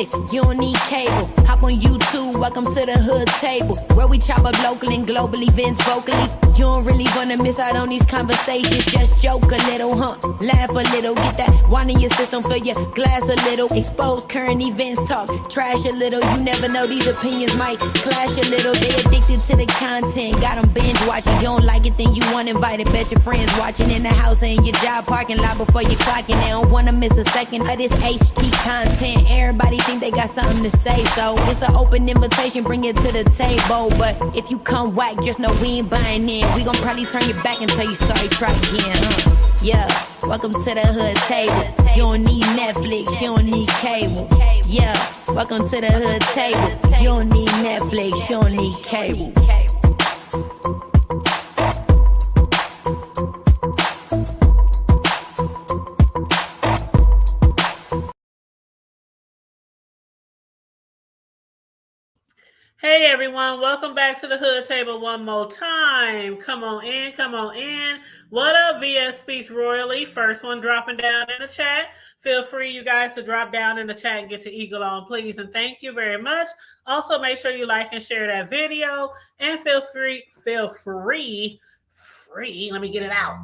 Netflix, you don't need cable. Hop on YouTube, welcome to the hood table, where we chop up local and global events vocally. You don't really wanna miss out on these conversations. Just joke a little, laugh a little, get that wine in your system, fill your glass a little. Expose current events, talk trash a little. You never know, these opinions might clash a little. They addicted to the content, got them binge watching. You don't like it, then you want invited. Bet your friends watching in the house and your job parking lot before you clocking. They don't wanna miss a second of this HD content. Everybody think they got something to say, so it's an open invitation, bring it to the table. But if you come whack, just know we ain't buying in. We gon' probably turn your back and tell you sorry, try again, Yeah, welcome to the hood table. You don't need Netflix, you don't need cable. Yeah, welcome to the hood table. You don't need Netflix, you don't need cable. Hey everyone, welcome back to the Hood Table one more time. Come on in, come on in. What up, VS Speaks Royally? First one dropping down in the chat. Feel free, you guys, to drop down in the chat and get your eagle on, please. And thank you very much. Also, make sure you like and share that video. And feel free, let me get it out.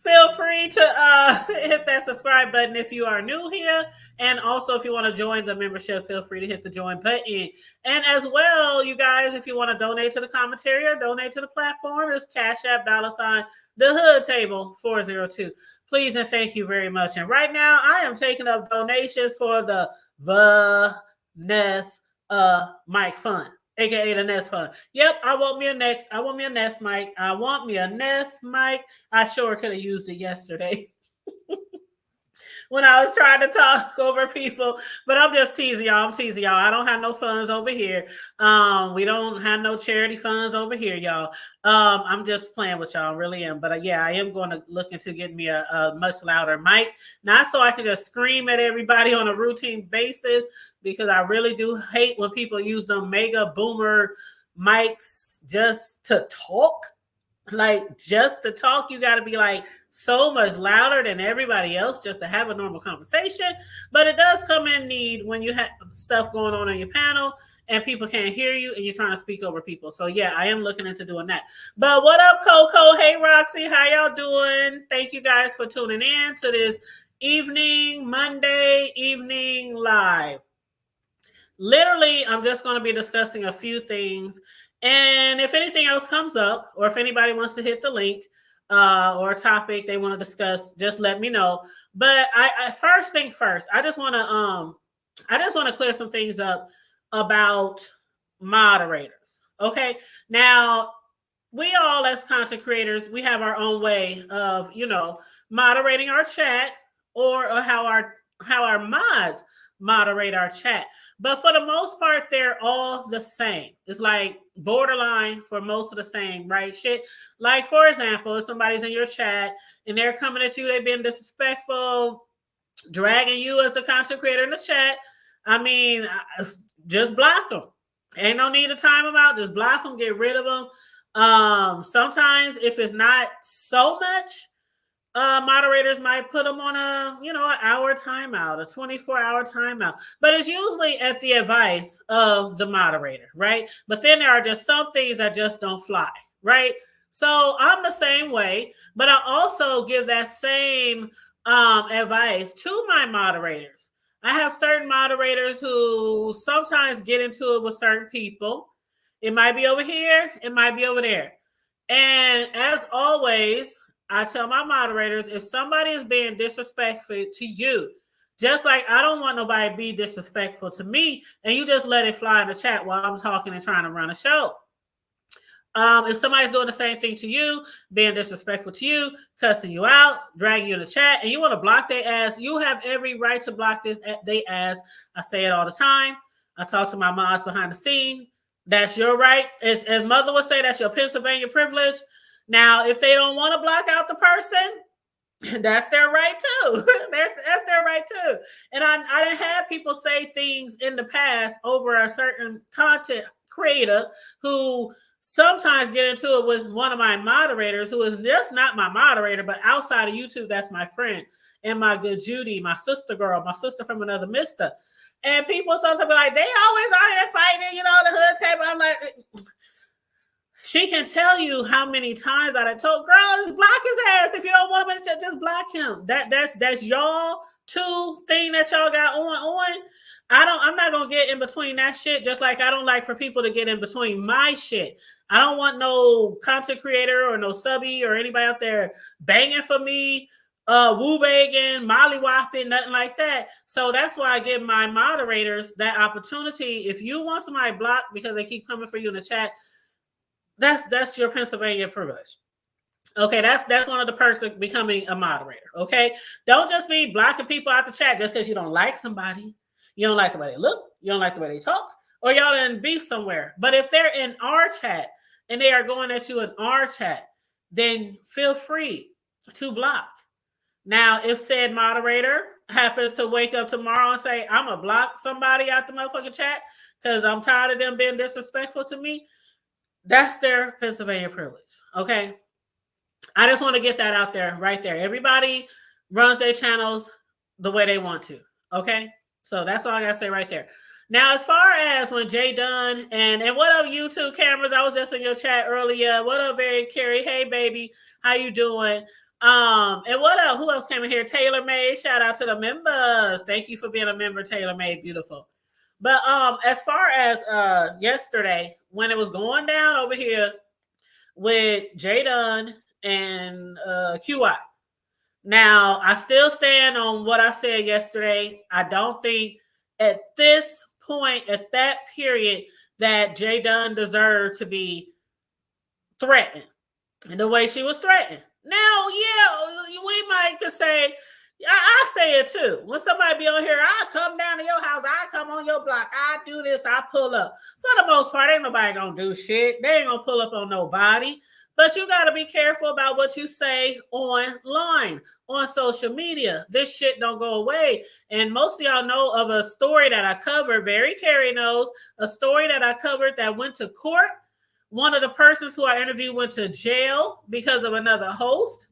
Feel free to hit that subscribe button if you are new here. And also, if you want to join the membership, feel free to hit the join button. And as well, you guys, if you want to donate to the commentary or donate to the platform, it's Cash App $ the Hood Table 402. Please and thank you very much. And right now, I am taking up donations for the Nest Mic Fund, aka the Nest Fund. Yep, I want me a Nest mic. I want me a Nest mic. I sure could have used it yesterday when I was trying to talk over people, but I'm just teasing y'all. I don't have no funds over here. We don't have no charity funds over here, y'all. I'm just playing with y'all, I really am. But yeah, I am going to look into getting me a much louder mic, not so I can just scream at everybody on a routine basis, because I really do hate when people use them mega boomer mics just to talk. Like, just to talk, you got to be like so much louder than everybody else just to have a normal conversation. But it does come in need when you have stuff going on your panel and people can't hear you and you're trying to speak over people. So yeah, I am looking into doing that. But what up, Coco? Hey, Roxy, how y'all doing? Thank you guys for tuning in to this Monday evening live. Literally, I'm just going to be discussing a few things. And if anything else comes up, or if anybody wants to hit the link or a topic they want to discuss, just let me know. But I first thing first, I just want to clear some things up about moderators. Okay, now we all as content creators, we have our own way of moderating our chat or how our mods moderate our chat. But for the most part, they're all the same. It's like borderline for most of the same, right? Shit. Like, for example, if somebody's in your chat and they're coming at you, they've been disrespectful, dragging you as the content creator in the chat, I mean, just block them. Ain't no need to time them out. Just block them, get rid of them. Sometimes if it's not so much, moderators might put them on an hour timeout, a 24-hour timeout, but it's usually at the advice of the moderator, right? But then there are just some things that just don't fly, right? So I'm the same way, but I also give that same advice to my moderators. I have certain moderators who sometimes get into it with certain people. It might be over here, it might be over there. And as always, I tell my moderators, if somebody is being disrespectful to you, just like I don't want nobody to be disrespectful to me, and you just let it fly in the chat while I'm talking and trying to run a show. If somebody's doing the same thing to you, being disrespectful to you, cussing you out, dragging you in the chat, and you want to block their ass, you have every right to block they ass. I say it all the time. I talk to my mods behind the scene. That's your right. As Mother would say, that's your Pennsylvania privilege. Now, if they don't want to block out the person, that's their right too. that's their right too. And I didn't have people say things in the past over a certain content creator who sometimes get into it with one of my moderators who is just not my moderator, but outside of YouTube, that's my friend and my good Judy, my sister girl, my sister from another mister. And people sometimes be like, they always are there fighting, you know, the hood table. I'm like, she can tell you how many times I told, girl, just block his ass. If you don't want him, just block him. That's y'all two thing that y'all got on. I'm not gonna get in between that shit, just like I don't like for people to get in between my shit. I don't want no content creator or no subby or anybody out there banging for me, woo begging, molly whopping, nothing like that. So that's why I give my moderators that opportunity. If you want somebody blocked because they keep coming for you in the chat, that's your Pennsylvania privilege. Okay, that's one of the perks of becoming a moderator. Okay, don't just be blocking people out the chat just because you don't like somebody. You don't like the way they look, you don't like the way they talk, or y'all in beef somewhere. But if they're in our chat and they are going at you in our chat, then feel free to block. Now, if said moderator happens to wake up tomorrow and say, I'm going to block somebody out the motherfucking chat because I'm tired of them being disrespectful to me, that's their Pennsylvania privilege. Okay. I just want to get that out there right there. Everybody runs their channels the way they want to. Okay. So that's all I got to say right there. Now, as far as when Jay Dunn and what up, YouTube cameras? I was just in your chat earlier. What up, Very Carrie? Hey, baby. How you doing? And what up? Who else came in here? Taylor Made. Shout out to the members. Thank you for being a member, Taylor Made. Beautiful. But as far as yesterday, when it was going down over here with Jay Dunn and QI. Now, I still stand on what I said yesterday. I don't think at this point, at that period, that Jay Dunn deserved to be threatened in the way she was threatened. Now, yeah, we might could say, I say it too. When somebody be on here, I come down to your house, I come on your block, I do this, I pull up. For the most part, ain't nobody gonna do shit. They ain't gonna pull up on nobody. But you got to be careful about what you say online, on social media. This shit don't go away. And most of y'all know of a story that I covered, Very Carrie knows, a story that I covered that went to court. One of the persons who I interviewed went to jail because of another host.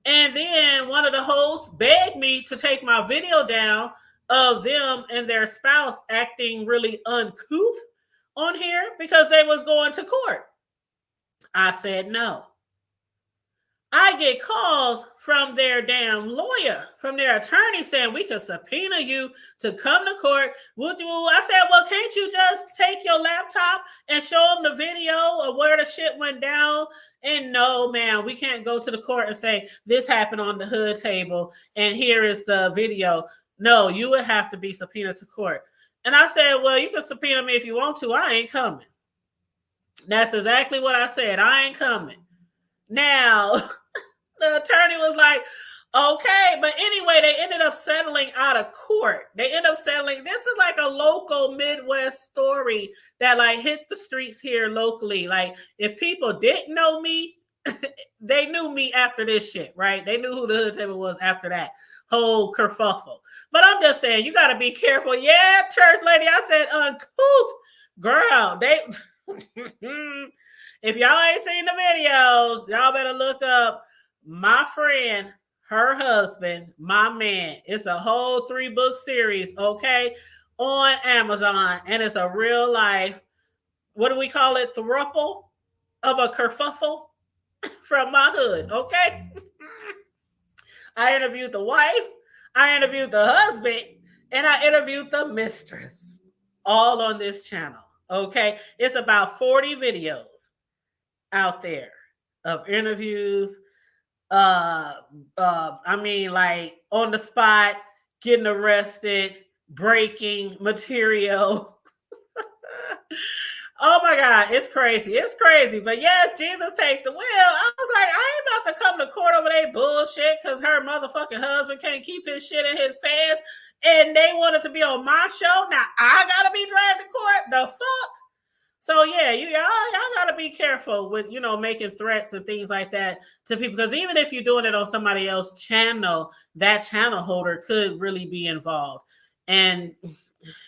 And then one of the hosts begged me to take my video down of them and their spouse acting really uncouth on here because they was going to court. I said no. I get calls from their damn lawyer, from their attorney saying we could subpoena you to come to court. I said, well, can't you just take your laptop and show them the video of where the shit went down? And no, man, we can't go to the court and say this happened on the hood table and here is the video. No, you would have to be subpoenaed to court. And I said, well, you can subpoena me if you want to. I ain't coming. That's exactly what I said. I ain't coming. Now, the attorney was like, okay. But anyway, they ended up settling out of court. They ended up settling. This is like a local Midwest story that like hit the streets here locally. Like if people didn't know me, they knew me after this shit, right? They knew who the hood table was after that whole kerfuffle. But I'm just saying, you got to be careful. Yeah, church lady, I said uncouth. Girl, they... If y'all ain't seen the videos, y'all better look up my friend, her husband, my man. It's a whole 3-book series, okay, on Amazon, and it's a real life, what do we call it, throuple of a kerfuffle from my hood, okay? I interviewed the wife, I interviewed the husband, and I interviewed the mistress, all on this channel. Okay, it's about 40 videos out there of interviews. I mean, like on the spot, getting arrested, breaking material. Oh my God, it's crazy. It's crazy. But yes, Jesus take the wheel. I was like, I ain't about to come to court over their bullshit because her motherfucking husband can't keep his shit in his pants. And they wanted to be on my show. Now I gotta be dragged to court. The fuck? So yeah, y'all gotta be careful with making threats and things like that to people, because even if you're doing it on somebody else's channel, that channel holder could really be involved. And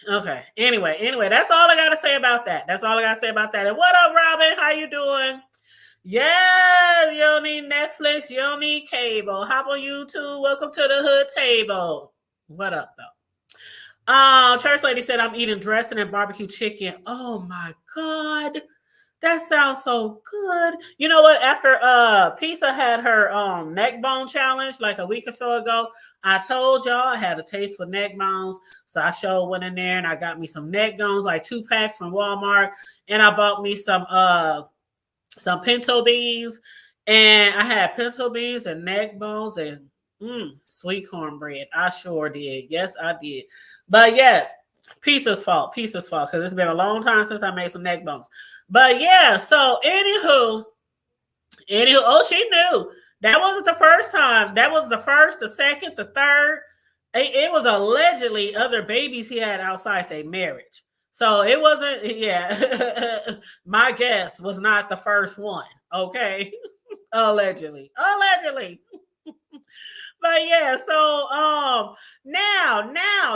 Okay. Anyway, that's all I gotta say about that. That's all I gotta say about that. And what up, Robin? How you doing? Yeah, you don't need Netflix, you don't need cable. Hop on YouTube. Welcome to the hood table. What up, though? Church lady said I'm eating dressing and barbecue chicken. Oh my god. That sounds so good. You know what? After Pizza had her neck bone challenge like a week or so ago, I told y'all I had a taste for neck bones. So I sure went in there and I got me some neck bones, like 2 packs from Walmart, and I bought me some pinto beans, and I had pinto beans and neck bones and sweet cornbread. I sure did. Yes, I did. But yes, Pizza's fault, because it's been a long time since I made some neck bones. But yeah, so anywho, oh, she knew. That wasn't the first time. That was the first, the second, the third. It was allegedly other babies he had outside their marriage. So it wasn't, yeah. My guess was not the first one. Okay. Allegedly. But yeah, so now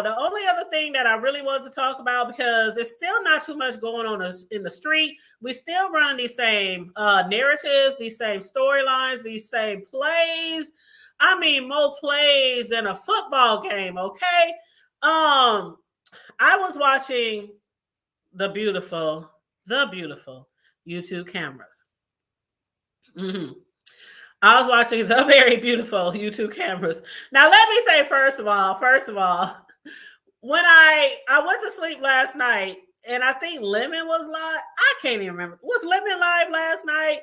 the only other thing that I really wanted to talk about, because it's still not too much going on in the street. We still running these same narratives, these same storylines, these same plays. I mean, more plays than a football game. Okay. I was watching the beautiful YouTube cameras. Mm-hmm. I was watching the very beautiful YouTube cameras. Now, let me say, first of all, when I went to sleep last night, and I think Lemon was live. I can't even remember. Was Lemon live last night?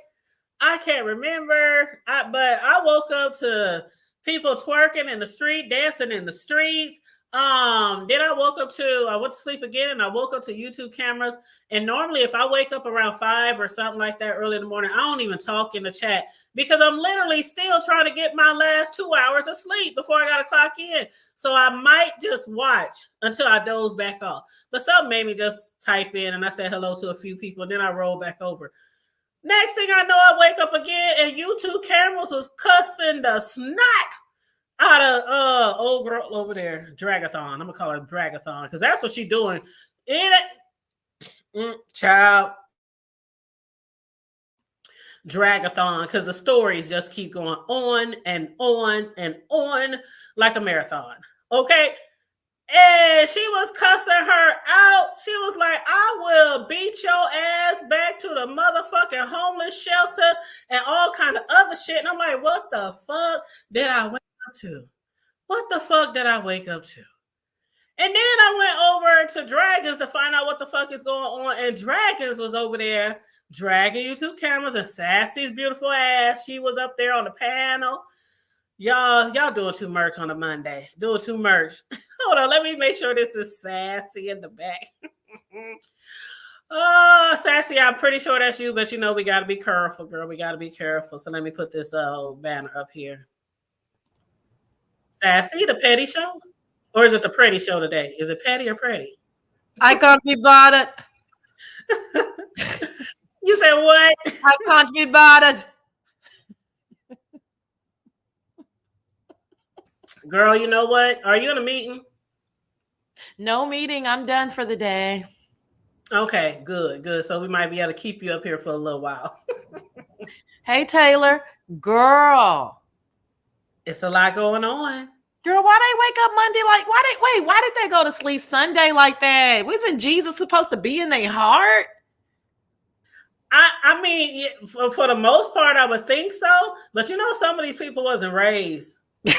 I can't remember. But I woke up to people twerking in the street, dancing in the streets. Then I went to sleep again, and I woke up to YouTube cameras. And normally if I wake up around 5 or something like that early in the morning, I don't even talk in the chat, because I'm literally still trying to get my last 2 hours of sleep before I got to clock in. So I might just watch until I doze back off. But something made me just type in, and I said hello to a few people, and then I roll back over. Next thing I know, I wake up again, and YouTube cameras was cussing the snot out of old girl over there, Dragathon. I'm gonna call her Dragathon, because that's what she doing. Child. Dragathon, because the stories just keep going on and on and on like a marathon. Okay. And she was cussing her out. She was like, I will beat your ass back to the motherfucking homeless shelter and all kind of other shit. And I'm like, what the fuck did I wake up to? What the fuck did I wake up to? And then I went over to Dragons to find out what the fuck is going on. And Dragons was over there dragging YouTube cameras, and Sassy's beautiful ass, she was up there on the panel. Y'all doing too much on a Monday. Doing too much. Hold on, let me make sure this is Sassy in the back. Oh, Sassy, I'm pretty sure that's you, but you know we got to be careful, girl. We got to be careful. So let me put this banner up here. Sassy, the petty show? Or is it the pretty show today? Is it petty or pretty? I can't be bothered. You said what? I can't be bothered. Girl, you know what? Are you in a meeting? No meeting. I'm done for the day. Okay, good. So we might be able to keep you up here for a little while. Hey, Taylor. Girl. It's a lot going on. Girl, why they wake up Monday like, why did they go to sleep Sunday like that? Wasn't Jesus supposed to be in their heart? I mean, for the most part, I would think so. But you know, some of these people wasn't raised. We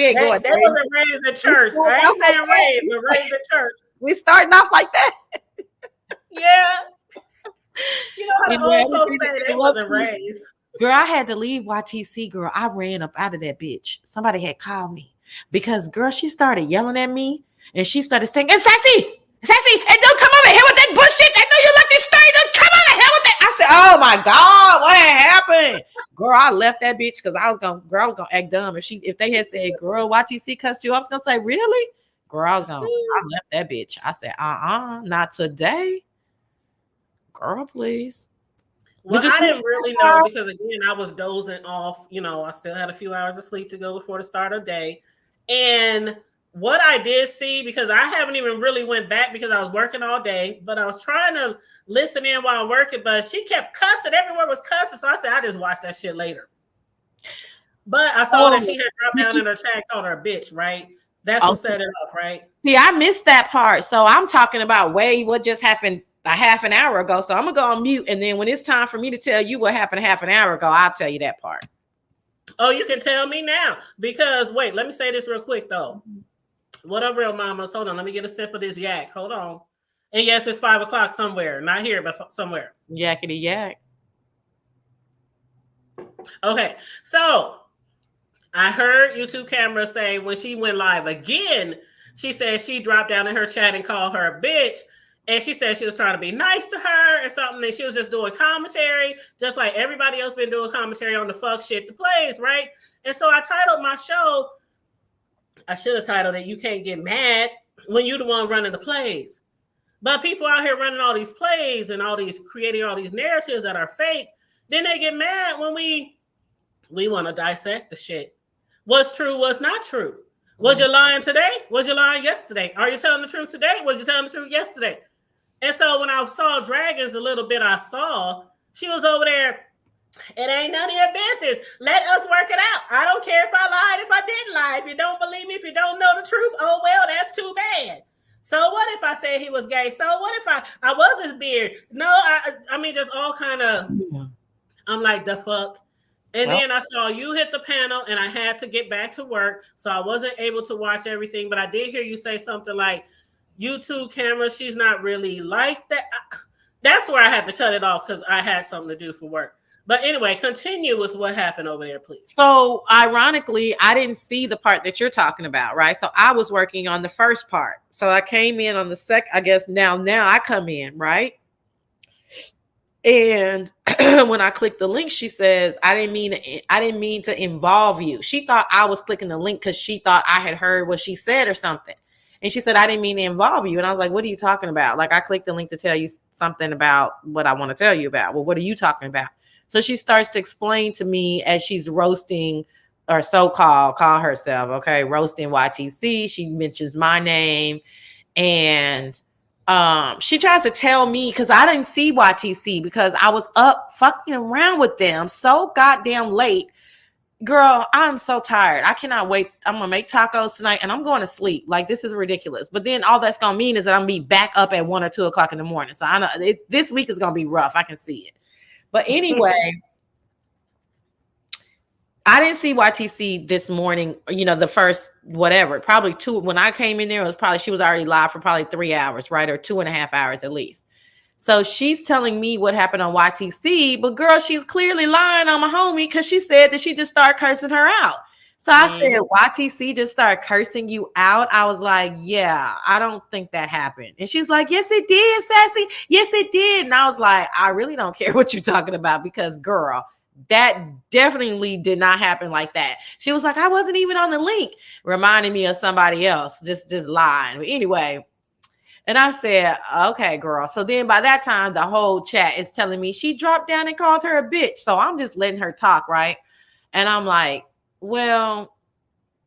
ain't going. They wasn't raised in church. I ain't saying raised, but raised in church. We starting off like that. Yeah. You know how the old folks say they wasn't raised. Girl, I had to leave YTC, girl. I ran up out of that bitch. Somebody had called me because, girl, she started yelling at me and she started saying, and Sassy, and don't come over here with that bullshit. I know you like this story. Don't come over here with that. I said, oh my God, what happened? Girl, I left that bitch because I was gonna act dumb. If they had said, girl, YTC cussed you, I was gonna say, really? Girl, I left that bitch. I said, not today. Girl, please. Well, I didn't really know because, again, I was dozing off. You know, I still had a few hours of sleep to go before the start of the day. And what I did see, because I haven't even really went back because I was working all day, but I was trying to listen in while I'm working, but she kept cussing. Everywhere was cussing. So I said, I just watch that shit later. But I saw that she had dropped down in her chat, called her a bitch, right? That's what set it off, right? See, I missed that part. So I'm talking about what just happened a half an hour ago. So I'm going to go on mute. And then when it's time for me to tell you what happened half an hour ago, I'll tell you that part. Oh, you can tell me now. Because, wait, let me say this real quick, though. What up, real mamas? Hold on. Let me get a sip of this yak. Hold on. And yes, it's 5 o'clock somewhere. Not here, but somewhere. Yakety yak. Okay. So I heard YouTube camera say when she went live again, she said she dropped down in her chat and called her a bitch. And she said she was trying to be nice to her and something. And she was just doing commentary, just like everybody else been doing commentary on the fuck shit the plays, right? And so I titled my show, I should have titled it, You Can't Get Mad When You the One Running the Plays. But people out here running all these plays and creating all these narratives that are fake, then they get mad when we want to dissect the shit. What's true, what's not true? Was you lying today? Was you lying yesterday? Are you telling the truth today? Was you telling the truth yesterday? And so when I saw Dragons a little bit, I saw she was over there. It ain't none of your business. Let us work it out. I don't care if I lied, if I didn't lie. If you don't believe me, if you don't know the truth, oh, well, that's too bad. So what if I said he was gay? So what if I was his beard? No, I mean, just all kind of, I'm like, the fuck? And then I saw you hit the panel and I had to get back to work. So I wasn't able to watch everything, but I did hear you say something like, YouTube camera, she's not really like that. That's where I had to cut it off because I had something to do for work. But anyway, continue with what happened over there, please. So ironically, I didn't see the part that you're talking about, right? So I was working on the first part. So I came in on the second, I guess now I come in, right? And when I clicked the link, she says, I didn't mean to involve you. She thought I was clicking the link because she thought I had heard what she said or something. And she said, I didn't mean to involve you. And I was like, what are you talking about? Like, I clicked the link to tell you something about what I want to tell you about. Well, what are you talking about? So she starts to explain to me as she's roasting, or so-called, call herself, okay, roasting YTC. She mentions my name. And she tries to tell me, because I didn't see YTC because I was up fucking around with them so goddamn late. Girl, I'm so tired. I cannot wait. I'm going to make tacos tonight and I'm going to sleep. Like, this is ridiculous. But then all that's going to mean is that I'm going to be back up at 1 or 2 o'clock in the morning. So I know this week is going to be rough. I can see it. But anyway, I didn't see YTC this morning, the first, whatever, probably 2. When I came in there, it was probably, she was already live for probably 3 hours, right? Or 2.5 hours at least. So she's telling me what happened on YTC, but girl, she's clearly lying on my homie because she said that she just started cursing her out. So I said, YTC just started cursing you out? I was like, yeah, I don't think that happened. And she's like, yes, it did, Sassy. Yes, it did. And I was like, I really don't care what you're talking about because, girl, that definitely did not happen like that. She was like, I wasn't even on the link, reminding me of somebody else, just lying. But anyway, and I said, okay, girl. So then by that time, the whole chat is telling me she dropped down and called her a bitch. So I'm just letting her talk, right? And I'm like, well,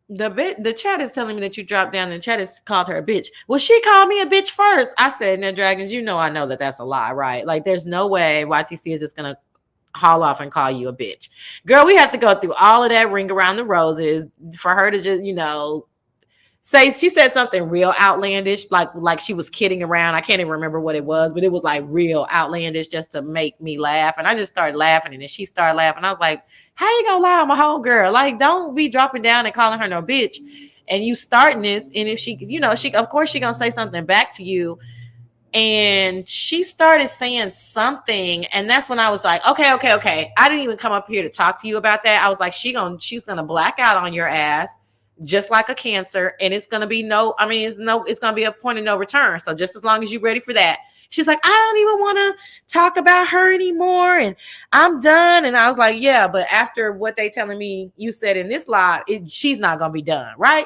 the chat is telling me that you dropped down and the chat has called her a bitch. Well, she called me a bitch first. I said, now, Dragons, I know that that's a lie, right? Like, there's no way YTC is just going to haul off and call you a bitch. Girl, we have to go through all of that ring around the roses for her to just, say, she said something real outlandish, like she was kidding around. I can't even remember what it was, but it was like real outlandish just to make me laugh. And I just started laughing, and then she started laughing. I was like, how you gonna lie on my whole girl? Like, don't be dropping down and calling her no bitch. And you starting this, and if she, she, of course she gonna say something back to you. And she started saying something, and that's when I was like, okay. I didn't even come up here to talk to you about that. I was like, she's gonna black out on your ass, just like a cancer, and it's gonna be it's gonna be a point of no return. So just as long as you're ready for that. She's like, I don't even want to talk about her anymore, and I'm done. And I was like, yeah, but after what they telling me you said in this live, she's not gonna be done, right?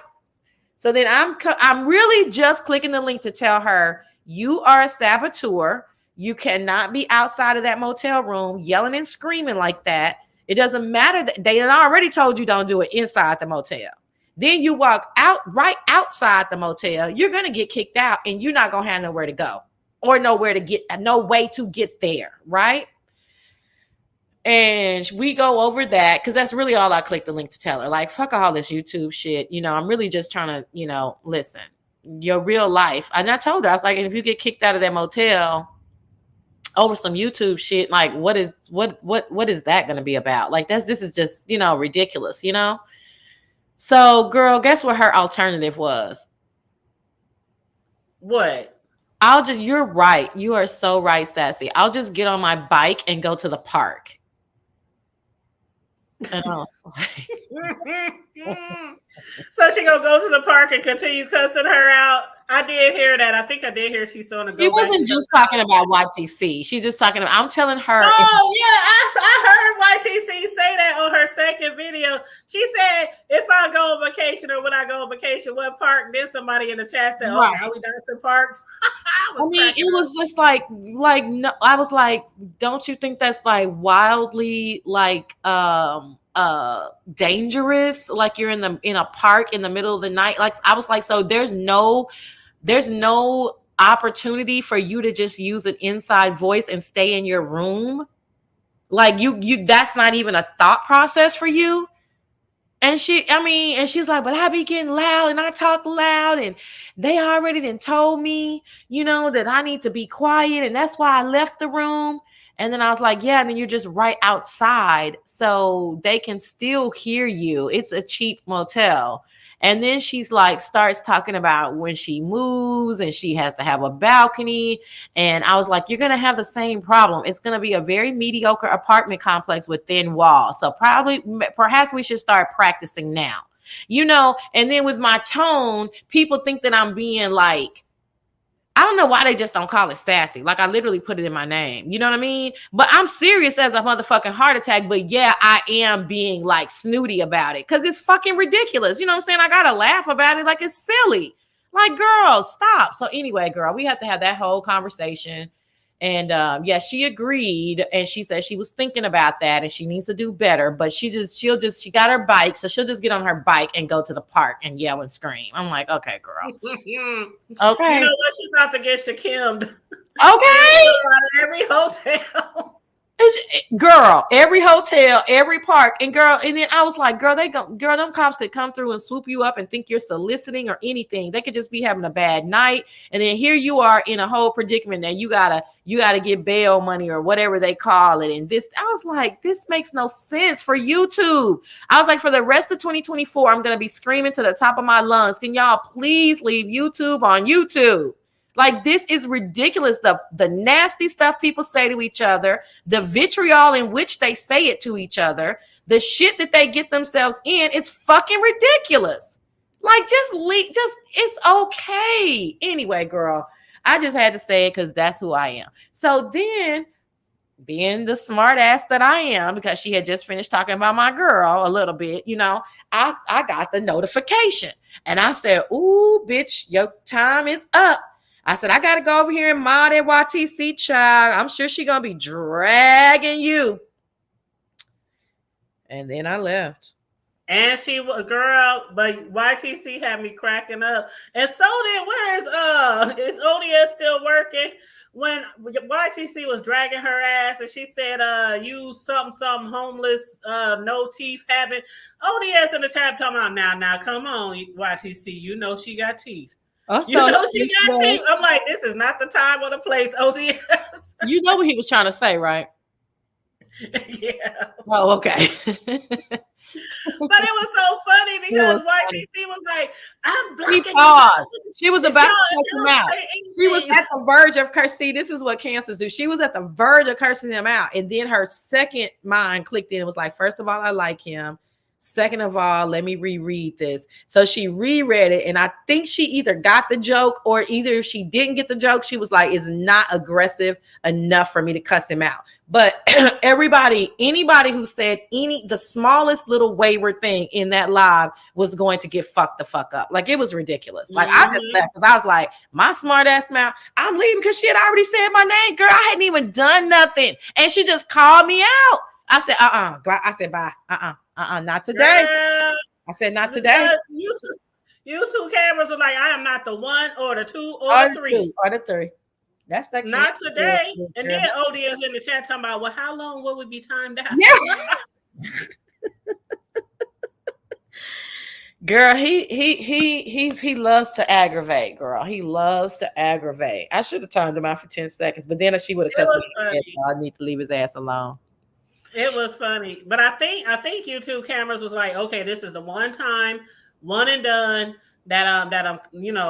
So then I'm really just clicking the link to tell her, you are a saboteur. You cannot be outside of that motel room yelling and screaming like that. It doesn't matter that they had already told you don't do it inside the motel. Then you walk out right outside the motel, you're going to get kicked out and you're not going to have nowhere to go or no way to get there, right? And we go over that because that's really all I clicked the link to tell her. Like, fuck all this YouTube shit. I'm really just trying to, listen, your real life. And I told her, I was like, if you get kicked out of that motel over some YouTube shit, like what is that going to be about? Like this is just, ridiculous, So girl, guess what her alternative was? What? You're right. You are so right, Sassy. I'll just get on my bike and go to the park. And I was like, so she gonna go to the park and continue cussing her out. I did hear that. I think I did hear she's going to go. She wasn't just talking about YTC. She's just talking about. I'm telling her. Oh yeah, I heard YTC say that on her second video. She said, "If I go on vacation or when I go on vacation, what park?" Then somebody in the chat said, "Oh, right. now we dancing parks." I mean, it was just like no. I was like, don't you think that's like wildly like dangerous? Like you're in a park in the middle of the night. Like I was like, so there's no opportunity for you to just use an inside voice and stay in your room. Like you that's not even a thought process for you. And she's like, but I be getting loud and I talk loud and they already done told me, that I need to be quiet. And that's why I left the room. And then I was like, yeah, and then you're just right outside so they can still hear you. It's a cheap motel. And then she's like, starts talking about when she moves and she has to have a balcony. And I was like, you're going to have the same problem. It's going to be a very mediocre apartment complex with thin walls. So perhaps we should start practicing now, and then with my tone, people think that I'm being like, I don't know why they just don't call it sassy. Like I literally put it in my name. You know what I mean? But I'm serious as a motherfucking heart attack. But yeah, I am being like snooty about it because it's fucking ridiculous. You know what I'm saying? I gotta laugh about it like it's silly. Like, girl, stop. So anyway, girl, we have to have that whole conversation. And yeah, she agreed. And she said she was thinking about that and she needs to do better. But she got her bike. So she'll just get on her bike and go to the park and yell and scream. I'm like, okay, girl. Okay. You know what? She's about to get Shakim'd. Okay. Every hotel. Girl, every hotel, every park, and then I was like, girl, them cops could come through and swoop you up and think you're soliciting or anything. They could just be having a bad night, and then here you are in a whole predicament that you gotta get bail money or whatever they call it. And this, I was like, this makes no sense for YouTube. I was like, for the rest of 2024, I'm gonna be screaming to the top of my lungs. Can y'all please leave YouTube on YouTube? Like, this is ridiculous. The nasty stuff people say to each other, the vitriol in which they say it to each other, the shit that they get themselves in, it's fucking ridiculous. Like, just it's okay. Anyway, girl, I just had to say it because that's who I am. So then, being the smart ass that I am, because she had just finished talking about my girl a little bit, I got the notification. And I said, ooh, bitch, your time is up. I said, I got to go over here and mod at YTC, child. I'm sure she's going to be dragging you. And then I left. And she was girl, but YTC had me cracking up. And so then, is ODS still working? When YTC was dragging her ass and she said, you something homeless, no teeth having. ODS in the chat come out now, come on, YTC, she got teeth. She got teeth. I'm like, this is not the time or the place, ODS. You know what he was trying to say, right? Yeah. Oh, okay. But it was so funny because YTC was like, I'm blocking. He paused. She was about to check him out. She was at the verge of cursing. See, this is what cancers do. She was at the verge of cursing him out. And then her second mind clicked in and was like, first of all, I like him. Second of all, let me reread this. So she reread it. And I think she either got the joke or either if she didn't get the joke, she was like, it's not aggressive enough for me to cuss him out. But anybody who said the smallest little wayward thing in that live was going to get fucked the fuck up. Like, it was ridiculous. Like, I just left because I was like, my smart ass mouth, I'm leaving because she had already said my name. Girl, I hadn't even done nothing. And she just called me out. I said, I said, bye. Not today. I said not today. YouTube cameras are like, I am not the 1 or the 2 or Or the the 3. 2 or the 3. That's that. Not today. And then ODS in the chat talking about, well, how long will we be timed out? Yeah. Girl, he loves to aggravate, girl. He loves to aggravate. I should have timed him out for 10 seconds, but then she would have cussed me. So I need to leave his ass alone. It was funny. But I think YouTube cameras was like, okay, this is the one time, one and done that I'm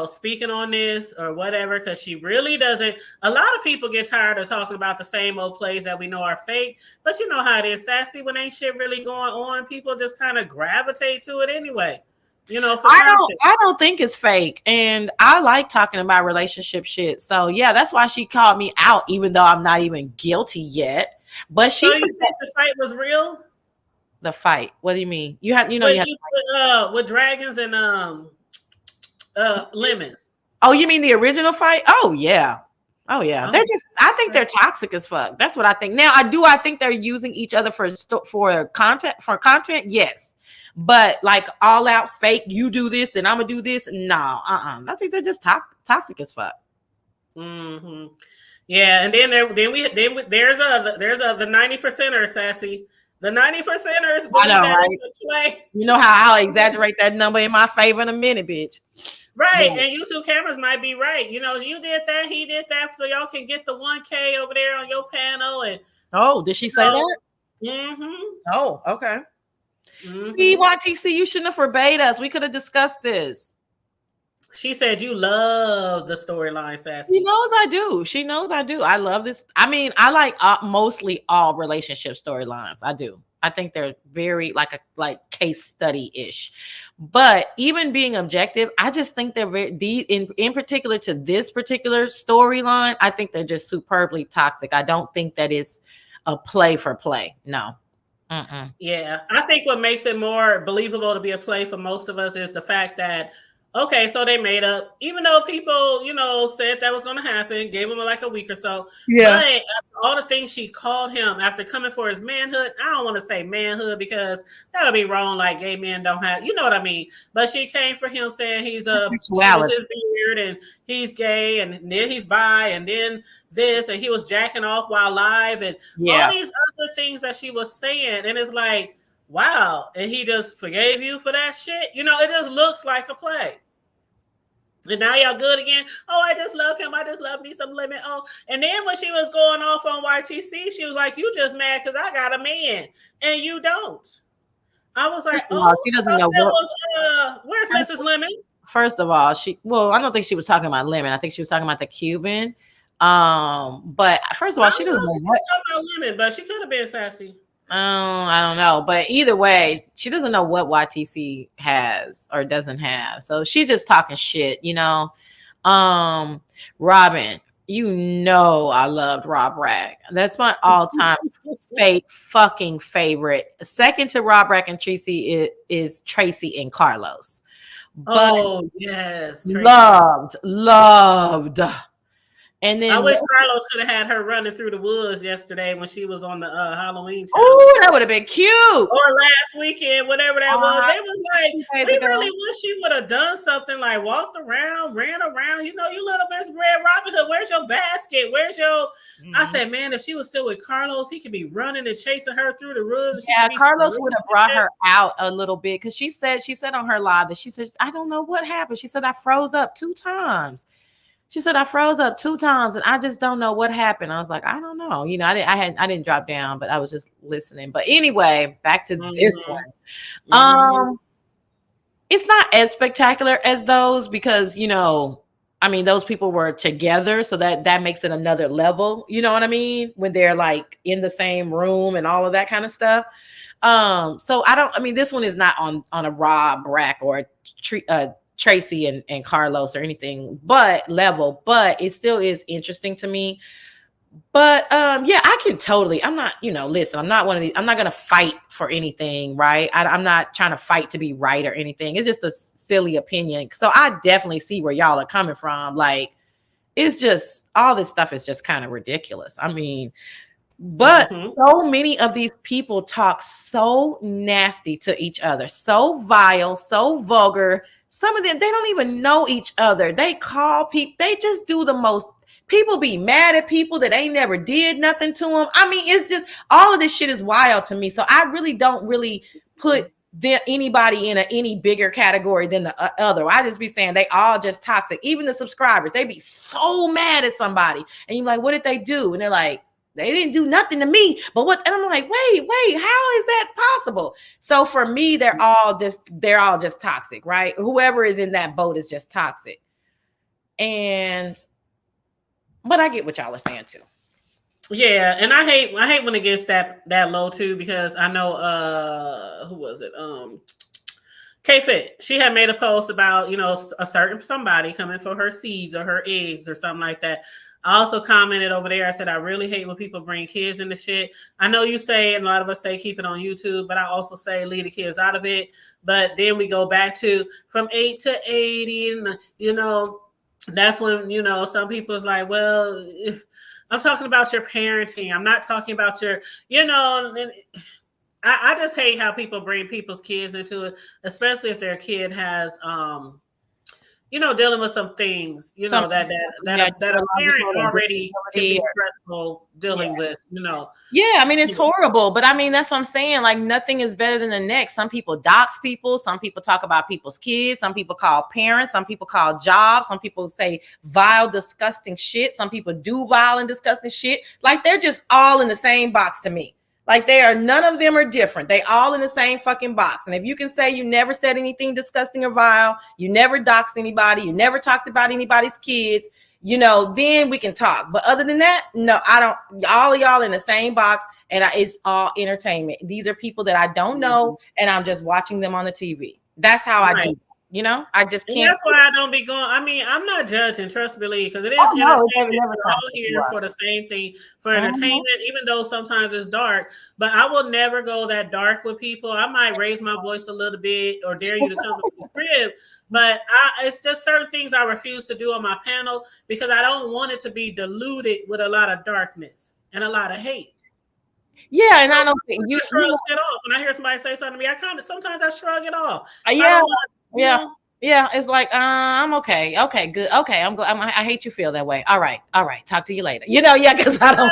speaking on this or whatever, because she really doesn't. A lot of people get tired of talking about the same old plays that we know are fake, but you know how it is, Sassy, when ain't shit really going on, people just kind of gravitate to it anyway. I don't think it's fake, and I like talking about relationship shit. So yeah, that's why she called me out, even though I'm not even guilty yet. But so you think the fight was real? The fight? What do you mean? You have with dragons and lemons. Oh, you mean the original fight? Oh yeah. They're just, I think they're toxic as fuck. That's what I think. Now, I think they're using each other for content. Yes. But like all out fake, you do this, then I'm gonna do this. No, I think they're just toxic as fuck. Mm-hmm. Yeah, and then there's the 90%ers, Sassy. The 90%ers believe that it's a play. You know how I'll exaggerate that number in my favor in a minute, bitch. Right, yeah. And YouTube cameras might be right. You know, you did that, he did that, so y'all can get the 1K over there on your panel. And did she say that? Mm-hmm. Oh, okay. Mm-hmm. See, YTC, you shouldn't have forbade us. We could have discussed this. She said you love the storyline, Sassy. She knows I do. She knows I do. I love this. I mean, I like mostly all relationship storylines. I do. I think they're very like case study-ish. But even being objective, I just think they're very in particular to this particular storyline, I think they're just superbly toxic. I don't think that it's a play for play. No. Yeah, I think what makes it more believable to be a play for most of us is the fact that, okay, so they made up, even though people, said that was going to happen, gave him like a week or so. Yeah. But all the things she called him after coming for his manhood, I don't want to say manhood because that would be wrong. Like gay men don't have, you know what I mean? But she came for him saying he's his beard and he's gay and then he's bi and then this and he was jacking off while live and all these other things that she was saying. And it's like, wow. And he just forgave you for that shit. It just looks like a play. And now y'all good again. Oh, I just love him. I just love me some lemon. Oh, and then when she was going off on YTC, she was like, you just mad because I got a man and you don't. I was like, she doesn't know where's Mrs. Lemon? First of all, I don't think she was talking about lemon. I think she was talking about the Cuban. But first of all, she doesn't know what. Talking about lemon, but she could have been Sassy. I don't know, but either way, she doesn't know what YTC has or doesn't have, so she's just talking shit, Robin, I loved Rob Rack. That's my all-time fucking favorite. Second to Rob Rack and Tracy is Tracy and Carlos. But yes, Tracy. Loved. And then I wish Carlos could have had her running through the woods yesterday when she was on the Halloween challenge. Oh, that would have been cute. Or last weekend, whatever that was. They was like, we really wish she would have done something like walked around, ran around. You little Miss Red Robin Hood, where's your basket? Where's your... Mm-hmm. I said, man, if she was still with Carlos, he could be running and chasing her through the woods. Yeah, Carlos would have brought her out a little bit because she said on her live that she said, I don't know what happened. She said, I froze up 2 times. She said, I froze up 2 times and I just don't know what happened. I was like, I don't know. I didn't drop down, but I was just listening. But anyway, back to this one. It's not as spectacular as those because, those people were together. So that makes it another level. You know what I mean? When they're like in the same room and all of that kind of stuff. So this one is not on a Rob Rack or Tracy and Carlos or anything but level, but it still is interesting to me. But I can totally, I'm not, listen, I'm not one of these, I'm not gonna fight for anything, right? I'm not trying to fight to be right or anything. It's just a silly opinion. So I definitely see where y'all are coming from. Like, it's just all this stuff is just kind of ridiculous. I mean, But Mhm. so many of these people talk so nasty to each other, so vile, so vulgar. Some of them, they don't even know each other. They call people, they just do the most. People be mad at people that ain't never did nothing to them. I mean, it's just all of this shit is wild to me. So I really don't really put anybody in any bigger category than the other. I just be saying they all just toxic. Even the subscribers, they be so mad at somebody, and you're like, what did they do? And they're like, they didn't do nothing to me, but what? And I'm like, wait, how is that possible? So for me, they're all just toxic, right? Whoever is in that boat is just toxic. But I get what y'all are saying too. Yeah, and I hate when it gets that low too, because I know who was it? K-Fit. She had made a post about, a certain somebody coming for her seeds or her eggs or something like that. I also commented over there. I said, I really hate when people bring kids into shit. I know you say, and a lot of us say, keep it on YouTube, but I also say, leave the kids out of it. But then we go back to from 8 to 80, and, that's when, some people's like, well, I'm talking about your parenting. I'm not talking about your, and I just hate how people bring people's kids into it, especially if their kid has, dealing with some things, that a parent already can be stressful dealing with, Yeah, I mean, it's horrible, but I mean, that's what I'm saying. Like, nothing is better than the next. Some people dox people. Some people talk about people's kids. Some people call parents. Some people call jobs. Some people say vile, disgusting shit. Some people do vile and disgusting shit. Like, they're just all in the same box to me. Like, none of them are different. They all in the same fucking box. And if you can say you never said anything disgusting or vile, you never doxed anybody, you never talked about anybody's kids, then we can talk. But other than that, no, I don't. All of y'all in the same box, and it's all entertainment. These are people that I don't know, and I'm just watching them on the TV. That's how I do. I just can't. And that's why I don't be going. I mean, I'm not judging, trust believe, because it is entertainment. We're all here for the same thing, for entertainment, even though sometimes it's dark. But I will never go that dark with people. I might raise my voice a little bit or dare you to come to the crib. But it's just certain things I refuse to do on my panel because I don't want it to be diluted with a lot of darkness and a lot of hate. Yeah, and I don't think you shrug it off. When I hear somebody say something to me, sometimes I shrug it off. Yeah, it's like I'm okay. Okay, good. Okay, I'm glad. I hate you feel that way. All right. Talk to you later. Because I don't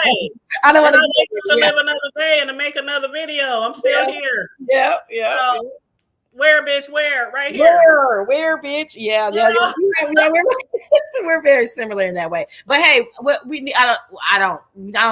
want to live another day and to make another video. I'm still here. Yeah. Where, bitch? Where? Right here. Where, bitch? Yeah. We're very similar in that way. But hey, I don't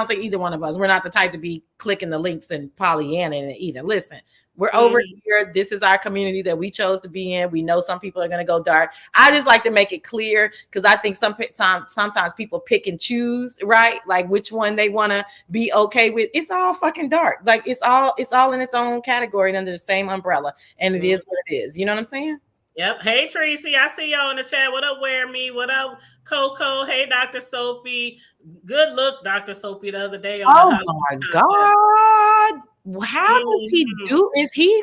think either one of us. We're not the type to be clicking the links and Pollyanna in it either. Listen. We're over here. This is our community that we chose to be in. We know some people are going to go dark. I just like to make it clear because I think sometimes people pick and choose, right? Like which one they want to be okay with. It's all fucking dark. Like it's all in its own category and under the same umbrella. And it is what it is. You know what I'm saying? Yep. Hey, Tracy. I see y'all in the chat. What up, Wear Me? What up, Coco? Hey, Dr. Sophie. Good look, Dr. Sophie, the other day on the my God. How does he do? Is he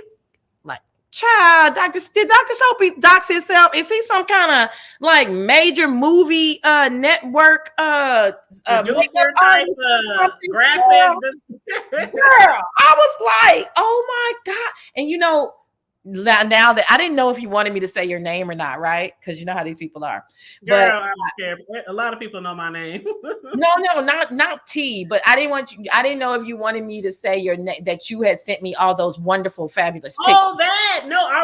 like child? Did Dr. Soapy dox himself? Is he some kind of like major movie network producer type graphics? Girl, I was like, oh my God. And now that I didn't know if you wanted me to say your name or not, right? Because you know how these people are. Girl, I don't care. A lot of people know my name. No, not T. But I didn't want you. I didn't know if you wanted me to say your name. That you had sent me all those wonderful, fabulous pictures. Oh, that no, I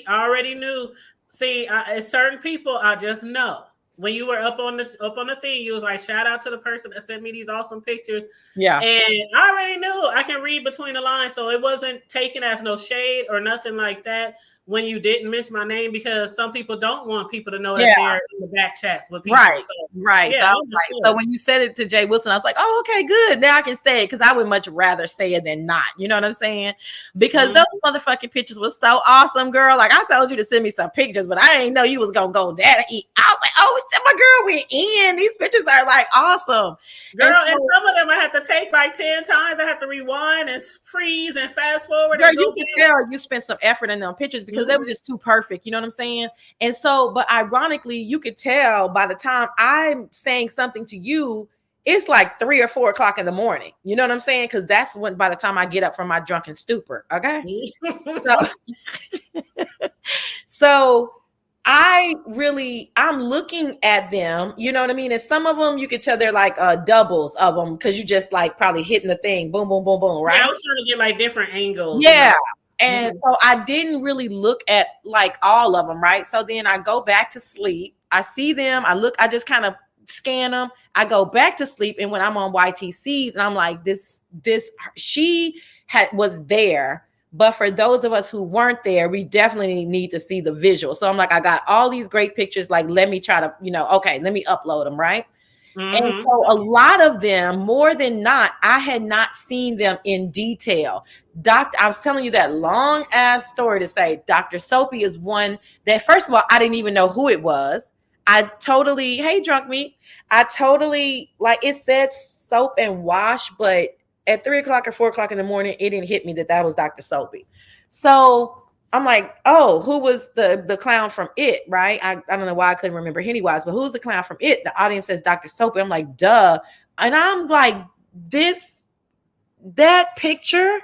already knew. See, certain people I just know. When you were up on the thing, you was like, shout out to the person that sent me these awesome pictures. Yeah. And I already knew. I can read between the lines. So it wasn't taken as no shade or nothing like that when you didn't mention my name, because some people don't want people to know that they're in the back chats with people. Right. Yeah, so when you said it to Jay Wilson, I was like, oh, okay, good. Now I can say it because I would much rather say it than not. You know what I'm saying? Because those motherfucking pictures was so awesome, girl. Like I told you to send me some pictures, but I didn't know you was gonna go that. I was like, oh, my girl went in. These pictures are like awesome. Girl, and some of them I had to take like 10 times. I had to rewind and freeze and fast forward. Girl, you can tell you spent some effort in them pictures because they were just too perfect. You know what I'm saying? And so, but ironically, you could tell by the time I'm saying something to you, it's like 3 or 4 o'clock in the morning. You know what I'm saying? Because that's when, by the time I get up from my drunken stupor. Okay. So I'm looking at them, you know what I mean? And some of them you could tell they're like doubles of them because you just like probably hitting the thing, boom, boom, boom, boom, right? Yeah, I was trying to get like different angles. Yeah. And so I didn't really look at like all of them, right? So then I go back to sleep. I see them. I just kind of scan them. I go back to sleep. And when I'm on YTCs and I'm like, she was there. But for those of us who weren't there, we definitely need to see the visual. So I'm like, I got all these great pictures. Like, let me try to, okay, let me upload them, right? And so a lot of them, more than not, I had not seen them in detail. I was telling you that long ass story to say Dr. Soapy is one that, first of all, I didn't even know who it was. Hey, drunk meat. I totally, like, it said soap and wash, but at 3 o'clock or 4 o'clock in the morning, it didn't hit me that was Dr. Soapy. So I'm like, oh, who was the clown from It, right? I don't know why I couldn't remember Pennywise, but who's the clown from It? The audience says Dr. Soapy. I'm like, duh. And I'm like, that picture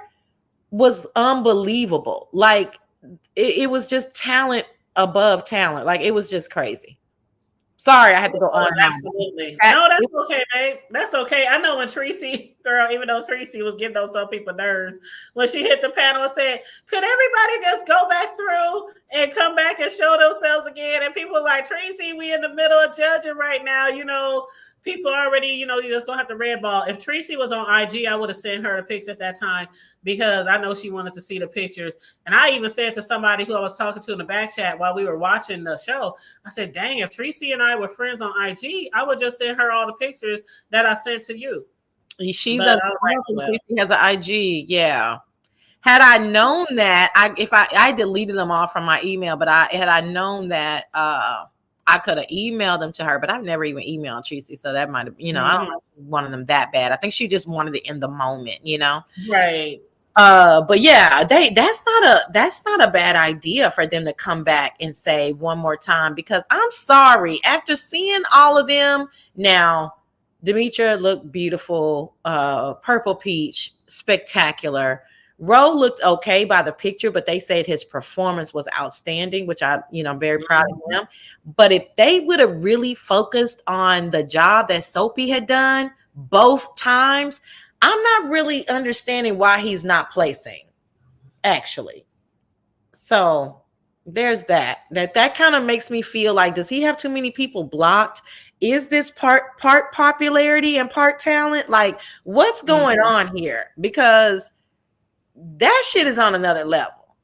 was unbelievable. Like, it was just talent above talent. Like, it was just crazy. Sorry, I had to go on. Absolutely. No, that's okay, babe. That's okay. I know when Tracy, girl, even though Tracy was getting on some people's nerves, when she hit the panel and said, could everybody just go back through and come back and show themselves again? And people were like, Tracy, we in the middle of judging right now. People already, you just gonna have to red ball. If Tracy was on IG, I would have sent her the pics at that time because I know she wanted to see the pictures. And I even said to somebody who I was talking to in the back chat while we were watching the show, I said, dang, if Tracy and I were friends on IG, I would just send her all the pictures that I sent to you. She has an IG, yeah. Had I known that, I deleted them all from my email, but had I known that, I could have emailed them to her, but I've never even emailed Tracy. So that might have, I don't know, one of them that bad. I think she just wanted it in the moment, Right. But yeah, that's not a bad idea for them to come back and say one more time, because I'm sorry, after seeing all of them now, Demetra looked beautiful, Purple Peach, spectacular. Ro looked okay by the picture, but they said his performance was outstanding, which I'm very proud of him. But if they would have really focused on the job that Soapy had done both times, I'm not really understanding why he's not placing, actually. So there's that kind of makes me feel like, does he have too many people blocked? Is this part popularity and part talent? Like, what's going on here? Because that shit is on another level.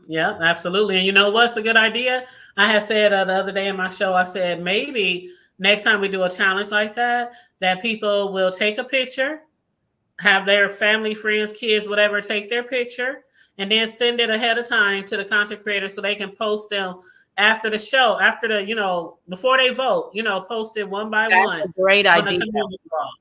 Yeah, absolutely. And you know what's a good idea? I had said the other day in my show, I said maybe next time we do a challenge like that people will take a picture, have their family, friends, kids, whatever, take their picture, and then send it ahead of time to the content creator so they can post them after the show, before they vote, post it one by one. That's a great idea.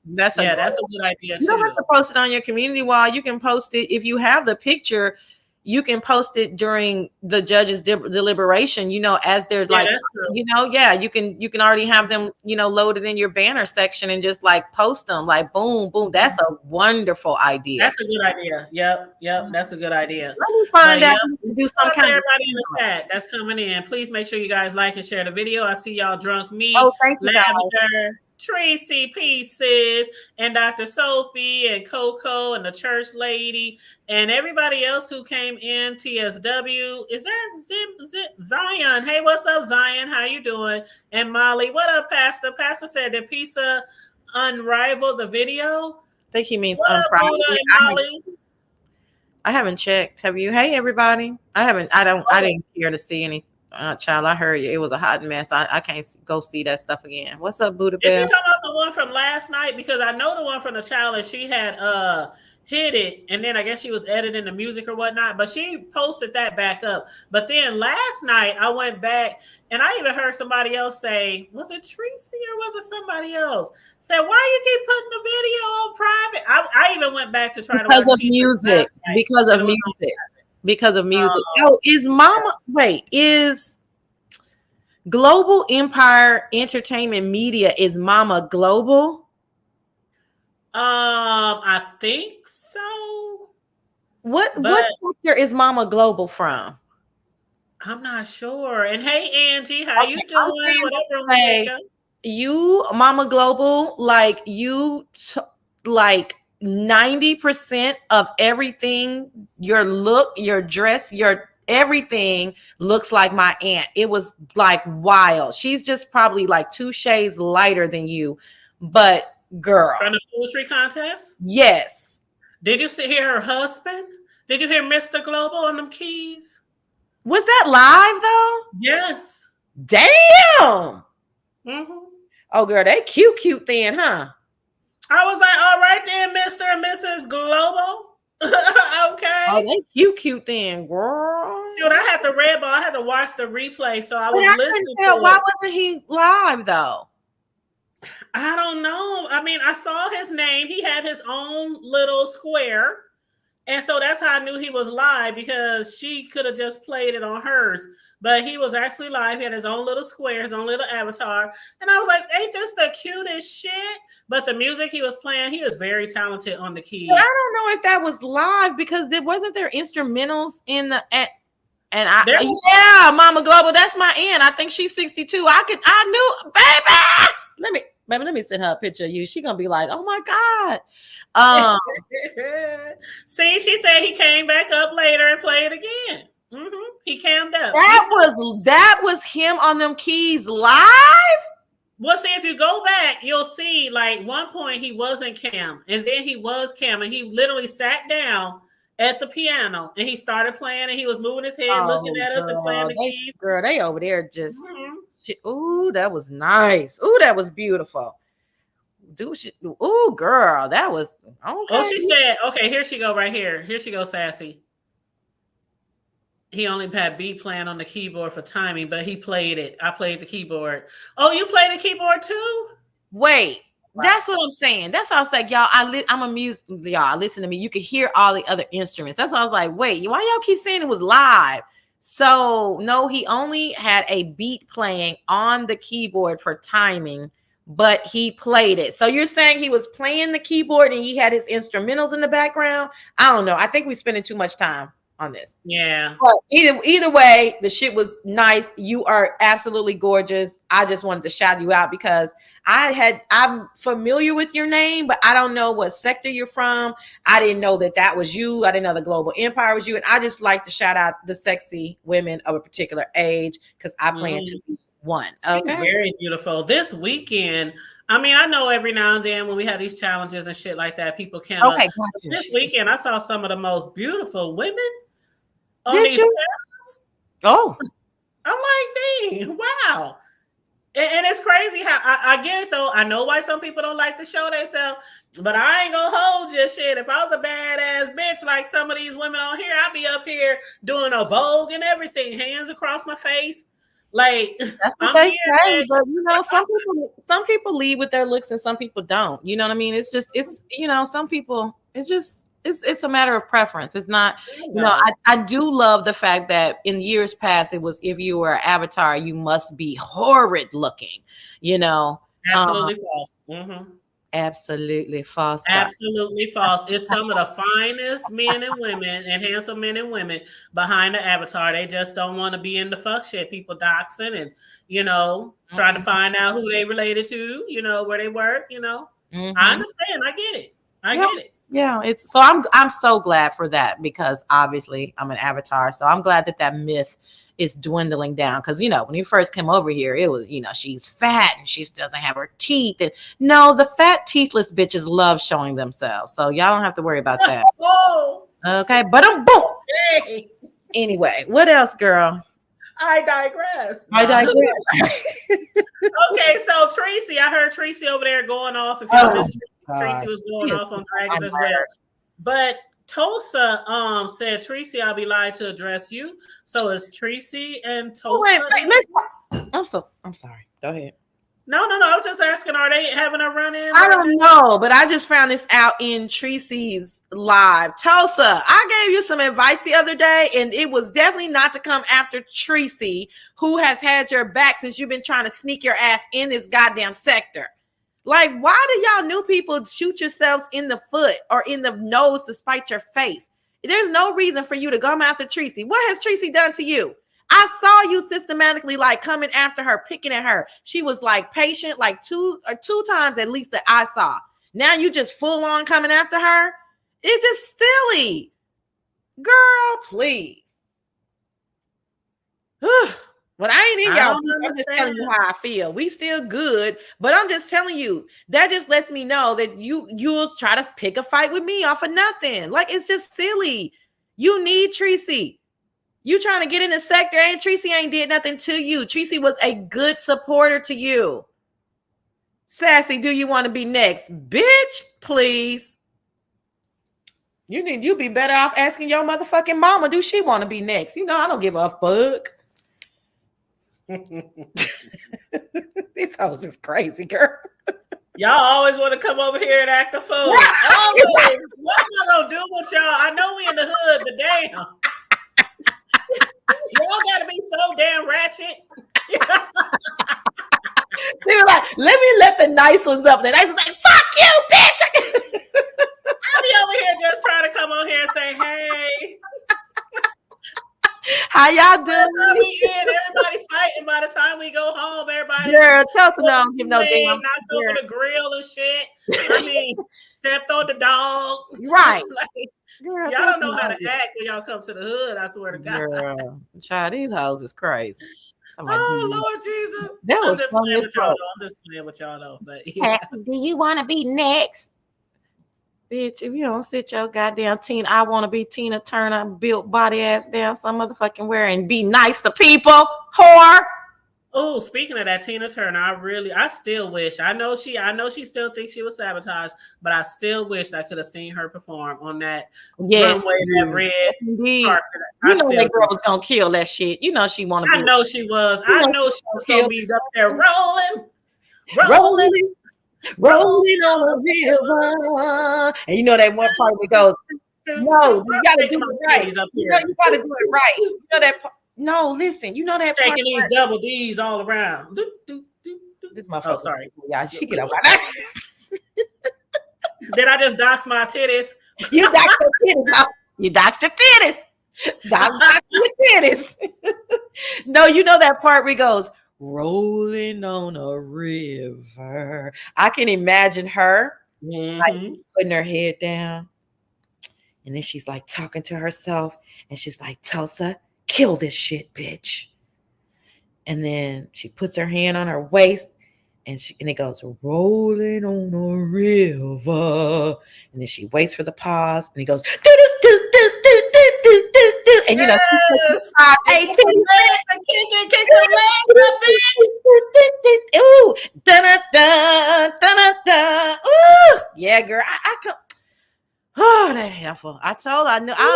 That's a good idea. You don't have to post it on your community wall. You can post it if you have the picture. You can post it during the judge's deliberation, as they're like, you can already have them, loaded in your banner section and just like post them like boom, boom. That's a wonderful idea. That's a good idea. Yep. That's a good idea. Let me find out. Do some kind everybody in the chat that's coming in. Please make sure you guys like and share the video. I see y'all drunk meat. Oh, thank you, Lavender, Tracy Pieces, and Dr. Soapy, and Coco, and the church lady, and everybody else who came in. TSW, is that Zion? Hey, what's up, Zion? How you doing? And Molly, what up, Pastor? Pastor said that pizza unrivaled the video. I think he means unrivaled. I haven't checked. Have you? Hey, everybody. I didn't care to see any. Child, I heard you. It was a hot mess. I can't go see that stuff again. What's up, Buddha Bear? Is he talking about the one from last night? Because I know the one from the challenge, she had hit it, and then I guess she was editing the music or whatnot, but she posted that back up. But then last night I went back, and I even heard somebody else say, was it Tracy or was it somebody else? Said, why you keep putting the video on private? I even went back to try to watch music. Because of music. Because of music. Is Global Empire Entertainment Media, is Mama global? I think so. What But sector is Mama Global from? I'm not sure. And hey, Angie, how Okay, you I'm doing? saying What up, say Roommaker? you, Mama Global, like like 90% of everything, your look, your dress, your everything looks like my aunt. It was like wild. She's just probably like 2 shades lighter than you, but From girl, the poetry contest? yes. Did you hear her husband? Did you hear Mr. Global on them keys? Was that live though? Yes. Damn. Mm-hmm. Oh, girl, they cute then, huh? I was like, all right then, Mr. and Mrs. Global. Oh, Okay. they cute then, girl. Dude, I had the red ball. I had to watch the replay, so I But was I couldn't listening tell. to Why it. wasn't he live though? I don't know. I mean, I saw his name. He had his own little square. And so that's how I knew he was live, because she could have just played it on hers. But he was actually live. He had his own little square, his own little avatar. And I was like, ain't this the cutest shit? But the music he was playing, he was very talented on the But I keys. don't know if that was live because there wasn't there instrumentals in the and There was, yeah, Mama Global, that's my aunt. I think she's 62. I knew, let me send her a picture of you. She gonna be like, oh my God. see, she said he came back up later and played again. Mm-hmm. He cammed up. That was him on them keys live. Well, see, if you go back, you'll see like one point he wasn't Cam, and then he was Cam, and he literally sat down at the piano and he started playing, and he was moving his head, looking Oh, at us and playing the keys. they over there just. Mm-hmm. Ooh, that was nice. Ooh, that was beautiful. Ooh, girl, that was okay. Oh, she said, okay, here she go right here. Here she goes, sassy. He only had beat playing on the keyboard for timing, but he played it. I played the keyboard. Oh, you played the keyboard too? Wait, wow. That's what I'm saying. That's why I was like, y'all, I'm a music, y'all, listen to me. You could hear all the other instruments. That's why I was like, wait, why y'all keep saying it was live? So no, he only had a beat playing on the keyboard for timing, but he played it. So you're saying he was playing the keyboard and he had his instrumentals in the background? I don't know. I think we're spending too much time on this. Yeah. But either way, the shit was nice. You are absolutely gorgeous. I just wanted to shout you out because I'm familiar with your name, but I don't know what sector you're from. I didn't know that was you. I didn't know the Global Empire was you. And I just like to shout out the sexy women of a particular age because I plan to be one. Okay. She's very beautiful. This weekend, I mean, I know every now and then when we have these challenges and shit like that, people can't. Okay. This weekend, I saw some of the most beautiful women on Did these you? panels. Oh. I'm like, dang, wow. And it's crazy how I get it though. I know why some people don't like to show themselves, but I ain't gonna hold your shit. If I was a badass bitch like some of these women on here, I'd be up here doing a Vogue and everything, hands across my face. Like that's what they say, but you know, some people lead with their looks and some people don't. You know what I mean? It's you know, some people it's a matter of preference. It's not, you know, I do love the fact that in years past it was if you were an avatar, you must be horrid looking, you know. Absolutely false. Mm-hmm. Absolutely false. Absolutely false. It's some of the finest men and women and handsome men and women behind the avatar. They just don't want to be in the fuck shit. People doxing and, you know, trying to find out who they related to, you know, where they work, you know. I understand. I get it. I get it. Yeah, it's so I'm so glad for that because obviously I'm an avatar. So I'm glad that myth is dwindling down because, you know, when you first came over here, it was, you know, she's fat and she doesn't have her teeth. And no, the fat teethless bitches love showing themselves. So y'all don't have to worry about that. Okay, but boom. Hey. Anyway, what else, girl? I digress. Okay, so Tracy, I heard Tracy over there going off. If y'all missed Tracy was going off on Dragons as well. But Tulsa said, Tracy, I'll be live to address you. So it's Tracy and Tulsa. I'm sorry. Go ahead. No. I was just asking, are they having a run-in? I don't know, but I just found this out in Tracy's live. Tulsa, I gave you some advice the other day, and it was definitely not to come after Tracy, who has had your back since you've been trying to sneak your ass in this goddamn sector. Like, why do y'all new people shoot yourselves in the foot or in the nose to spite your face? There's no reason for you to come after Tracy. What has Tracy done to you? I saw you systematically like coming after her, picking at her. She was like patient, like two times at least that I saw. Now you just full on coming after her. It's just silly. Girl, please. But I ain't in y'all. I'm just telling you how I feel. We still good, but I'm just telling you that just lets me know that you'll try to pick a fight with me off of nothing. Like, it's just silly. You need Tracy. You trying to get in the sector, and Tracy ain't did nothing to you. Tracy was a good supporter to you. Sassy, do you want to be next? Bitch, please. You be better off asking your motherfucking mama, do she want to be next? You know, I don't give a fuck. This house is crazy, girl. Y'all always want to come over here and act a fool. Always. What am I gonna do with y'all? I know we in the hood, but damn. Y'all gotta be so damn ratchet. They were like, let the nice ones up. The nice ones like, fuck you, bitch. I be over here just trying to come on here and say, hey. How y'all doing? Everybody fighting. By the time we go home, everybody. Girl, tell us no, give no damn. Knocked over the grill and shit. I mean, stepped on the dog. Right. Like, girl, y'all don't know how to act when y'all come to the hood. I swear to God. Girl, child, these hoes is crazy. Oh Lord Jesus! That was just playing with y'all. I'm just playing with y'all though. But yeah. Do you want to be next? Bitch, if you don't sit your goddamn I want to be Tina Turner built body ass down some motherfucking where and be nice to people, whore. Oh, speaking of that, Tina Turner, I still wish. I know she still thinks she was sabotaged, but I still wish I could have seen her perform on that runway, that red carpet. You know that girl was gonna kill that shit. You know she want to be. I know she was. I know she was gonna be up there rolling on a river. And you know that one part where it goes, no, you gotta do it right. You gotta do it right. You know that part. No, listen, you know that part. Taking these double D's all around. This motherfucker. Oh, sorry. Yeah, she get over that. Did I just dox my titties? You doxed your titties. You doxed your titties. Doxed your titties. No, you know that part where it goes, rolling on a river. I can imagine her like putting her head down. And then she's like talking to herself. And she's like, Tulsa, kill this shit, bitch. And then she puts her hand on her waist. And it goes, rolling on a river. And then she waits for the pause. And it goes, do, do, do, do, do, do, do, do, do. And you know, ooh, da da da da da. Ooh, yeah, girl. I could. Oh, that heifer. I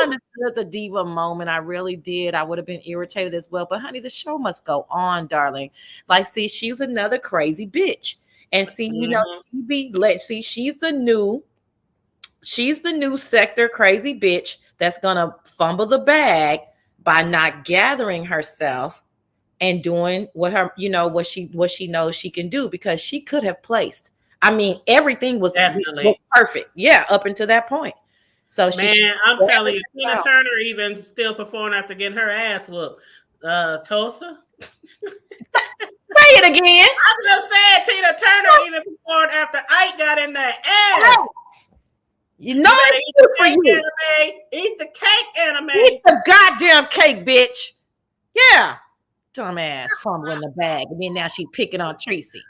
understood the diva moment. I really did. I would have been irritated as well. But honey, the show must go on, darling. Like, see, she's another crazy bitch. And see, you know, she's the new sector crazy bitch that's gonna fumble the bag by not gathering herself and doing what she knows she can do, because she could have placed. I mean, everything was perfect. Yeah, up until that point. So I'm telling you, Tina Turner even still performing after getting her ass whooped. Tulsa. Say it again. I'm just saying, Tina Turner even performed after Ike got in that ass. You know eat the cake anime. Eat the cake anime. Eat the goddamn cake, bitch. Yeah. Dumbass fumbling the bag. And then now she picking on Tracy.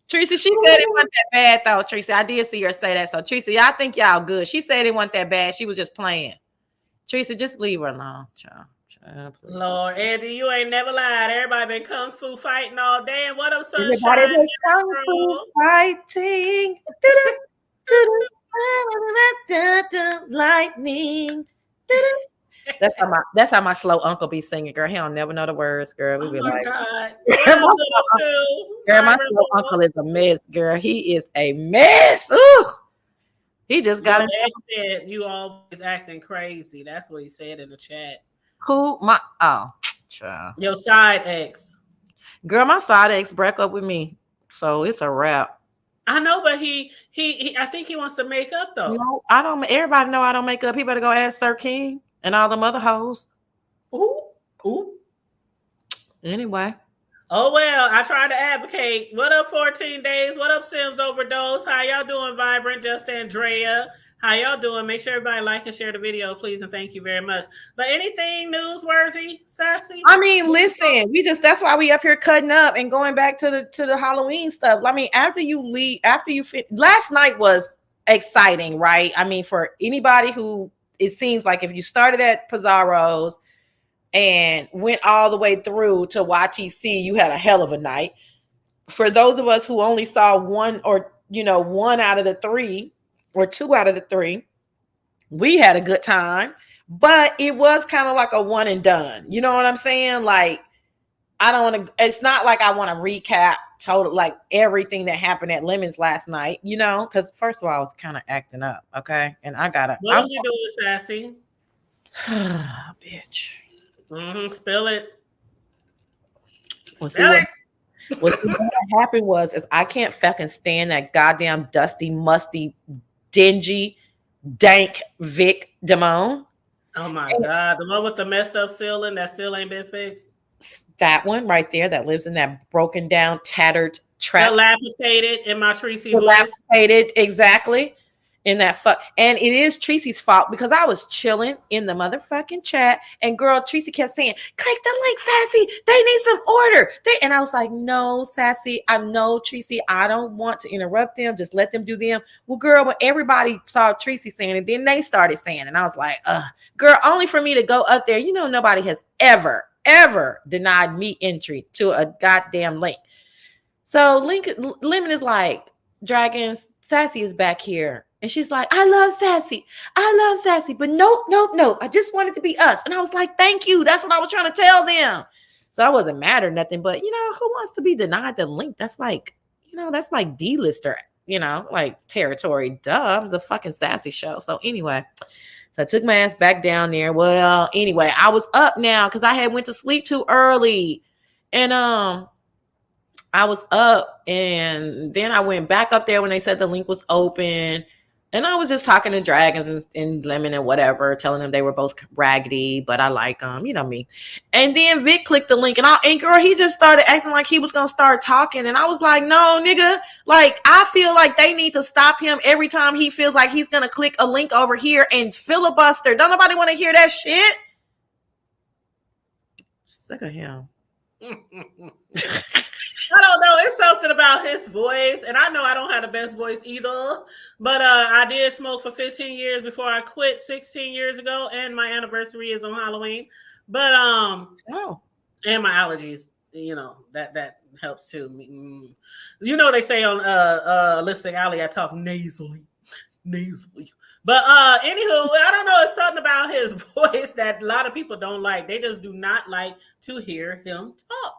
Tracy, she said it wasn't that bad, though, Tracy. I did see her say that. So, Tracy, I think y'all good. She said it wasn't that bad. She was just playing. Tracy, just leave her alone. Child, Lord, Andy, you ain't never lied. Everybody been kung fu fighting all day. And what up, sunshine? Everybody been kung fu fighting. Lightning. That's how my slow uncle be singing, girl. He don't never know the words, girl. We be like, God. My slow uncle is a mess, girl. He is a mess. Ooh. He just got it. Said you always acting crazy. That's what he said in the chat. Who? Child. Your side ex. Girl, my side ex broke up with me So it's a wrap. I know, but he I think he wants to make up though. No, I don't. Everybody know I don't make up. He better go ask Sir King and all them other hoes. Ooh. Anyway. Oh well, I tried to advocate. What up, 14 days? What up, Sims Overdose? How y'all doing, Vibrant? Just Andrea. How y'all doing? Make sure everybody like and share the video, please, and thank you very much. But anything newsworthy, Sassy? I mean, listen, that's why we up here cutting up and going back to the Halloween stuff. I mean, last night was exciting, right? I mean, for anybody who, it seems like if you started at Pizarro's and went all the way through to YTC, you had a hell of a night. For those of us who only saw one out of the three or two out of the three, we had a good time, but it was kind of like a one and done. You know what I'm saying? Like, it's not like I want to recap total, like everything that happened at Lemons last night, because first of all, I was kind of acting up. Okay. And what was you doing, Sassy? Bitch. Spill it. What happened was I can't fucking stand that goddamn dusty, musty, dingy, dank Vic Damone. Oh my God. The one with the messed up ceiling that still ain't been fixed. That one right there that lives in that broken down, tattered trap. Dilapidated in my Tracy voice. Dilapidated, exactly. In that and it is Tracy's fault because I was chilling in the motherfucking chat and girl Tracy kept saying, click the link, Sassy, they need some order. And I was like, no, Sassy, Tracy, I don't want to interrupt them, just let them do them. Well, girl, when everybody saw Tracy saying it, then they started saying it, and I was like, girl, only for me to go up there, nobody has ever denied me entry to a goddamn link. So Lemon is like, Dragons, Sassy is back here. And she's like, I love Sassy, but nope. I just want it to be us. And I was like, thank you. That's what I was trying to tell them. So I wasn't mad or nothing, but who wants to be denied the link? That's like, that's like D-lister, like territory. Duh, the fucking Sassy show. So anyway, so I took my ass back down there. Well, anyway, I was up now because I had went to sleep too early. And I was up and then I went back up there when they said the link was open. And I was just talking to Dragons and Lemon and whatever, telling them they were both raggedy, but I like them, me. And then Vic clicked the link and girl, he just started acting like he was going to start talking. And I was like, no, nigga, like, I feel like they need to stop him every time he feels like he's going to click a link over here and filibuster. Don't nobody want to hear that shit. Sick of him. I don't know. It's something about his voice. And I know I don't have the best voice either. But I did smoke for 15 years before I quit 16 years ago. And my anniversary is on Halloween. But and my allergies, that helps too. They say on Lipstick Alley, I talk nasally. But anywho, I don't know. It's something about his voice that a lot of people don't like. They just do not like to hear him talk.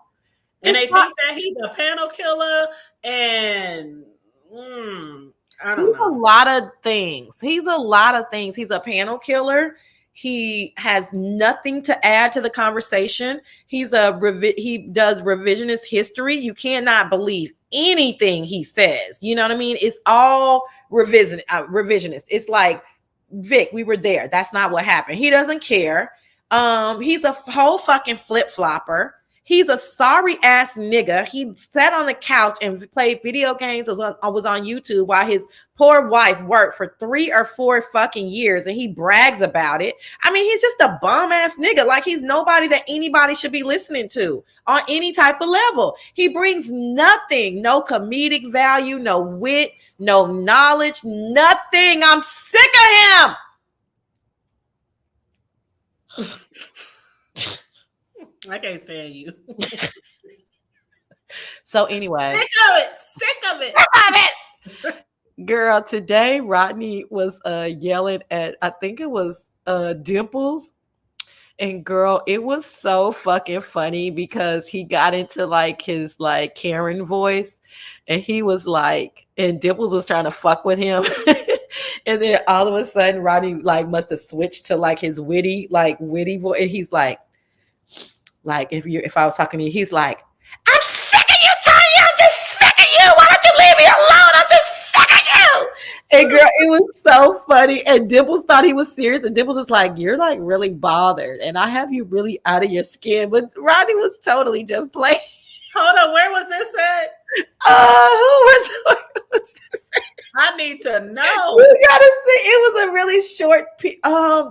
And they think that he's a panel killer and I don't know. A lot of things. He's a lot of things. He's a panel killer. He has nothing to add to the conversation. He does revisionist history. You cannot believe anything he says. You know what I mean? It's all revisionist. It's like, Vic, we were there. That's not what happened. He doesn't care. He's a whole fucking flip-flopper. He's a sorry ass nigga. He sat on the couch and played video games. I was on YouTube while his poor wife worked for 3 or 4 fucking years, and he brags about it. I mean, he's just a bum ass nigga. Like, he's nobody that anybody should be listening to on any type of level. He brings nothing, no comedic value, no wit, no knowledge, nothing. I'm sick of him. I can't stand you. So anyway. Sick of it. Girl, today Rodney was yelling at, I think it was Dimples. And girl, it was so fucking funny because he got into like his like Karen voice. And he was like, and Dimples was trying to fuck with him. And then all of a sudden Rodney like must have switched to like his witty voice. And he's like if I was talking to you, he's like, I'm sick of you, Tanya. I'm just sick of you. me alone. I'm just sick of you. And girl, it was so funny. And Dimples thought he was serious. And Dimples was like, you're like really bothered. And I have you really out of your skin. But Rodney was totally just playing. Hold on, where was this at? Who was this? I need to know. You gotta see. It was a really short.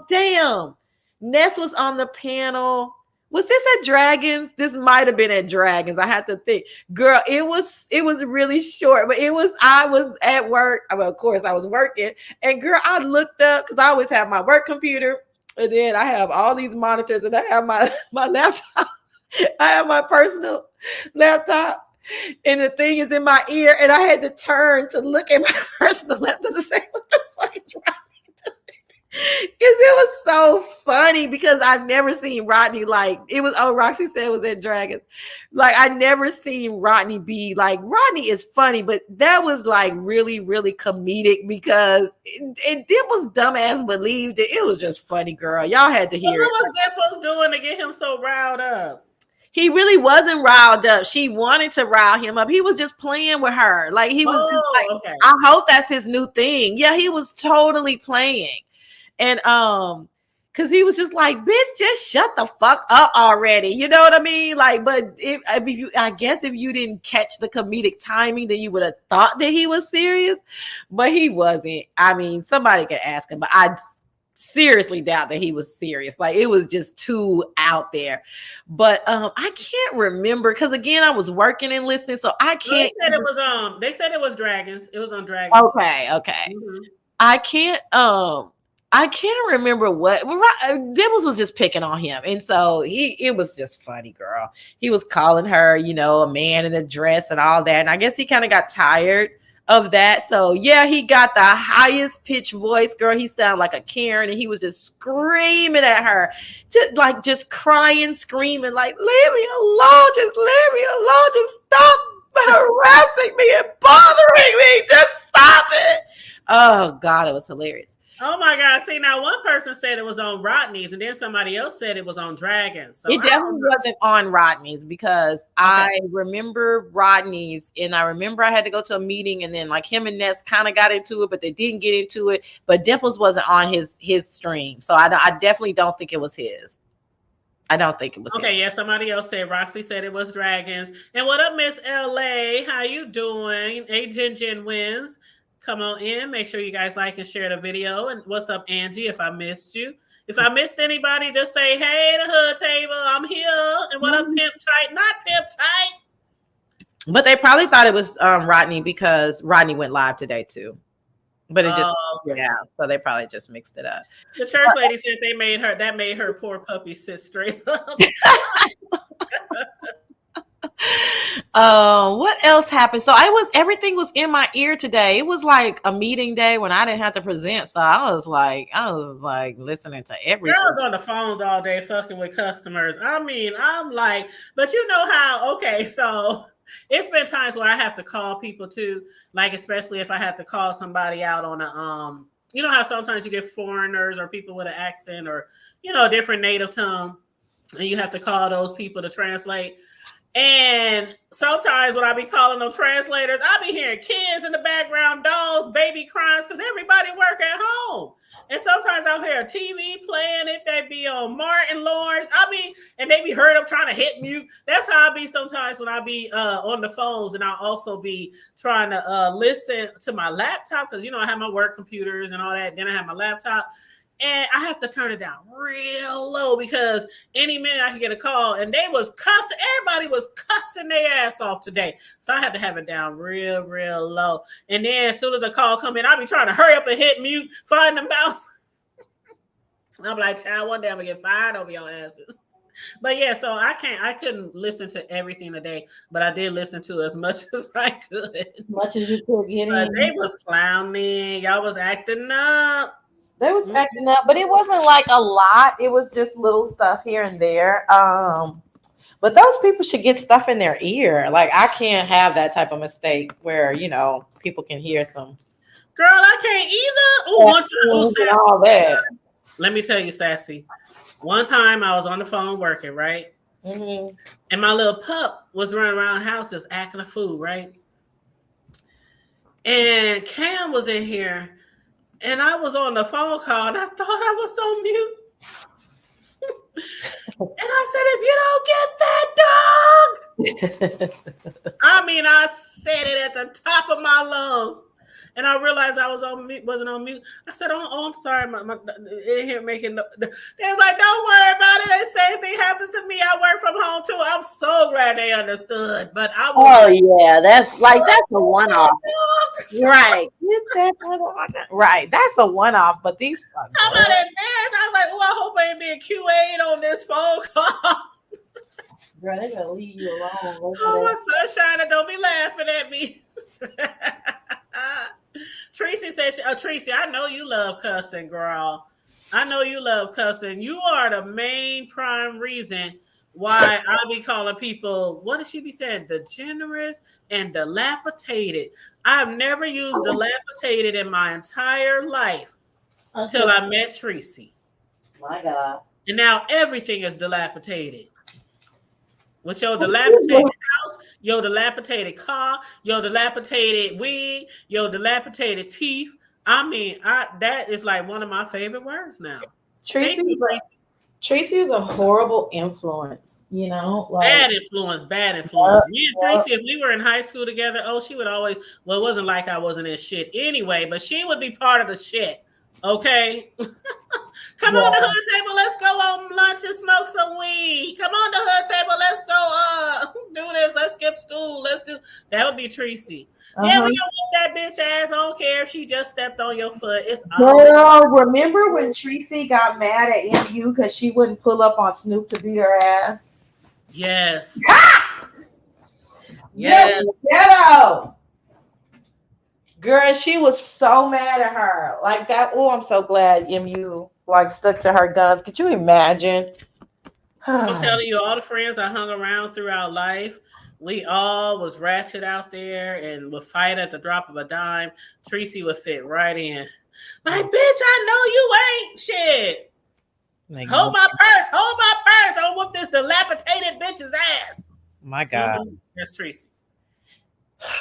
Damn. Ness was on the panel. Was this at Dragons? This might have been at Dragons. I had to think. Girl, it was really short, but I was at work. Well, of course, I was working. And girl, I looked up because I always have my work computer. And then I have all these monitors and I have my laptop. I have my personal laptop. And the thing is in my ear. And I had to turn to look at my personal laptop to say, what the fuck is wrong? Because it was so funny because I've never seen Rodney like it was. Oh, Roxy said it was at Dragons. Like I never seen Rodney be like Rodney is funny, but that was like really, really comedic because and Dimple's dumbass believed it. It was just funny, girl. Y'all had to hear What was Dimples doing to get him so riled up? He really wasn't riled up. She wanted to rile him up. He was just playing with her. Like he was just like, okay. I hope that's his new thing. Yeah, he was totally playing. And because he was just like, bitch, just shut the fuck up already. You know what I mean? Like, but I guess if you didn't catch the comedic timing, then you would have thought that he was serious, but he wasn't. I mean, somebody could ask him, but I seriously doubt that he was serious. Like it was just too out there. But I can't remember because again, I was working and listening, so I can't. They said it was Dragons. It was on Dragons. Okay. Mm-hmm. I can't remember what Dibbles was just picking on him. And so it was just funny, girl. He was calling her, a man in a dress and all that. And I guess he kind of got tired of that. So yeah, he got the highest pitched voice, girl. He sounded like a Karen and he was just screaming at her, just crying, screaming, like, leave me alone. Just leave me alone. Just stop harassing me and bothering me. Just stop it. Oh God, it was hilarious. Oh my God. See, now one person said it was on Rodney's and then somebody else said it was on Dragons. So it definitely wasn't on Rodney's because I remember Rodney's and I remember I had to go to a meeting and then like him and Ness kind of got into it, but they didn't get into it. But Dimples wasn't on his stream. So I definitely don't think it was his. I don't think it was his. Yeah, somebody else said, Roxy said it was Dragons. And what up, Miss LA? How you doing? Jen wins. Come on in. Make sure you guys like and share the video. And what's up, Angie? If I missed you. If I missed anybody, just say, hey, the hood table, I'm here. And what up, Pimp Tight? Not Pimp Tight. But they probably thought it was Rodney because Rodney went live today too. But it so they probably just mixed it up. The church lady said that made her poor puppy sit straight up. What else happened? So everything was in my ear today. It was like a meeting day when I didn't have to present. So I was like listening to everything. Girls on the phones all day fucking with customers. I mean, I'm like, but you know how, okay, so it's been times where I have to call people too, like especially if I have to call somebody out on a you know how sometimes you get foreigners or people with an accent or a different native tongue, and you have to call those people to translate. And sometimes when I be calling them translators, I be hearing kids in the background, dogs, baby cries, because everybody work at home. And sometimes I'll hear a TV playing, if they be on Martin Lawrence. I mean, and they be heard up trying to hit mute. That's how I be sometimes when I be on the phones, and I'll also be trying to listen to my laptop because I have my work computers and all that. Then I have my laptop. And I have to turn it down real low because any minute I can get a call, and they was cussing. Everybody was cussing their ass off today. So I had to have it down real, real low. And then as soon as the call come in, I'll be trying to hurry up and hit mute, find the mouse. I'm like, child, one day I'm gonna get fired over your asses. But yeah, so I couldn't listen to everything today, but I did listen to as much as I could. Much as you could get in. They was clowning. Y'all was acting up. They was acting up, but it wasn't like a lot. It was just little stuff here and there. But those people should get stuff in their ear. Like I can't have that type of mistake where people can hear some. Girl, I can't either. Oh, one time, all that. Let me tell you, Sassy. One time I was on the phone working, right? Mm-hmm. And my little pup was running around the house just acting a fool, right? And Cam was in here, and I was on the phone call, and I thought I was on mute. And I said, if you don't get that dog, I mean, I said it at the top of my lungs. And I realized I was on mute, wasn't on mute. I said, "Oh, I'm sorry, my in here making." They was like, "Don't worry about it. The same thing happens to me. I work from home too." I'm so glad they understood. But I was, yeah, that's a one-off, right? Get that right. That's a one-off. But these, how about embarrassed? I was like, "Oh, I hope I ain't being QA'd on this phone call." Girl, they gonna leave you alone. Oh, my sunshine, don't be laughing at me. Tracy says, Tracy, I know you love cussing, girl. I know you love cussing. You are the main prime reason why I be calling people, what does she be saying? Degenerates and dilapidated. I've never used dilapidated in my entire life until I met Tracy. My God. And now everything is dilapidated. With your dilapidated house, your dilapidated car, your dilapidated wig, your dilapidated teeth. I mean, that is like one of my favorite words now. Tracy is a horrible influence, you know? Like, bad influence. Me and Tracy, if we were in high school together, she would always, well, it wasn't like I wasn't in shit anyway, but she would be part of the shit. Okay. Come on the hood table, let's go on lunch and smoke some weed. Come on the hood table, let's go do this, let's skip school, that would be Tracy. Yeah, we gonna whoop that bitch ass. I don't care if she just stepped on your foot. It's girl, remember when Tracy got mad at MU because she wouldn't pull up on Snoop to beat her ass? Yes. Yes. Ghetto. Girl, she was so mad at her. Like that. Oh, I'm so glad MU like stuck to her guns. Could you imagine? I'm telling you, all the friends I hung around throughout life, we all was ratchet out there and would fight at the drop of a dime. Tracy would fit right in. Like, bitch, I know you ain't shit. Hold my purse. I'll whoop this dilapidated bitch's ass. My God. That's Tracy.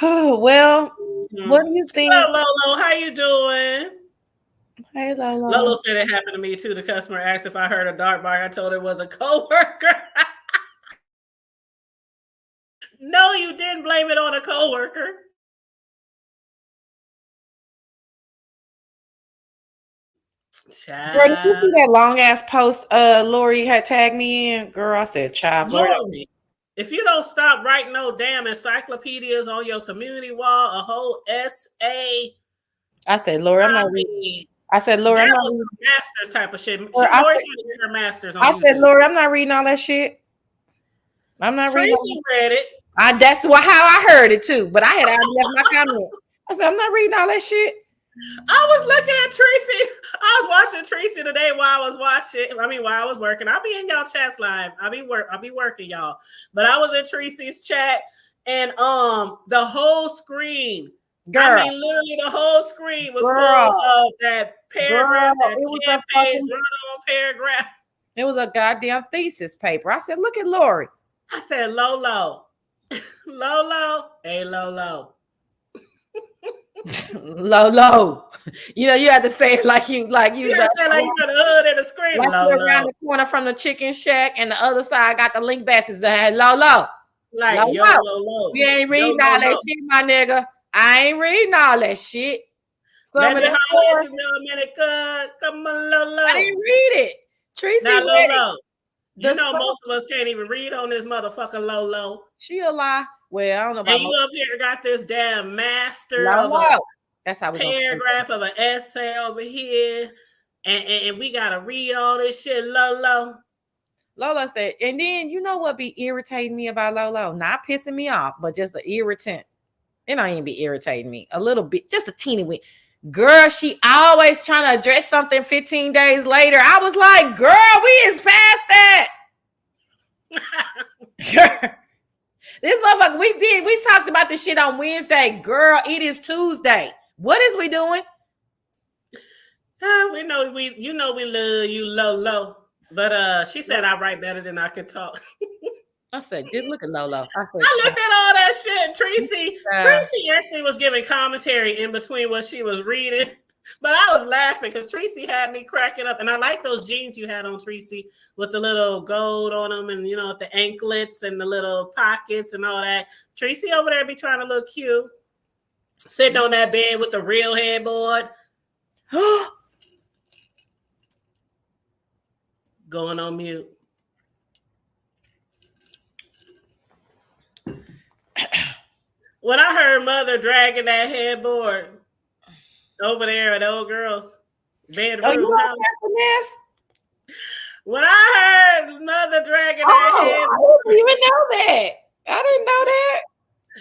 Well, what do you think? Hello, Lolo. How you doing? Hey, Lolo. Lolo said it happened to me too. The customer asked if I heard a dark bark. I told her it was a coworker. No, you didn't blame it on a coworker. Child. Girl, did you see that long ass post Lori had tagged me in? Girl, I said, child, Lori, if you don't stop writing no damn encyclopedias on your community wall, a whole essay. I said, Lori, I'm not reading. I said, Lori, I'm not reading master's type of shit. Lori's trying to get her master's on YouTube. said, Lori, I'm not reading all that shit. I'm not reading. Tracy read it. That's how I heard it too. But I had already left my comment. I said, I'm not reading all that shit. I was looking at Tracy. I was watching Tracy today while I was working. I'll be in y'all chats live. I'll be working, y'all. But I was in Tracy's chat, and the whole screen. Girl. I mean, literally the whole screen was full of that paragraph, that 10-page run-on paragraph. It was a goddamn thesis paper. I said, look at Lori. I said, Lolo. Lolo. Hey, Lolo. Lolo. You know, you had to say it like you say like you got the hood and the screen. Like Lolo. Around the corner from the chicken shack, and the other side got the link baskets that had Lolo. Like, Lolo. Yo, Lolo. We ain't reading all that shit, my nigga. I ain't reading all that shit. Let me holler at you in a minute, cuz. Come on, Lolo. I didn't read it. Tracy now, read Lolo. it. You know most of us can't even read on this motherfucker Lolo. She a lie. Well, I don't know about and you up here got this damn master Lolo. of a That's how paragraph of an essay over here. And we gotta read all this shit, Lolo. Lola said, and then you know what be irritating me about Lolo? Not pissing me off, but just an irritant. It don't even be irritating me. A little bit, just a teeny bit. Girl, she always trying to address something 15 days later. I was like, girl, we is past that. This motherfucker, we talked about this shit on Wednesday. Girl, it is Tuesday. What is we doing? We know we love you, Lolo. But she said I write better than I can talk. I said, did look at Lolo. I said, I looked at all that shit. Tracy actually was giving commentary in between what she was reading. But I was laughing because Tracy had me cracking up. And I like those jeans you had on, Tracy, with the little gold on them and, the anklets and the little pockets and all that. Tracy over there be trying to look cute. Sitting on that bed with the real headboard. Going on mute. When I heard Mother dragging that headboard over there at the old girl's bedroom. Oh, you don't care for this? When I heard Mother dragging that headboard. I didn't even know that. I didn't know that.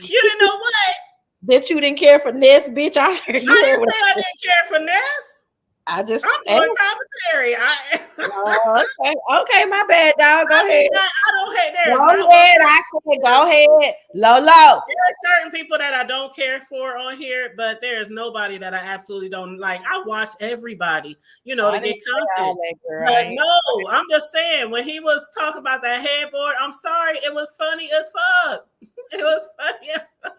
You didn't know what? That you didn't care for Ness, bitch. I heard you. I didn't say I didn't care for Ness. I'm doing commentary. Okay, my bad, dog. Go ahead. I don't hate that. Go ahead. I said, go ahead. Lolo. There are certain people that I don't care for on here, but there's nobody that I absolutely don't like. I watch everybody, to get content. But no, I'm just saying, when he was talking about that headboard, I'm sorry, it was funny as fuck. It was funny as fuck.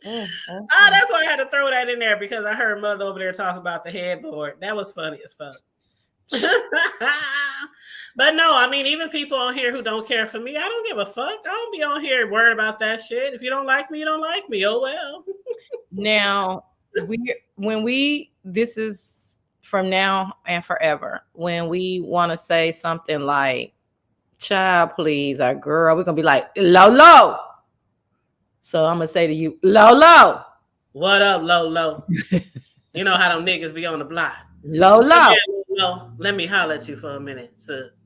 That's why I had to throw that in there, because I heard Mother over there talk about the headboard. That was funny as fuck. But no, I mean, even people on here who don't care for me, I don't give a fuck. I don't be on here worried about that shit. If you don't like me, you don't like me. Oh well. Now, this is from now and forever. When we want to say something like "child, please," or "girl," we're gonna be like "Lolo." So I'm gonna say to you, Lolo. What up, Lolo? You know how them niggas be on the block. Lolo. Let me holler at you for a minute, sis.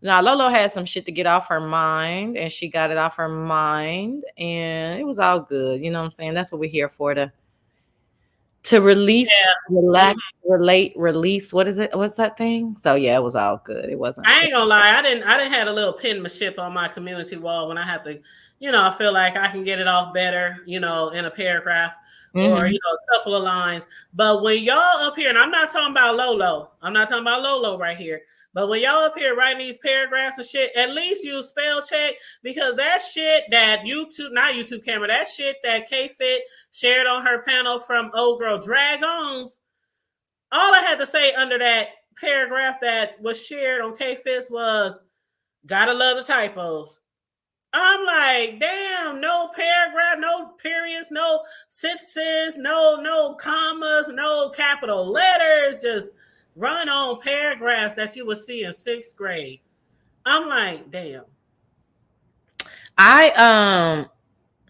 Now, Lolo had some shit to get off her mind, and she got it off her mind, and it was all good. You know what I'm saying? That's what we're here for, to release, relax, relate, release. What is it? What's that thing? So yeah, it was all good. It wasn't. I ain't gonna lie. I didn't have a little penmanship on my community wall when I have to, I feel like I can get it off better, in a paragraph or, a couple of lines. But when y'all up here, and I'm not talking about Lolo. I'm not talking about Lolo right here. But when y'all up here writing these paragraphs and shit, at least use spell check, because that shit that YouTube camera, that shit that K-Fit shared on her panel from Old Girl Drag-Ons, all I had to say under that paragraph that was shared on K-Fit's was, gotta love the typos. I'm like, damn, no paragraph, no periods, no sentences, no commas, no capital letters, just run on paragraphs that you would see in 6th grade. I'm like, damn. I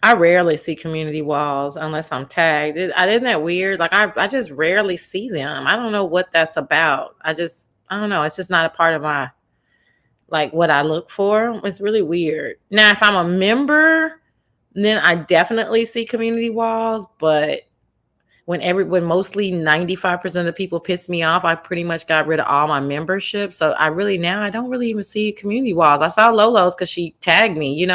rarely see community walls unless I'm tagged. Isn't that weird? Like I just rarely see them. I don't know what that's about. I don't know. It's just not a part of my, like, what I look for. It's really weird. Now, if I'm a member, then I definitely see community walls. But when mostly 95% of the people piss me off, I pretty much got rid of all my membership. So I don't really even see community walls. I saw Lolo's because she tagged me,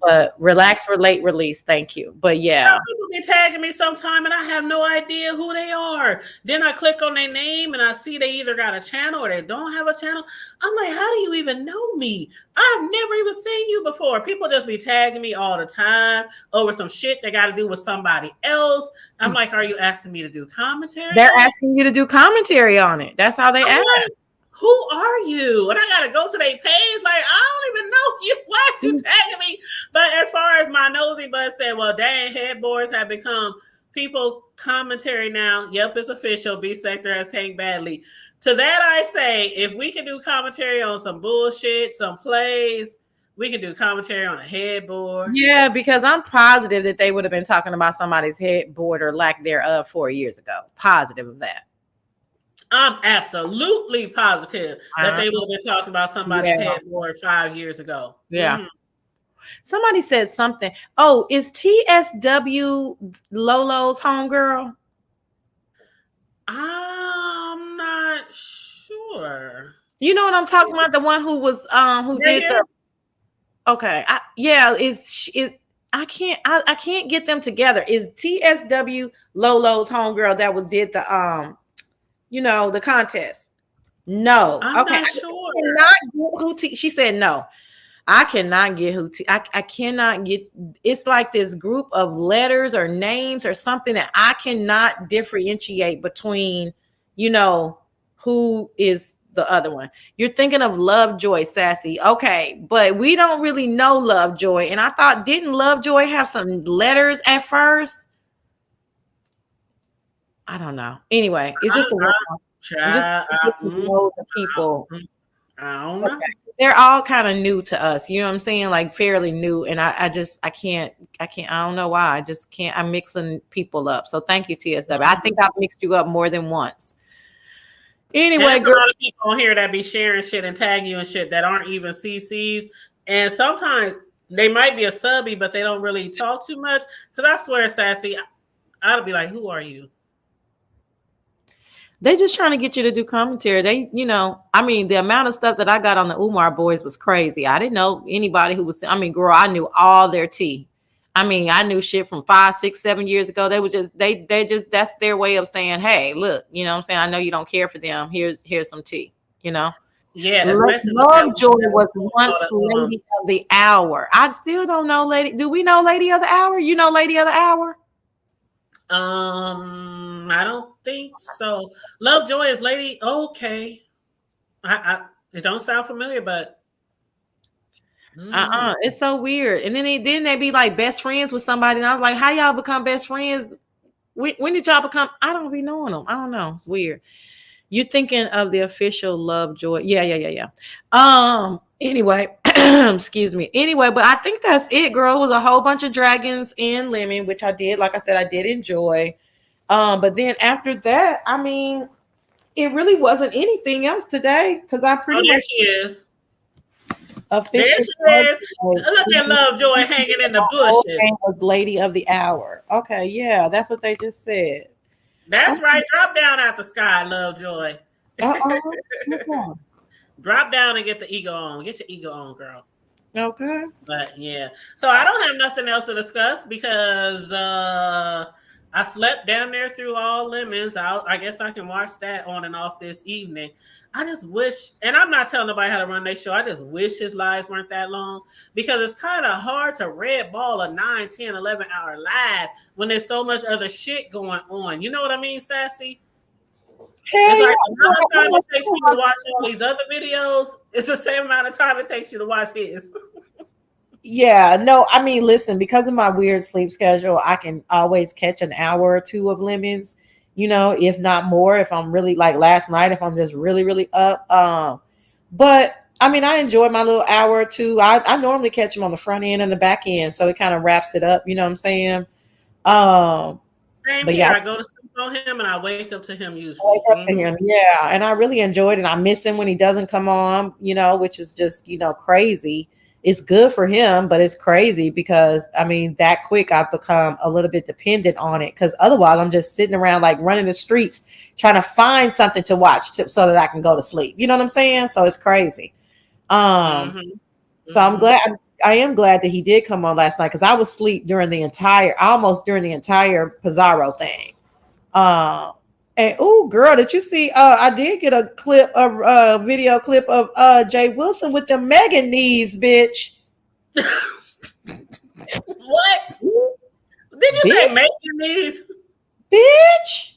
But relax, relate, release. Thank you. But yeah. People be tagging me sometime and I have no idea who they are. Then I click on their name and I see they either got a channel or they don't have a channel. I'm like, how do you even know me? I've never even seen you before. People just be tagging me all the time over some shit they got to do with somebody else. I'm like, are you asking me to do commentary? They're asking you to do commentary on it. That's how they ask. Like, who are you? And I gotta go to their page. Like, I don't even know you. Why are you tagging me? But as far as my nosy butt said, well, dang, headboards have become people commentary now. Yep, it's official. B-Sector has taken badly. To that I say, if we can do commentary on some bullshit, some plays, we can do commentary on a headboard. Yeah, because I'm positive that they would have been talking about somebody's headboard or lack thereof 4 years ago. Positive of that. I'm absolutely positive that they would have been talking about somebody's headboard 5 years ago. Yeah. Mm-hmm. Somebody said something. Oh, is TSW Lolo's homegirl? I'm not sure. You know what I'm talking about? The one who was did the. Okay. I can't get them together. Is TSW Lolo's homegirl that did the the contest? No. I'm not sure. She said no. I cannot get I cannot get. It's like this group of letters or names or something that I cannot differentiate between, who is the other one. You're thinking of Lovejoy, Sassy. Okay, but we don't really know Lovejoy. And I thought, didn't Lovejoy have some letters at first? I don't know. Anyway, it's just know the people. I don't know. Okay. They're all kind of new to us. You know what I'm saying? Like fairly new. And I can't, I don't know why. I just can't. I'm mixing people up. So thank you, TSW. I think I've mixed you up more than once. Anyway, there's a lot of people on here that be sharing shit and tag you and shit that aren't even CCs. And sometimes they might be a subby, but they don't really talk too much. Because I swear, Sassy, I'd be like, who are you? They just trying to get you to do commentary. They, I mean, the amount of stuff that I got on the Umar boys was crazy. I didn't know anybody who was, girl, I knew all their tea. I mean, I knew shit from 5, 6, 7 years ago. They were just, they just, that's their way of saying, hey, look, you know what I'm saying? I know you don't care for them. Here's some tea, Yeah. Lovejoy was once Lady of the Hour. I still don't know, do we know Lady of the Hour? You know Lady of the Hour? I don't think so. Lovejoy is Lady. Okay. It don't sound familiar, but it's so weird. And then they be like best friends with somebody, and I was like, how y'all become best friends? When did y'all become? I don't be knowing them. I don't know. It's weird. You're thinking of the official Lovejoy. Yeah. Anyway, excuse me. Anyway, but I think that's it, girl. It was a whole bunch of dragons and lemon, which I did. Like I said, I did enjoy. But then after that, I mean, it really wasn't anything else today because I pretty much. There she is. Official there she is. Look at Lovejoy hanging in the bushes. Was Lady of the Hour. Okay, yeah, that's what they just said. That's right. Drop down out the sky, Lovejoy. Drop down and get the ego on. Get your ego on, girl. Okay. But yeah. So I don't have nothing else to discuss because I slept down there through all lemons. I guess I can watch that on and off this evening. I just wish, and I'm not telling nobody how to run their show. I just wish his lives weren't that long because it's kind of hard to red ball a 9, 10, 11 hour live when there's so much other shit going on. You know what I mean, Sassy? It's like the amount of time it takes you to watch all these other videos. It's the same amount of time it takes you to watch his. Yeah, no, I mean, listen, because of my weird sleep schedule, I can always catch an hour or two of lemons, if not more, if I'm really like last night, if I'm just really, really up. But I mean, I enjoy my little hour or two. I normally catch them on the front end and the back end. So it kind of wraps it up. You know what I'm saying? Same here. I go to sleep on him and I wake up to him usually. Wake up to him, yeah. And I really enjoyed it. I miss him when he doesn't come on, which is just, crazy. It's good for him, but it's crazy because, I mean, that quick I've become a little bit dependent on it because otherwise I'm just sitting around like running the streets trying to find something to watch so that I can go to sleep. You know what I'm saying? So it's crazy. So I'm glad. I am glad that he did come on last night because I was asleep almost during the entire Pizarro thing. And oh, girl, did you see? I did get a video clip of Jay Wilson with the Megan knees, bitch. What? Did you say Megan knees? Bitch.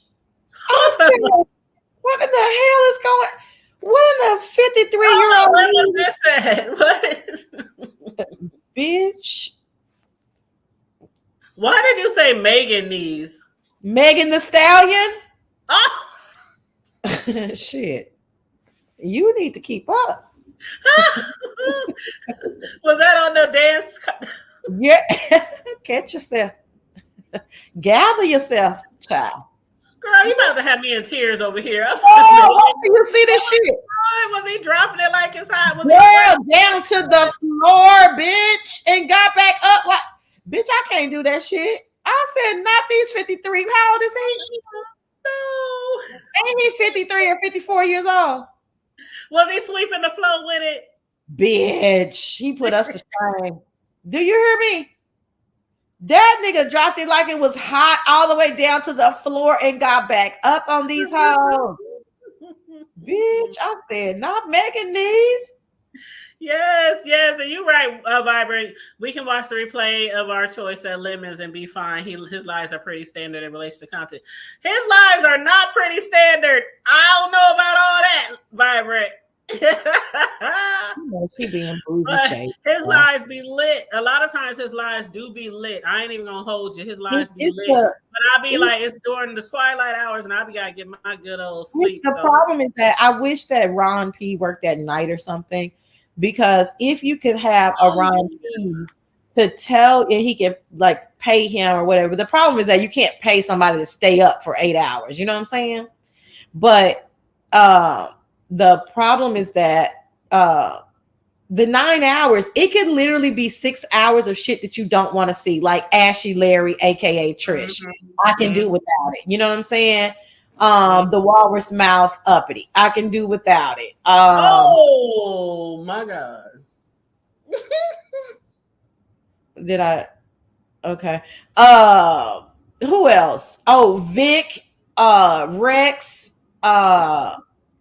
I said, what in the hell is going? What in the 53-year-old? What was this at? What? Bitch. Why did you say Megan knees? Megan the Stallion? Oh. Shit. You need to keep up. Was that on the dance? Yeah. Catch yourself. Gather yourself, child. Girl, you about to have me in tears over here. Oh, you see this shit? Was he dropping it like it's hot? Down to the floor, bitch, and got back up like, bitch, I can't do that shit. I said, not these 53. How old is he? No. Ain't he 53 or 54 years old? Was he sweeping the floor with it? Bitch, he put us to shame. Do you hear me? That nigga dropped it like it was hot all the way down to the floor and got back up on these hoes. Bitch, I said, not Megan knees. Yes, and you're right, Vibrant. We can watch the replay of our choice at Lemons and be fine. His lies are pretty standard in relation to content. His lies are not pretty standard. I don't know about all that, Vibrant. She being bougie But shade. his lies be lit. A lot of times his lies do be lit. I ain't even gonna hold you. His lies be lit. But I be like, it's during the twilight hours, and I be gotta get my good old sleep. The problem is that I wish that Ron P worked at night or something, because if you could have a Ron P to tell, and he can like pay him or whatever. The problem is that you can't pay somebody to stay up for 8 hours. You know what I'm saying? But the problem is that the 9 hours, it could literally be 6 hours of shit that you don't want to see, like Ashy Larry, aka Trish. I can do without it. You know what I'm saying? The walrus mouth uppity, I can do without it. Oh my god. Did I? Okay. Who else? Oh, Vic, Rex,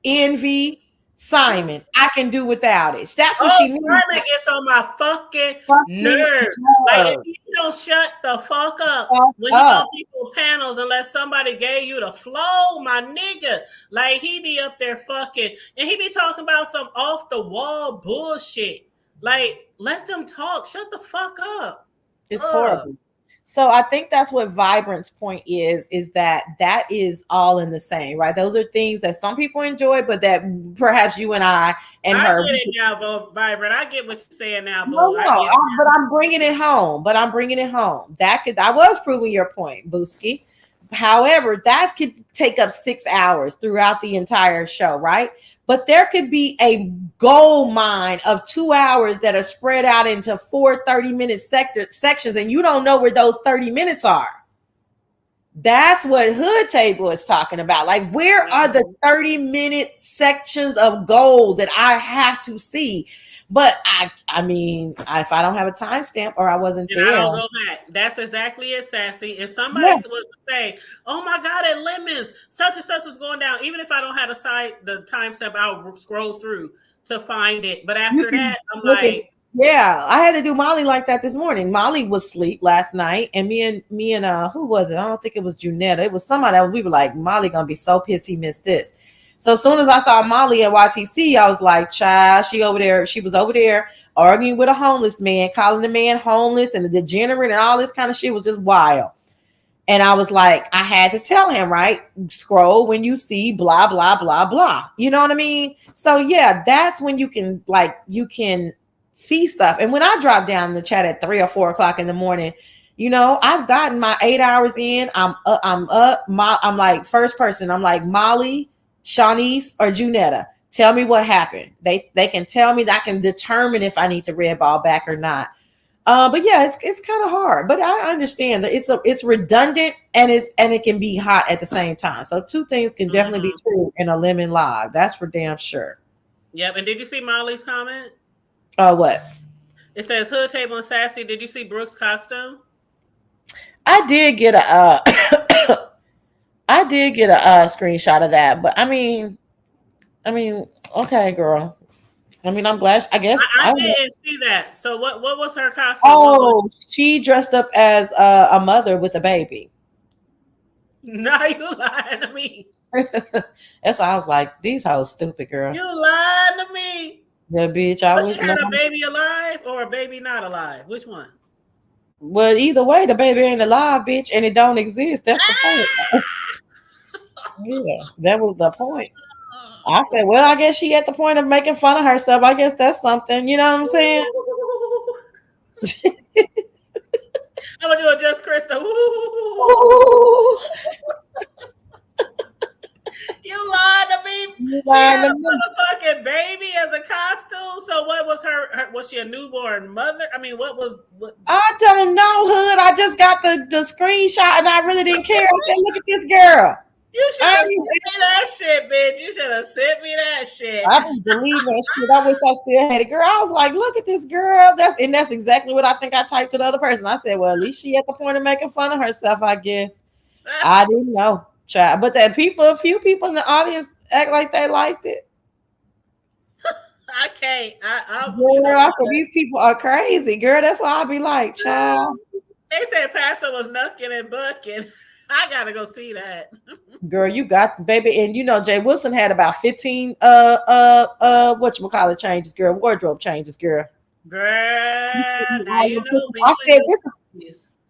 Envy, Simon. I can do without it. That's what she means. Simon gets on my fucking nerves. Like, if you don't shut the fuck up when you on people panels unless somebody gave you the flow, my nigga. Like, he be up there fucking, and he be talking about some off the wall bullshit. Like, let them talk. Shut the fuck up. It's horrible. So I think that's what Vibrant's point is that is all in the same, right? Those are things that some people enjoy, but that perhaps you and I her. Get it now, Vibrant. I get what you're saying now, boo. But I'm bringing it home. I was proving your point, Booski. However, that could take up 6 hours throughout the entire show, right? But there could be a gold mine of 2 hours that are spread out into 4 30-minute sections, and you don't know where those 30 minutes are. That's what Hood Table is talking about. Like, where are the 30-minute sections of gold that I have to see? But I mean, if I don't have a timestamp or I wasn't there, I don't go back. That's exactly it, Sassy. If somebody was to say, "Oh my God, at Lemons, such and such was going down," even if I don't have the timestamp, I'll scroll through to find it. But after that, I'm like, yeah, I had to do Molly like that this morning. Molly was asleep last night, and me and who was it? I don't think it was Junetta. It was somebody that we were like, Molly gonna be so pissed he missed this. So as soon as I saw Molly at YTC, I was like, child, she was over there arguing with a homeless man, calling the man homeless and a degenerate and all this kind of shit was just wild. And I was like, I had to tell him, right? Scroll when you see blah, blah, blah, blah. You know what I mean? So yeah, that's when you can see stuff. And when I drop down in the chat at 3 or 4 o'clock in the morning, you know, I've gotten my 8 hours in. I'm up. I'm like first person. I'm like Molly, Shawnice, or Junetta. Tell me what happened. They can tell me that I can determine if I need to red ball back or not. But yeah, it's kind of hard. But I understand that it's redundant and it can be hot at the same time. So two things can definitely be true in a Lemon Live. That's for damn sure. Yep. And did you see Molly's comment? What? It says Hood Table and Sassy. Did you see Brooke's costume? I did get a screenshot of that, but I mean, okay, girl. I mean, I'm glad. I guess I didn't see that. So what was her costume? Oh, she dressed up as a mother with a baby. No, you lying to me. That's why I was like, these hoes stupid, girl. You lied to me. Yeah, bitch. She had a baby alive or a baby not alive? Which one? Well, either way, the baby ain't alive, bitch, and it don't exist. That's the point. Yeah, that was the point. I said, well, I guess she at the point of making fun of herself. I guess that's something. You know what I'm saying? I'm gonna do it just Krista. You lied to me. She had a motherfucking baby as a costume. So what was her? Was she a newborn mother? I mean, what? I don't know, Hood. I just got the screenshot and I really didn't care. I said, look at this girl. You should have sent me that shit, bitch. You should have sent me that shit. I didn't believe that shit. I wish I still had it. Girl, I was like, look at this girl. That's exactly what I think I typed to the other person. I said, well, at least she at the point of making fun of herself, I guess. I didn't know. Child. But a few people in the audience act like they liked it. I can't. Girl, I said these people are crazy, girl. That's why I be like, child. They said Pastor was knucking and bucking. I gotta go see that. Girl, you got baby, and Jay Wilson had about 15 whatchamacallit changes, girl, wardrobe changes, girl. Girl, now you know I said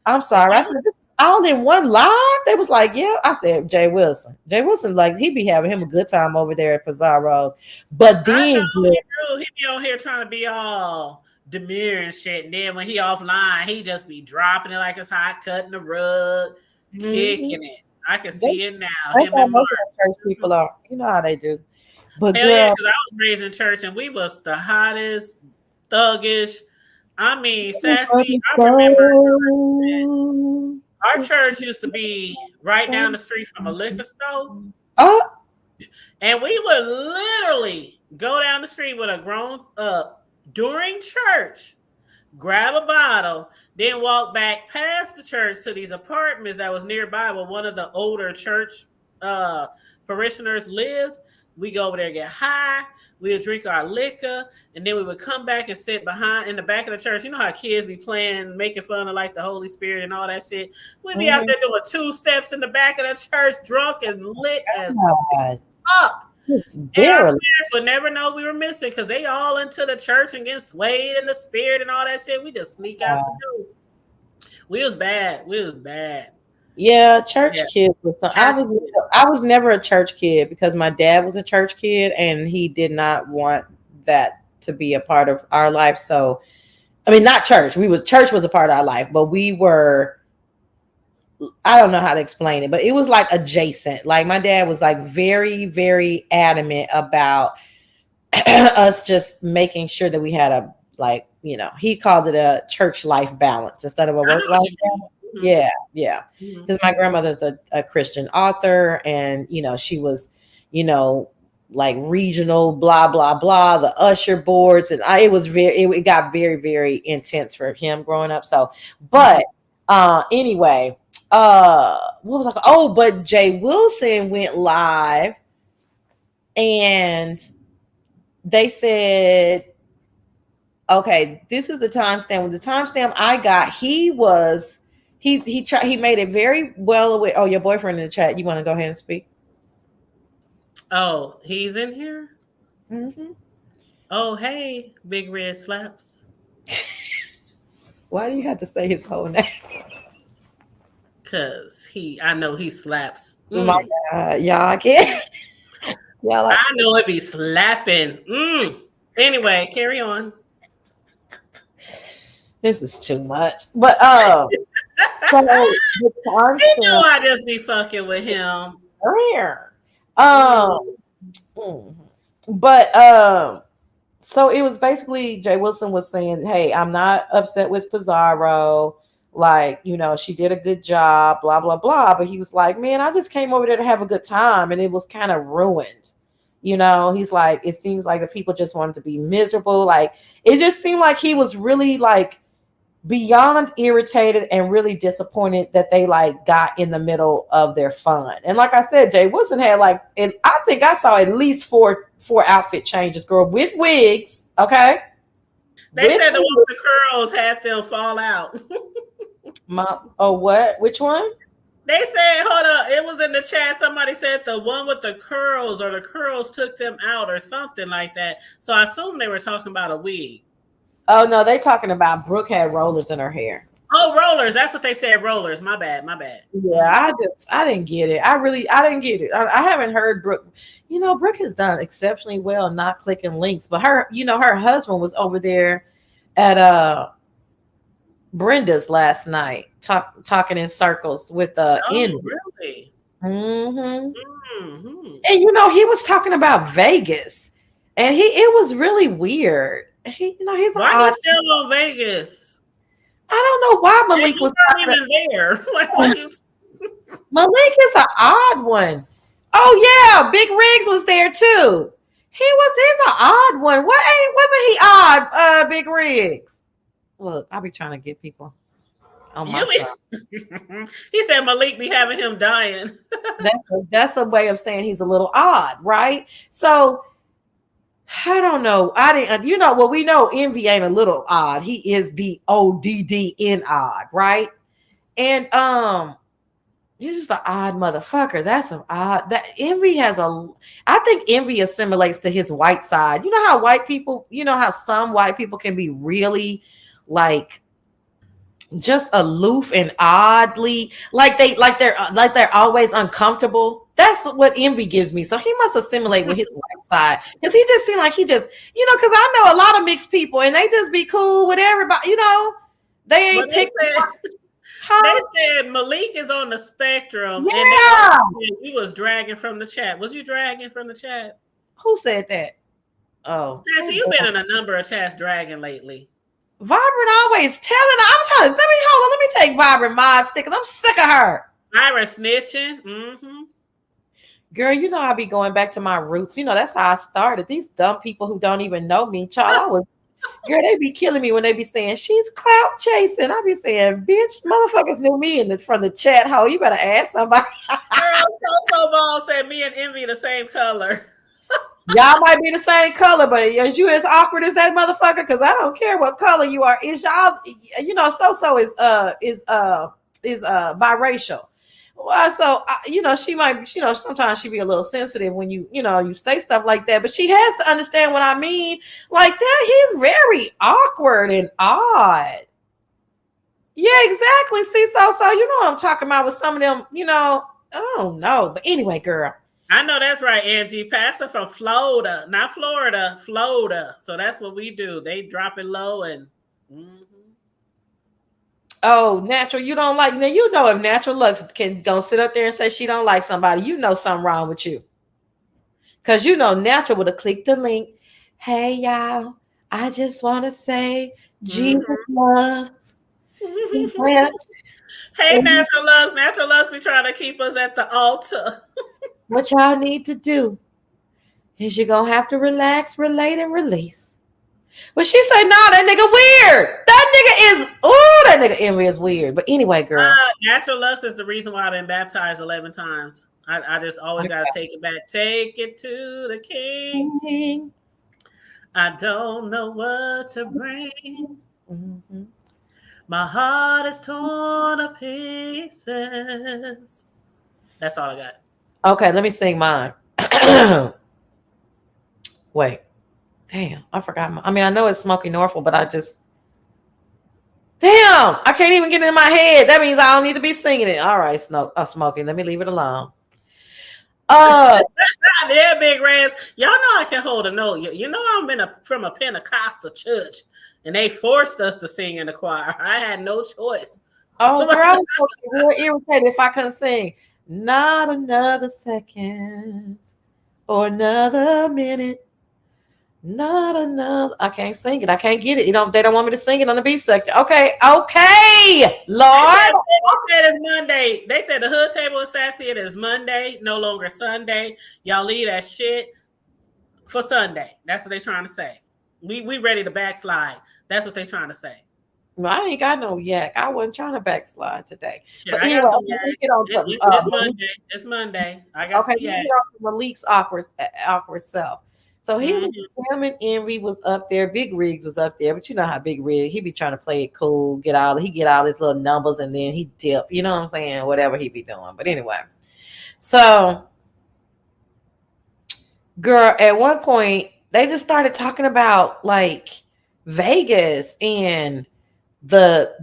I'm sorry. I said this is all in one live. They was like, yeah. I said Jay Wilson. Jay Wilson, like he be having him a good time over there at Pizarro's. But then he be on here trying to be all demure and shit. And then when he offline, he just be dropping it like it's hot, cutting the rug, kicking it. I can see it now. That's how most of the church people are. You know how they do. But hell yeah, because I was raised in church and we was the hottest, thuggish. I mean, sassy. I remember our church used to be right down the street from a liquor store. And we would literally go down the street with a grown up during church, grab a bottle, then walk back past the church to these apartments that was nearby where one of the older church parishioners lived. We go over there, get high, we would drink our liquor, and then we would come back and sit in the back of the church. You know how kids be playing, making fun of like the Holy Spirit and all that shit. We'd be out there doing 2 steps in the back of the church, drunk and lit as fuck. And our parents would never know we were missing because they all into the church and getting swayed in the spirit and all that shit. We just sneak out the door. We was bad. Yeah, church kids. I was never a church kid because my dad was a church kid and he did not want that to be a part of our life. So, I mean, not church. Church was a part of our life, but we were. I don't know how to explain it, but it was like adjacent. Like my dad was like very, very adamant about us just making sure that we had a he called it a church life balance instead of a work life balance. Yeah. Because my grandmother's a Christian author, and she was, like regional, blah blah blah, the usher boards, and it got very, very intense for him growing up. So, but anyway, what was I? Oh, but Jay Wilson went live, and they said, okay, this is the timestamp. With the timestamp I got, he made it very well aware. Oh, your boyfriend in the chat. You want to go ahead and speak? Oh, he's in here? Mm-hmm. Oh, hey, Big Red Slaps. Why do you have to say his whole name? Because I know he slaps. Oh my God, y'all, I can't. I know it be slapping. Anyway, carry on. This is too much. But so you know I just be fucking with him. But so it was basically Jay Wilson was saying, hey, I'm not upset with Pizarro. Like, she did a good job, blah, blah, blah. But he was like, man, I just came over there to have a good time and it was kind of ruined. He's like, it seems like the people just wanted to be miserable. Like, it just seemed like he was really like beyond irritated and really disappointed that they like got in the middle of their fun. And like I said, Jay Wilson had I think I saw at least four outfit changes, girl, with wigs. Okay. They said the one with the curls had them fall out. What? Which one? They said, hold up, it was in the chat. Somebody said the one with the curls, or the curls took them out, or something like that. So I assume they were talking about a wig. Oh no, they talking about Brooke had rollers in her hair. Oh, rollers. That's what they said. Rollers. My bad. Yeah, I didn't get it. I didn't get it. I haven't heard Brooke. Brooke has done exceptionally well not clicking links, but her husband was over there at Brenda's last night talking in circles with really? Mm-hmm. And he was talking about Vegas, and it was really weird. He's why he's still on Vegas? I don't know why Malik was not even there. Malik is an odd one. Oh yeah, Big Riggs was there too. He's an odd one. Wasn't he odd, Big Riggs? Look, I'll be trying to get people on my side. He said Malik be having him dying. That's a way of saying he's a little odd, right? So I don't know. I didn't, well, we know Envy ain't a little odd. He is the ODDN odd, right? And you're just an odd motherfucker. That's an odd. That Envy has I think Envy assimilates to his white side. You know how white people, how some white people can be really like just aloof and oddly they're always uncomfortable. That's what Envy gives me. So he must assimilate with his white side because he just seemed like he just, because I know a lot of mixed people and they just be cool with everybody. They ain't They said Malik is on the spectrum, yeah. And he was dragging from the chat. Was you dragging from the chat? Who said that? Oh, Sassy, you've been in a number of chats dragging lately. Vibrant always telling. Let me take Vibrant my stick. I'm sick of her. Vibrant snitching. Mm-hmm. Girl, I be going back to my roots. That's how I started. These dumb people who don't even know me, child. Girl, they be killing me when they be saying she's clout chasing. I be saying, bitch, motherfuckers knew me from the chat hole. You better ask somebody. Girl, so ball said me and Envy the same color. Y'all might be the same color, but is you as awkward as that motherfucker? Because I don't care what color you are. Is y'all, so is biracial. Well, so she might, sometimes she be a little sensitive when you say stuff like that, but she has to understand what I mean. Like that, he's very awkward and odd. Yeah, exactly. See, so you know what I'm talking about with some of them, I don't know. But anyway, girl. I know that's right, Angie. Pastor from Florida, not Florida, Florida. So that's what we do. They drop it low and. Mm-hmm. Oh, Natural, you don't like. Now if Natural Lux can go sit up there and say she don't like somebody, something wrong with you. Because Natural would have clicked the link. Hey y'all, I just want to say Jesus loves. He wept. Hey, Natural Lux be trying to keep us at the altar. What y'all need to do is you're going to have to relax, relate, and release. But she said, nah, that nigga weird. That nigga Envy is weird. But anyway, girl. Natural Lux is the reason why I've been baptized 11 times. I just always got to take it back. Take it to the king. I don't know what to bring. Mm-hmm. My heart is torn to pieces. That's all I got. Okay, let me sing mine. Wait. Damn, I forgot. I know it's Smokey Norfolk, but I can't even get it in my head. That means I don't need to be singing it. All right, Smokey, let me leave it alone. Yeah, Big Reds. Y'all know I can hold a note. I'm from a Pentecostal church, and they forced us to sing in the choir. I had no choice. Oh, girl, I was real irritated if I couldn't sing. Not another second or another minute. Not another. I can't sing it. I can't get it. They don't want me to sing it on the beef sector. Okay, Lord. They said it's Monday. They said the hood table is sassy. It is Monday, no longer Sunday. Y'all leave that shit for Sunday. That's what they're trying to say. We ready to backslide. That's what they're trying to say. Well, I ain't got no yak. I wasn't trying to backslide today. Shit, but anyway, it's Monday. It's Monday. I got some yak. Malik's awkward self. So him and Envy was up there. Big Riggs was up there, but you know how Big Rig, he be trying to play it cool, get all his little numbers, and then he dip. You know what I'm saying? Whatever he be doing. But anyway, so girl, at one point they just started talking about like Vegas and the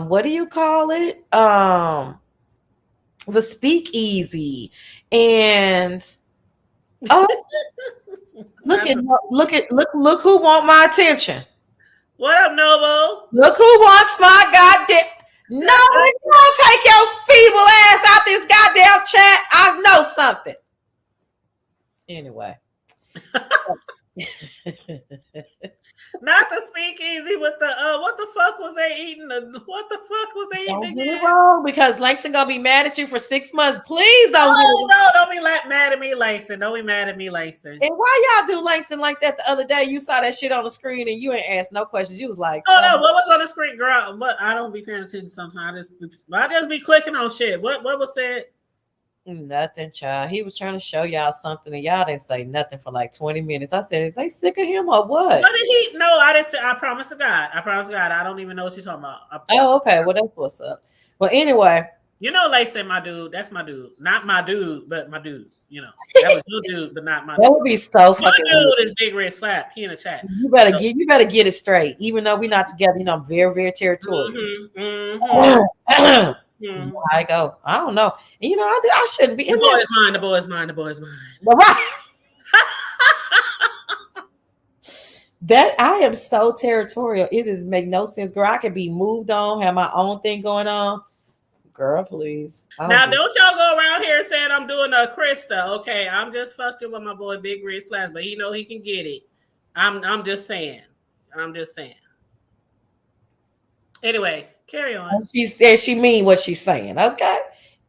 what do you call it? The speakeasy and Look who want my attention. What up, Novo? Look who wants my goddamn. No, you don't take your feeble ass out this goddamn chat. I know something. Anyway. Not the speakeasy with the what the fuck was they eating? What the fuck was they eating again? Wrong, because Langston gonna be mad at you for 6 months. Please don't. Don't be mad at me, Langston. Don't be mad at me, Langston. And why y'all do Langston like that the other day? You saw that shit on the screen and you ain't asked no questions. You was like, oh no, what was on the screen, girl? But I don't be paying attention sometimes. I just be clicking on shit. What was said? Nothing, child. He was trying to show y'all something, and y'all didn't say nothing for like 20 minutes. I said, is they sick of him or what? What did he? No, I didn't say. I promise to God. I promise to God. I don't even know what she's talking about. Oh, okay. Well, that's what's up. Well, anyway. You know, like say my dude. That's my dude. Not my dude, but my dude. You know, that was your dude, but not my dude. That would be so My fucking dude weird. is Big Red Slap. He in the chat. You better get it straight. Even though we're not together, you know, I'm very, very territorial. I go. I don't know. And, you know, I shouldn't be. The boy is mine. The boy is mine. The boy is mine. Right. That I am so territorial. It does make no sense, girl. I could be moved on, have my own thing going on. Girl, please. Now, don't y'all go around here saying I'm doing a Krista. Okay, I'm just fucking with my boy Big Red Slash, but he know he can get it. I'm just saying. I'm just saying. Anyway, carry on. She mean what she's saying. Okay,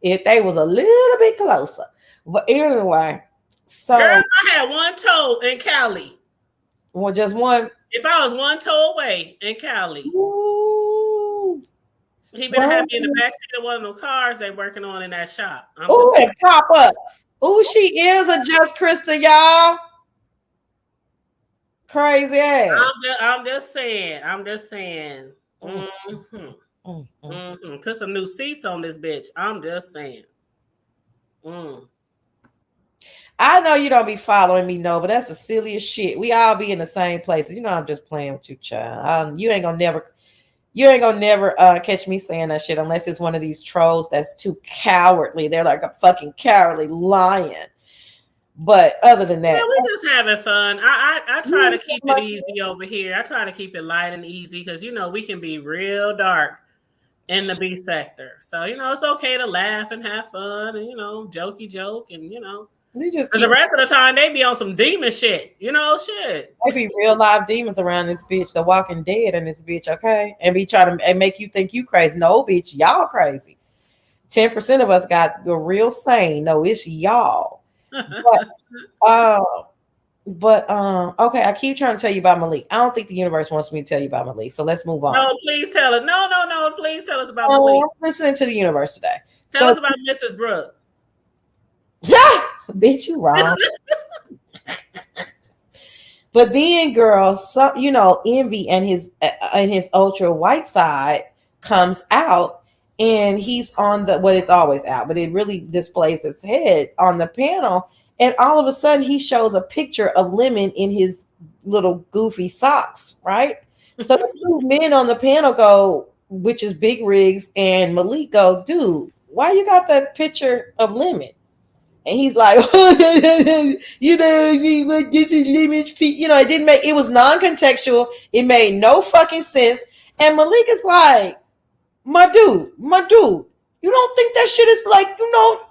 if they was a little bit closer, but anyway. So, girl, if I had one toe in Cali. Well, just one. If I was one toe away in Cali. Ooh. He been happy in the backseat of one of them cars they working on in that shop. Oh, and pop up. Oh, she is a just Krista, y'all. Crazy ass. I'm just saying. Put some new seats on this bitch. I'm just saying. I know you don't be following me, no, but that's the silliest shit. We all be in the same places. You know, I'm just playing with you, child. You ain't gonna never catch me saying that shit unless it's one of these trolls that's too cowardly. They're like a fucking cowardly lion. But other than that, yeah, we're just having fun. I try to keep it easy over here. I try to keep it light and easy because, you know, we can be real dark in the B sector. So, you know, it's okay to laugh and have fun and, you know, jokey joke and, you know. Because the rest of the time they be on some demon shit, you know, shit. They be real live demons around this bitch, the Walking Dead in this bitch, okay? And be trying to make you think you crazy. No, bitch, y'all crazy. 10% of us got the real sane. No, it's y'all. But okay, I keep trying to tell you about Malik. I don't think the universe wants me to tell you about Malik, so let's move on. No, please tell us. No, please tell us about Malik. I'm listening to the universe today. Tell us about Mrs. Brooke. Yeah, bitch, you wrong. But then, girl, you know, Envy and his ultra white side comes out, and he's on it's always out, but it really displays his head on the panel, and all of a sudden he shows a picture of Lemon in his little goofy socks, right? So the two men on the panel go, which is Big Riggs and Malik, go, dude, why you got that picture of Lemon? And he's like, you know, this is Lemon's feet. You know, it was non-contextual. It made no fucking sense. And Malik is like, my dude, you don't think that shit is like, you know,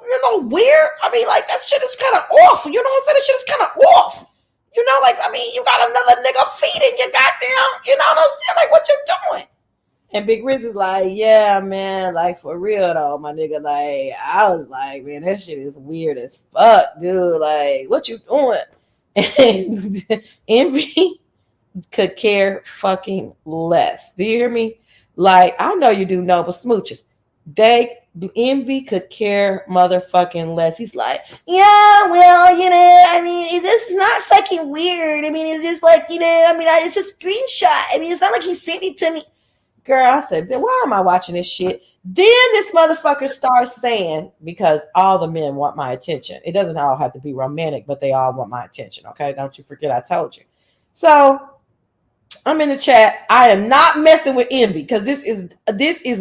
weird? I mean, like, that shit is kind of off. You know what I'm saying? That shit is kind of off. You know, like, I mean, you got another nigga feeding your goddamn, you know what I'm saying? Like, what you doing? And Big Riz is like, yeah, man, like, for real, though, my nigga. Like, I was like, man, that shit is weird as fuck, dude. Like, what you doing? And Envy could care fucking less. Do you hear me? Like, I know you do know, but smooches. Envy could care motherfucking less. He's like, yeah, well, you know, I mean, this is not fucking weird. I mean, it's just like, you know, I mean, it's a screenshot. I mean, it's not like he sent it to me. Girl, I said, why am I watching this shit? Then this motherfucker starts saying, because all the men want my attention. It doesn't all have to be romantic, but they all want my attention. Okay, don't you forget I told you. So I'm in the chat. I am not messing with Envy because this is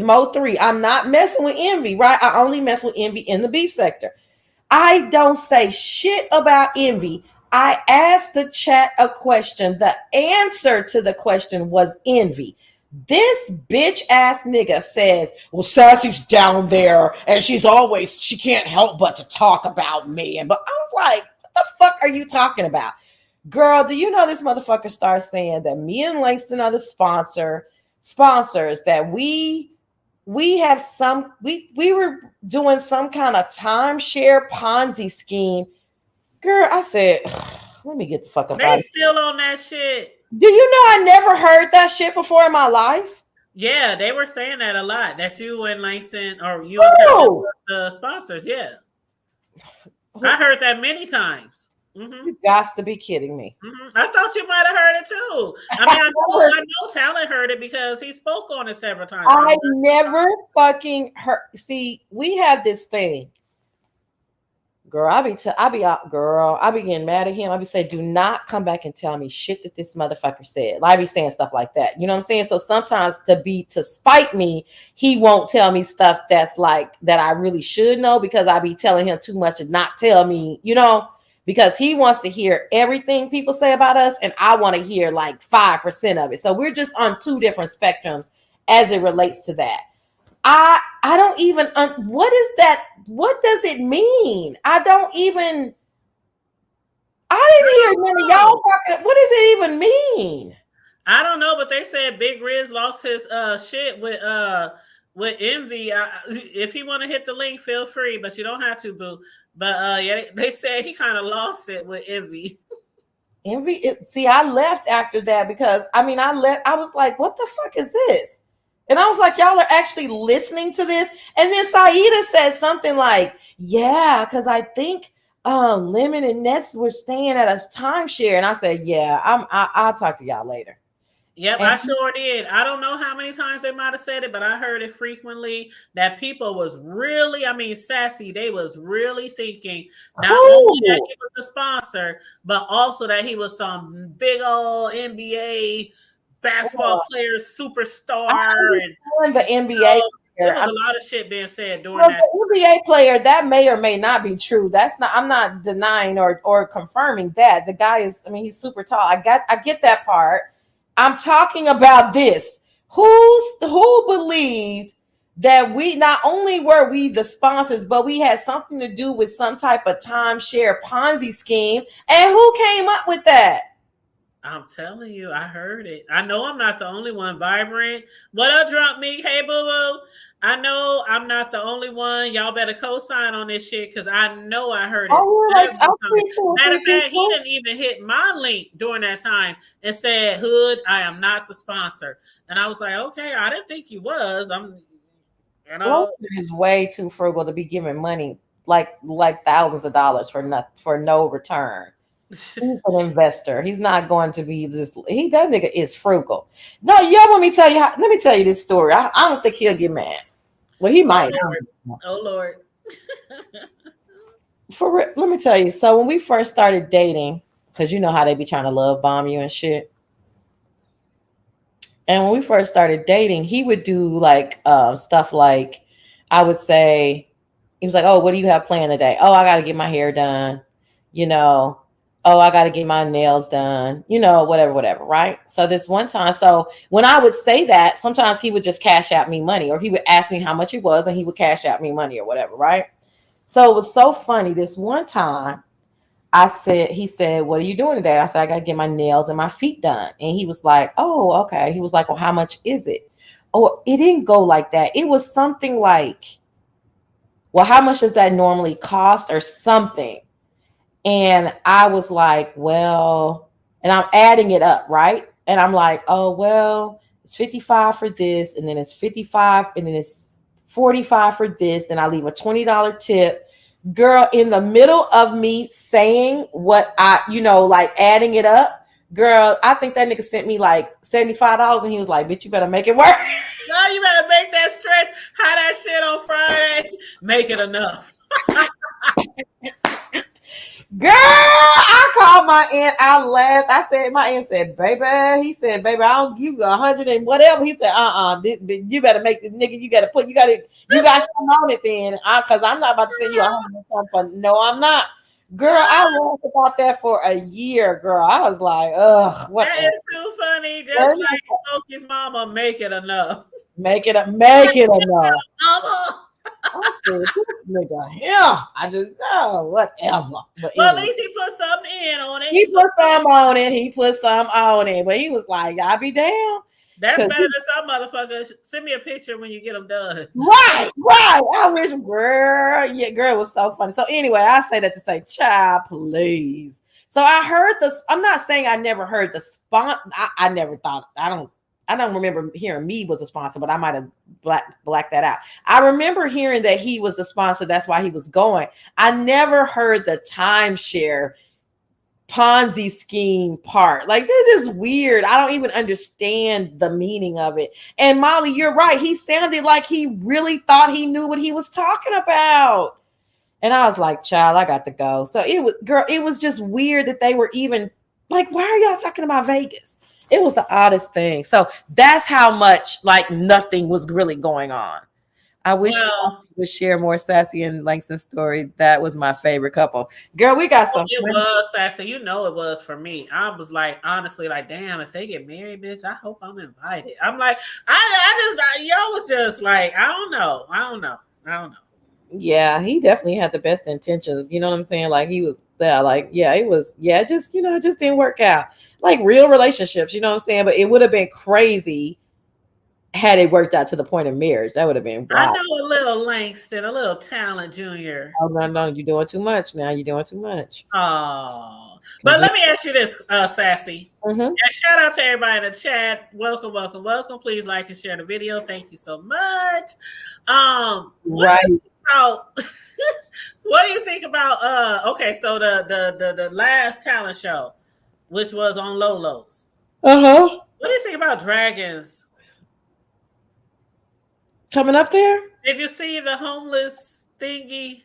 Mo 3. I'm not messing with Envy, right? I only mess with Envy in the beef sector. I don't say shit about Envy. I asked the chat a question. The answer to the question was Envy. This bitch ass nigga says, well, Sassy's down there and she can't help but to talk about me. But I was like, what the fuck are you talking about? Girl, do you know this motherfucker starts saying that me and Langston are the sponsors, that we have we were doing some kind of timeshare Ponzi scheme. Girl, I said, let me get the fuck up out of here. They still on that shit. Do you know I never heard that shit before in my life? Yeah, they were saying that a lot. That you and Langston or you and the sponsors, yeah. I heard that many times. You got to be kidding me. I thought you might have heard it too. I mean, I know Talent heard it because he spoke on it several times. I never fucking heard. See, we have this thing. Girl, I be getting mad at him. I be saying, do not come back and tell me shit that this motherfucker said. I be saying stuff like that. You know what I'm saying? So sometimes to spite me, he won't tell me stuff that's like that I really should know, because I be telling him too much and not tell me, you know, because he wants to hear everything people say about us, and I want to hear like 5% of it. So we're just on two different spectrums as it relates to that. I don't even what is that? What does it mean? I didn't hear none of y'all talking. What does it even mean? I don't know, but they said Big Riz lost his shit with Envy. If you want to hit the link, feel free, but you don't have to, boo. But yeah, they said he kind of lost it with Envy. See, I left after that because I was like, what the fuck is this? And I was like, y'all are actually listening to this? And then Saida said something like, yeah, because I think Lemon and Ness were staying at a timeshare. And I said, yeah, I'll talk to y'all later. Yep, I sure did. I don't know how many times they might have said it, but I heard it frequently that people was really, sassy. They was really thinking not only that he was the sponsor, but also that he was some big old NBA basketball player, superstar, and the NBA. There was a lot of shit being said during that. The NBA player, that may or may not be true. I'm not denying or confirming that. The guy is, he's super tall. I get that part. I'm talking about this. Who believed that we not only were we the sponsors, but we had something to do with some type of timeshare Ponzi scheme? And who came up with that? I'm telling you, I heard it. I know I'm not the only one. Vibrant. What up, Drunk Me? Hey, boo-boo. I know I'm not the only one. Y'all better co-sign on this shit because I know I heard it. Matter of fact, he didn't even hit my link during that time and said, Hood, I am not the sponsor. And I was like, okay, I didn't think he was. He's way too frugal to be giving money like thousands of dollars for no return. He's an investor. He's not going to be this. That nigga is frugal. No, y'all want me to tell you? Let me tell you this story. I don't think he'll get mad. Well, he might. Oh Lord. Let me tell you. So when we first started dating, because you know how they be trying to love bomb you and shit. And when we first started dating, he would do like stuff like, I would say, he was like, "Oh, what do you have planned today? Oh, I got to get my hair done. You know." Oh, I got to get my nails done, whatever, right? So this one time, when I would say that, sometimes he would just cash out me money, or he would ask me how much it was and he would cash out me money or whatever, right? So it was so funny. This one time he said, what are you doing today? I said, I got to get my nails and my feet done. And he was like, oh, okay. He was like, well, how much is it? Oh, it didn't go like that. It was something like, well, how much does that normally cost or something? And I was like, well, and I'm adding it up, right? And I'm like, oh, well, it's 55 for this, and then it's 55, and then it's 45 for this. Then I leave a $20 tip. Girl, in the middle of me saying what like adding it up, girl, I think that nigga sent me like $75, and he was like, bitch, you better make it work. No, you better make that stretch. How that shit on Friday? Make it enough. Girl, I called my aunt. I laughed. I said, my aunt said, baby. He said, baby, I'll give you 100 and whatever. He said, you better make this nigga. You got some on it then. Cause I'm not about to send you 100 something. No, I'm not. Girl, I laughed about that for a year, girl. I was like, ugh. What that is too funny. Just like Smokey's mama, make it enough. Make it enough. Mama. I said, nigga, yeah, I just know, whatever. But well, at least he put something in on it. He put some on it. But he was like, I'll be down. That's better than some motherfuckers. Send me a picture when you get them done. Right. I wish, girl. Yeah, girl, it was so funny. So anyway, I say that to say, child, please. So I heard this. I'm not saying I never heard the sponsor. I never thought. I don't I don't remember hearing me was a sponsor, but I might have blacked that out. I remember hearing that he was the sponsor. That's why he was going. I never heard the timeshare Ponzi scheme part. Like, this is weird. I don't even understand the meaning of it. And Molly, you're right. He sounded like he really thought he knew what he was talking about. And I was like, child, I got to go. So it was just weird that they were even like, why are y'all talking about Vegas? It was the oddest thing. So that's how much like nothing was really going on. I wish I would share more Sassy and Langston story. That was my favorite couple. Girl, we got some. It was Sassy. You know it was for me. I was like, honestly, like, damn, if they get married, bitch, I hope I'm invited. I'm like, y'all was just like, I don't know. Yeah, he definitely had the best intentions. You know what I'm saying? Like, he was there. Like, yeah, it was. Yeah, just it just didn't work out. Like real relationships. You know what I'm saying? But it would have been crazy had it worked out to the point of marriage. That would have been wild. I know a little Langston, a little Talent Junior. Oh no, you're doing too much now. You're doing too much. Oh, but let me ask you this, Sassy. Mm-hmm. And shout out to everybody in the chat. Welcome. Please like and share the video. Thank you so much. Right. What do you think about okay, so the last talent show, which was on Lolo's. Uh-huh. What do you think about dragons coming up there? Did you see the homeless thingy?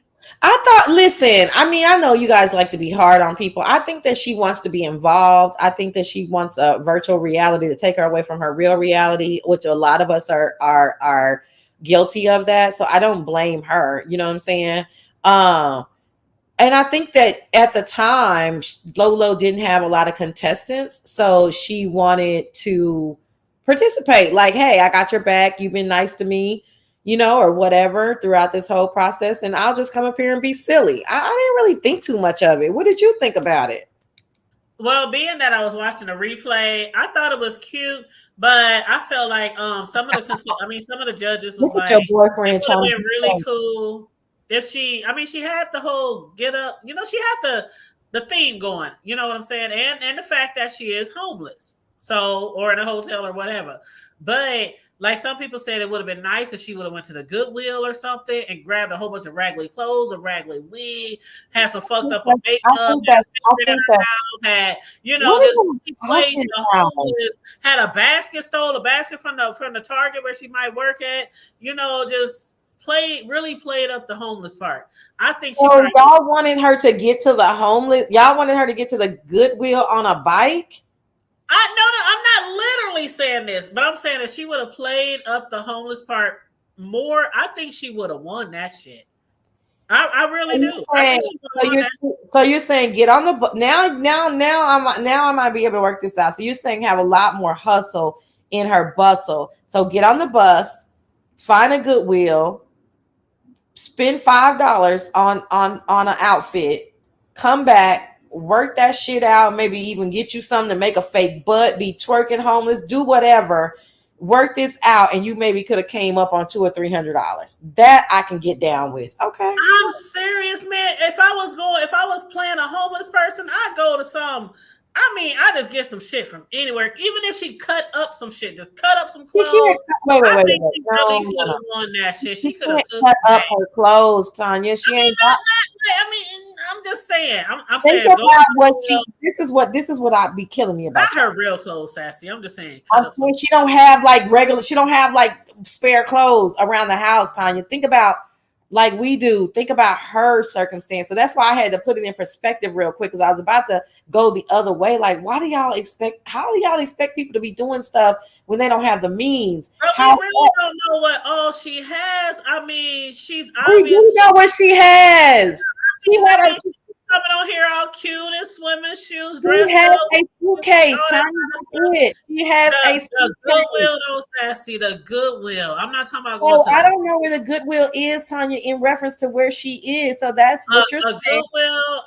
Listen, I mean, I know you guys like to be hard on people. I think that she wants to be involved. I think that she wants a virtual reality to take her away from her real reality, which a lot of us are guilty of that. So I don't blame her. You know what I'm saying? And I think that at the time, Lolo didn't have a lot of contestants. So she wanted to participate. Like, hey, I got your back. You've been nice to me, or whatever throughout this whole process. And I'll just come up here and be silly. I didn't really think too much of it. What did you think about it? Well, being that I was watching a replay, I thought it was cute, but I felt like some of the judges was like, your boyfriend it would have been really cool if she had the whole get up, she had the theme going, you know what I'm saying? And the fact that she is homeless. So, or in a hotel or whatever. But like some people said, it would have been nice if she would have went to the Goodwill or something and grabbed a whole bunch of raggly clothes, a raggly wig, had some fucked up makeup, just played the homeless, had a basket, stole a basket from the Target where she might work at, just played up the homeless part. I think y'all wanted her to get to the homeless. Y'all wanted her to get to the Goodwill on a bike. I'm not literally saying this, but I'm saying if she would have played up the homeless part more, I think she would have won that shit. I really do. So you're saying get on the bus now. I might be able to work this out. So you're saying have a lot more hustle in her bustle. So get on the bus, find a Goodwill, spend $5 on an outfit, come back, work that shit out, maybe even get you something to make a fake butt, be twerking homeless, do whatever, work this out, and you maybe could have came up on $200 or $300. That I can get down with. Okay, I'm serious, man. If I was playing a homeless person, I'd go to some. I just get some shit from anywhere. Even if she cut up some shit, just cut up some clothes. Wait. She really could have won that shit. She could have cut up her clothes, Tanya. I'm just saying. I'm saying. This is what I'd be killing me about. Not her real clothes, Sassy. I'm just saying. She don't have She don't have spare clothes around the house, Tanya. Think about like we do. Think about her circumstance. So that's why I had to put it in perspective real quick because I was about to go the other way. Like, how do y'all expect people to be doing stuff when they don't have the means? We really don't know what all she has. She's obviously. We do know what she has. She coming on here all cute in swimming shoes, dressed has up. A suitcase. She has a suitcase. The Goodwill, though, Sassy. The Goodwill. I'm not talking about. I don't know where the Goodwill is, Tanya, in reference to where she is. So that's what you're saying. Goodwill.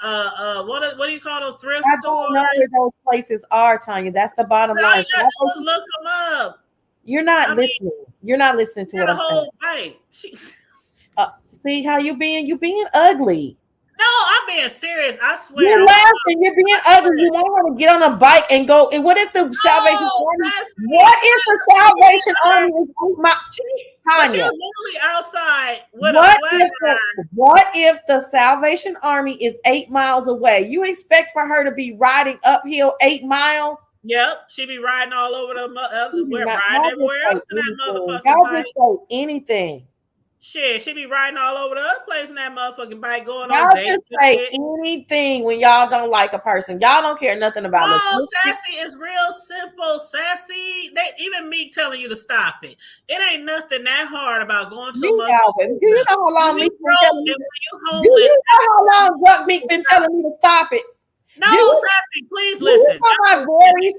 What do you call those thrift stores? I don't know where those places are, Tanya. That's the bottom line. So look them up. You're not listening. You're not listening to what I'm saying. Right. See how you being ugly. No, I'm being serious. I swear. You're laughing. You're being ugly. You want her to get on a bike and go. And what if the Salvation Army? What if the Salvation Army is But she Tanya? was literally outside with a flat iron. What if the Salvation Army is 8 miles away? You expect for her to be riding uphill 8 miles? Yep, she be riding all over the riding everywhere else in that motherfucking Y'all bike. just say anything. Shit, she be riding all over the other place in that motherfucking bike, going Y'all on dates. just say anything when y'all don't like a person. Y'all don't care nothing about us. Oh, sassy is real simple. Sassy, even me telling you to stop it. It ain't nothing that hard about going to a motherfucker. Do you know how long Meek been telling me? Do you know how long Drunk Meek been telling me to stop it? No, Sassy, please listen. My very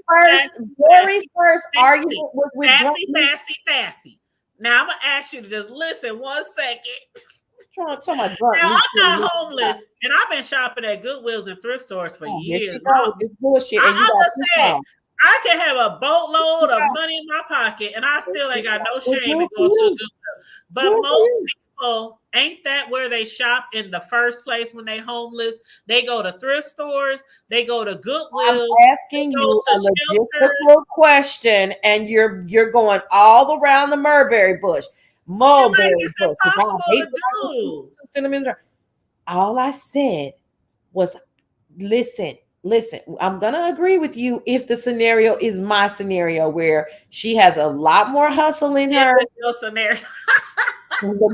first argument was with Sassy. Now I'm gonna ask you to just listen 1 second. Now I'm not homeless, and I've been shopping at Goodwills and thrift stores for years. Bullshit. I can have a boatload of money in my pocket, and I still ain't got no shame to go to a Goodwill. But most people ain't that where they shop in the first place when they homeless. They go to thrift stores, they go to Goodwills. I'm asking you a logistical question, and you're going all around the mulberry bush. It's impossible to do. All I said was, listen, I'm going to agree with you if the scenario is my scenario where she has a lot more hustle in her. Your scenario.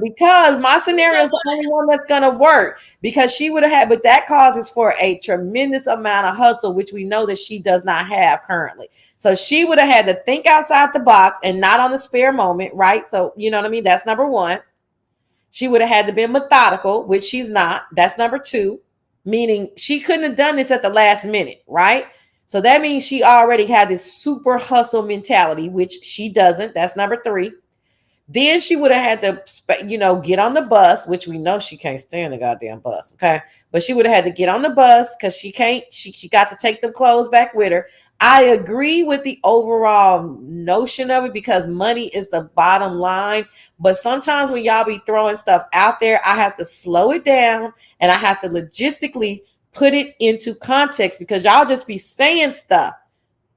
Because my scenario is the only one that's going to work, because she would have had, but that causes for a tremendous amount of hustle, which we know that she does not have currently. So she would have had to think outside the box and not on the spare moment, right? So, you know what I mean? That's number one. She would have had to be methodical, which she's not. That's number two, meaning she couldn't have done this at the last minute, right? So that means she already had this super hustle mentality, which she doesn't. That's number three. Then she would have had to, get on the bus, which we know she can't stand the goddamn bus. Okay. But she would have had to get on the bus because she got to take them clothes back with her. I agree with the overall notion of it because money is the bottom line. But sometimes when y'all be throwing stuff out there, I have to slow it down and I have to logistically put it into context because y'all just be saying stuff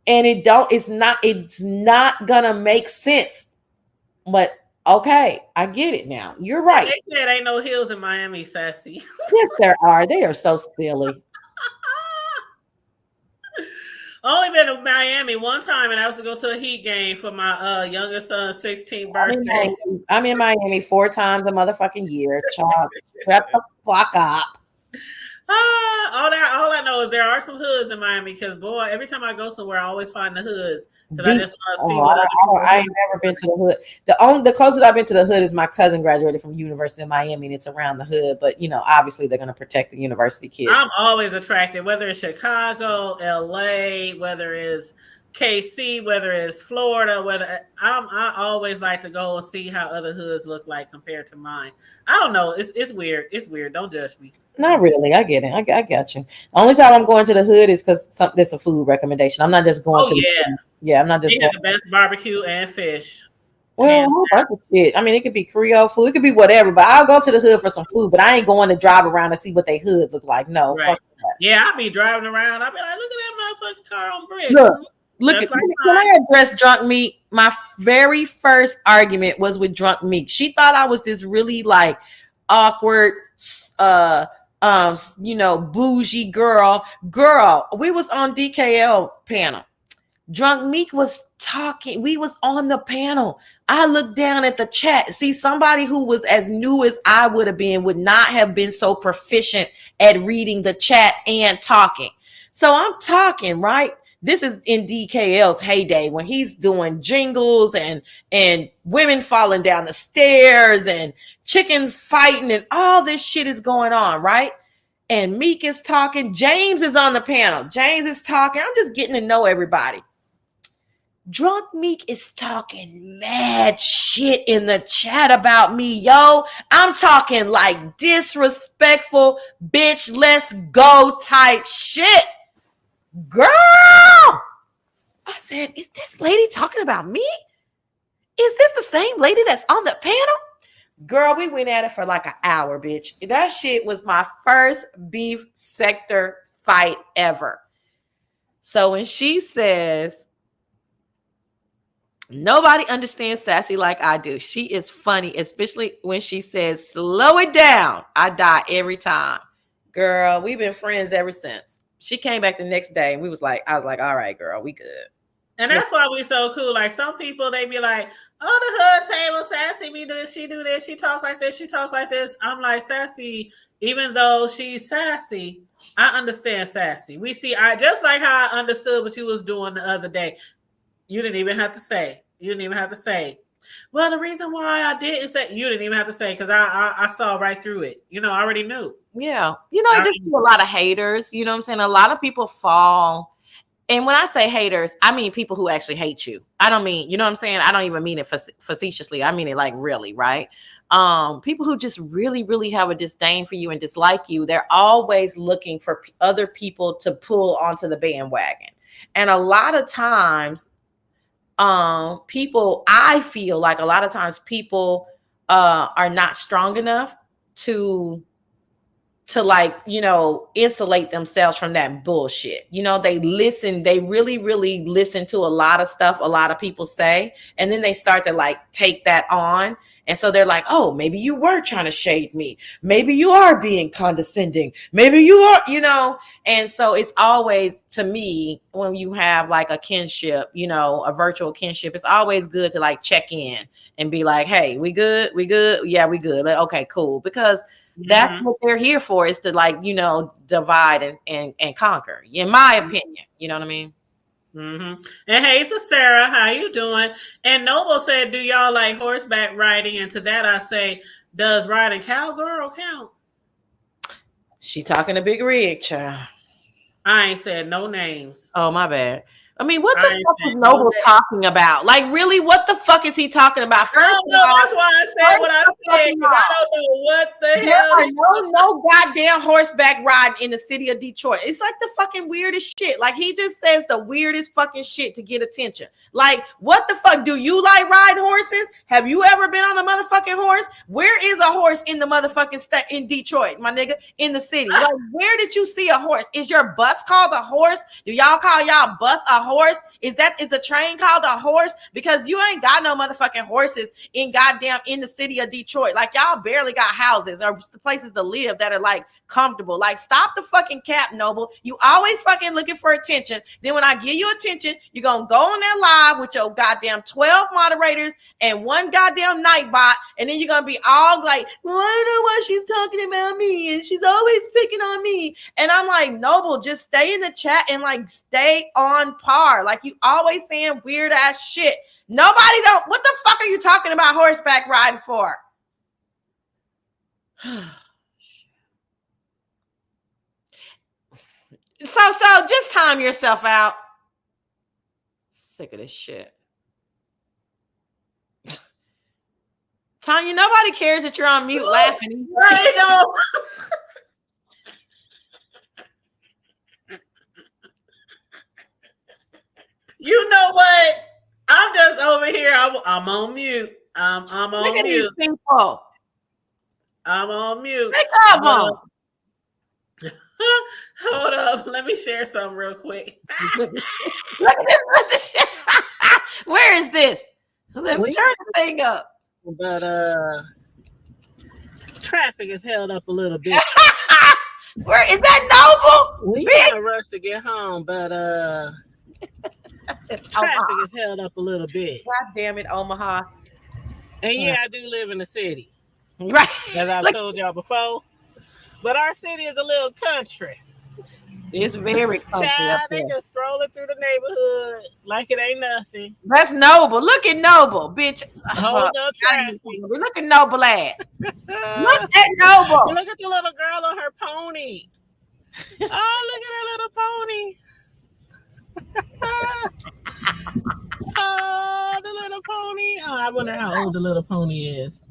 and it's not gonna make sense. But okay, I get it now. You're right. They said ain't no hills in Miami, Sassy. Yes, there are. They are so silly. Only been to Miami one time, and I was to go to a Heat game for my youngest son's 16th birthday. I'm in Miami 4 times a motherfucking year. Child, shut the fuck up. All I know is there are some hoods in Miami because boy, every time I go somewhere, I always find the hoods because I just want to see what I ain't never been to the hood. The closest I've been to the hood is my cousin graduated from University of Miami and it's around the hood, but obviously they're gonna protect the university kids. I'm always attracted, whether it's Chicago, LA, whether it's KC, whether it's Florida, I always like to go and see how other hoods look like compared to mine. I don't know. It's weird. It's weird. Don't judge me. Not really. I get it. I got you. The only time I'm going to the hood is because there's a food recommendation. I'm not just going to. I'm not just. They have the best barbecue and fish. Well, a whole bunch of shit. I mean, it could be Creole food. It could be whatever. But I'll go to the hood for some food. But I ain't going to drive around and see what they hood look like. No. Right. Yeah, I'll be driving around. I'll be like, look at that motherfucking car on bridge. Look at when I addressed Drunk Meek, my very first argument was with Drunk Meek. She thought I was this really awkward, bougie girl. We was on DKL panel. Drunk Meek was talking. We was on the panel. I looked down at the chat. See, somebody who was as new as I would have been would not have been so proficient at reading the chat and talking. So I'm talking, right? This is in DKL's heyday when he's doing jingles and women falling down the stairs and chickens fighting and all this shit is going on, right? And Meek is talking. James is on the panel. James is talking. I'm just getting to know everybody. Drunk Meek is talking mad shit in the chat about me, yo. I'm talking like disrespectful, bitch, let's go type shit. Girl, I said, is this lady talking about me? Is this the same lady that's on the panel? Girl, we went at it for like an hour, bitch. That shit was my first beef sector fight ever. So when she says, nobody understands Sassy like I do, she is funny, especially when she says, slow it down. I die every time. Girl, we've been friends ever since. She came back the next day and I was like, all right, girl, we good. And that's why we so cool. Like some people, they be like, oh, the hood table, Sassy be this, she do this, she talk like this, she talk like this. I'm like, Sassy, even though she's sassy, I understand Sassy. We see, I just like how I understood what you was doing the other day. You didn't even have to say. You didn't even have to say. Well, the reason why I didn't say, you didn't even have to say, because I saw right through it. You know, I already knew. Yeah. You know, I just see a lot of haters. You know what I'm saying? A lot of people fall. And when I say haters, I mean people who actually hate you. I don't mean, you know what I'm saying? I don't even mean it facetiously. I mean it like really, right? People who just really, really have a disdain for you and dislike you, they're always looking for other people to pull onto the bandwagon. And a lot of times, people, I feel like a lot of times people are not strong enough to like, you know, insulate themselves from that bullshit. You know, they really, really listen to a lot of stuff a lot of people say, and then they start to like take that on. And so they're like, oh, maybe you were trying to shade me. Maybe you are being condescending. Maybe you are, you know. And so it's always, to me, when you have like a kinship, you know, a virtual kinship, it's always good to like check in and be like, hey, we good? We good? Yeah, we good. Like, okay, cool. Because that's what they're here for, is to like, you know, divide and conquer, in my opinion. You know what I mean? Mm-hmm. And hey, it's Sarah. How you doing? And Noble said, do y'all like horseback riding? And to that I say, does riding cowgirl count? She talking to Big Rig, child. I ain't said no names. Oh, my bad. I mean, what the fuck is Noble talking about? Like, really, what the fuck is he talking about? First of all, that's why I said what I said, because I don't know what the hell. No goddamn horseback riding in the city of Detroit. It's like the fucking weirdest shit. Like, he just says the weirdest fucking shit to get attention. Like, what the fuck? Do you like riding horses? Have you ever been on a motherfucking horse? Where is a horse in the motherfucking state in Detroit, my nigga? In the city. Like, where did you see a horse? Is your bus called a horse? Do y'all call y'all bus a horse? Is the train called a horse? Because you ain't got no motherfucking horses in the city of Detroit. Like, y'all barely got houses or places to live that are like comfortable. Like, stop the fucking cap, Noble. You always fucking looking for attention. Then when I give you attention, you're gonna go on that live with your goddamn 12 moderators and one goddamn night bot, and then you're gonna be all like, well, I don't know why she's talking about me and she's always picking on me. And I'm like, Noble, just stay in the chat and like stay on par. Like, you always saying weird ass shit. What the fuck are you talking about horseback riding for? So just time yourself out. Sick of this shit. Tanya, nobody cares that you're on mute laughing. I know. You know what? I'm just over here. I'm on mute. I'm on Look at mute. These people. I'm on mute. Hold up. Let me share something real quick. Look at this. Where is this? Let me turn the thing up. But traffic is held up a little bit. Where is that, Noble? We in a rush to get home, but traffic is held up a little bit. God damn it, Omaha. And yeah, I do live in the city. Right. As I've told y'all before. But our city is a little country. It's very country. Child, they just strolling through the neighborhood like it ain't nothing. That's Noble. Look at Noble, bitch. Hold up traffic. Look at Noble ass. Look at Noble. Look at the little girl on her pony. Oh, look at her little pony. Oh, the little pony. Oh, I wonder how old the little pony is.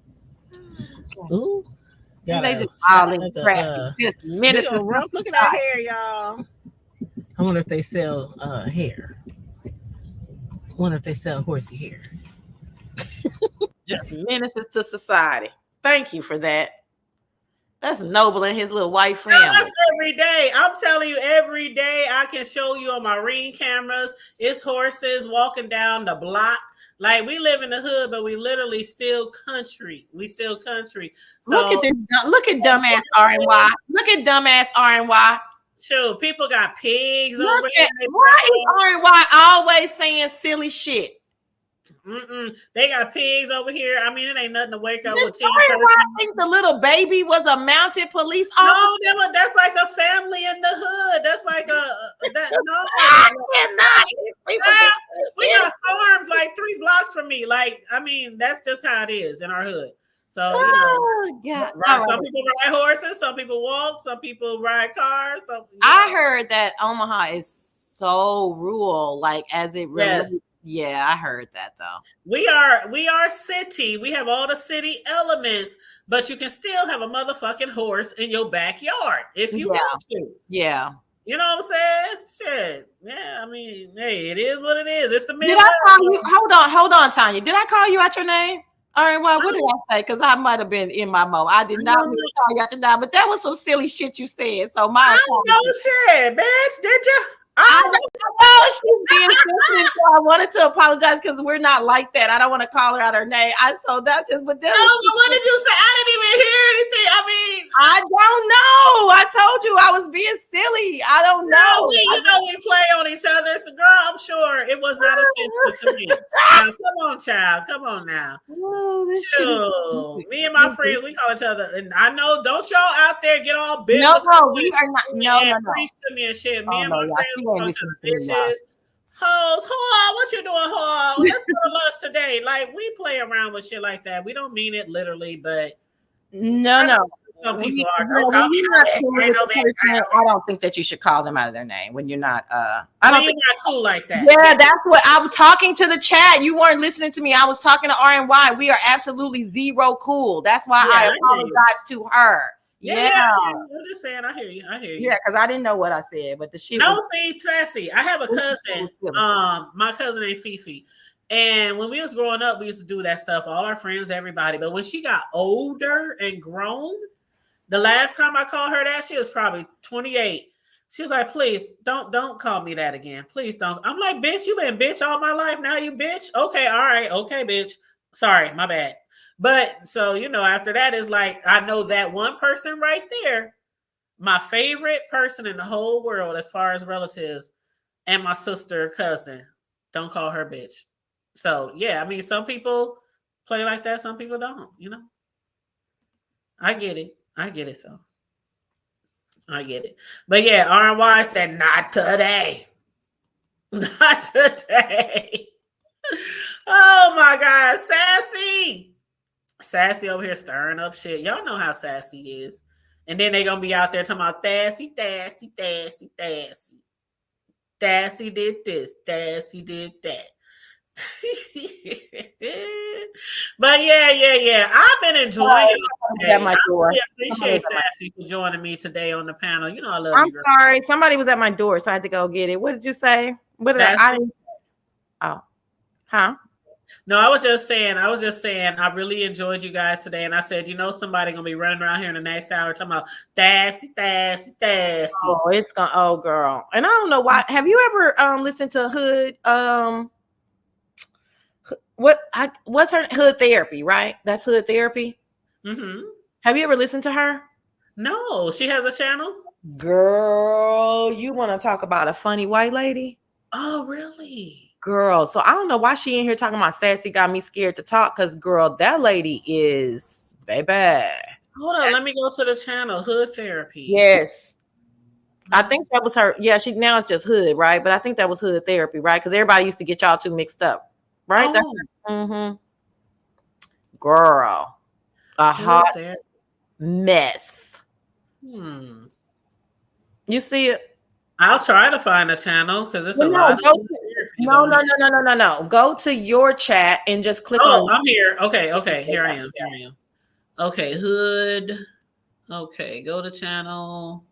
Ooh. They just all in just minutes. Look at that hair, y'all. I wonder if they sell hair. I wonder if they sell horsey hair. Just menaces to society. Thank you for that. That's Noble and his little white family. That's every day. I'm telling you, every day I can show you on my Ring cameras. It's horses walking down the block. Like, we live in the hood, but we literally still country. We still country. So Look at dumbass RNY. Look at dumbass RNY. Sure, people got pigs over here. Why is RNY always saying silly shit? They got pigs over here. I mean, it ain't nothing to wake up with. I think the little baby was a mounted police officer. No, that's like a family in the hood. That's like that. No, I cannot. We got farms like 3 blocks from me. Like, I mean, that's just how it is in our hood. So, some people ride horses, some people walk, some people ride cars. So, I heard that Omaha is so rural, like as it really. Yes. Yeah, I heard that though. We are city. We have all the city elements, but you can still have a motherfucking horse in your backyard if you want to. Yeah. You know what I'm saying? Shit. Yeah, I mean, hey, it is what it is. It's the middle. Did I call you? Hold on, Tanya. Did I call you out your name? All right, well, what did I say? Because I might have been in my mode. I did not mean to call you out your name, but that was some silly shit you said. So I know shit, bitch. Did you? I know she's being sensitive, so I wanted to apologize because we're not like that. I don't want to call her out her name. But what did you say? I didn't even hear anything. I mean, I don't know. I told you I was being silly. I don't know. We play on each other. So, girl, I'm sure it was not offensive to me. Now, come on, child. Come on now. Oh, me and my friends, we call each other. And I know, don't y'all out there get all big. No, we are not. No. Preach to me and shit. Me and my no, friends. Bitches, hoes, whore, what you doing, whore? Let's go to lunch today. Like, we play around with shit like that. We don't mean it literally, but no. Some people are. I don't think that you should call them out of their name when you're not. I don't think you're not cool like that. Yeah, that's what I'm talking to the chat. You weren't listening to me. I was talking to RNY. We are absolutely zero cool. That's why I apologize to her. Yeah. I'm just saying, I hear you. Yeah, because I didn't know what I said, but the shit. See, sassy. I have a cousin. My cousin named Fifi. And when we was growing up, we used to do that stuff, all our friends, everybody. But when she got older and grown, the last time I called her that, she was probably 28. She was like, please don't call me that again. Please don't. I'm like, bitch, you been bitch all my life. Now you bitch. Okay, all right. Okay, bitch. Sorry, my bad. But so, after that is like, I know that one person right there, my favorite person in the whole world as far as relatives, and my sister or cousin. Don't call her bitch. So, yeah, I mean, some people play like that. Some people don't, I get it. Though. I get it. But yeah, RNY said, not today. Not today. Oh, my God. Sassy over here stirring up shit. Y'all know how Sassy is. And then they going to be out there talking about Sassy. Sassy did this. Sassy did that. But yeah. I've been enjoying it. I really appreciate Sassy for joining me today on the panel. I love you, girl. I'm sorry. Somebody was at my door, so I had to go get it. What did you say? What did I? Oh, huh? No, I was just saying, I really enjoyed you guys today. And I said, somebody going to be running around here in the next hour talking about Sassy. Oh, girl. And I don't know why. Have you ever listened to Hood? What's her Hood Therapy, right? That's Hood Therapy. Mm-hmm. Have you ever listened to her? No, she has a channel. Girl, you want to talk about a funny white lady? Oh, really? Girl, so I don't know why she in here talking about Sassy got me scared to talk, because girl, that lady is baby. Hold on, let me go to the channel, Hood Therapy. Yes. I think that was her. Yeah, now it's just Hood, right? But I think that was Hood Therapy, right? Because everybody used to get y'all too mixed up, right? Oh. Girl, a hot mess. You see it? I'll try to find a channel because it's a lot. No. Go to your chat and just click on. I'm here. Okay. Here I am. Okay, Hood. Okay, go to channel.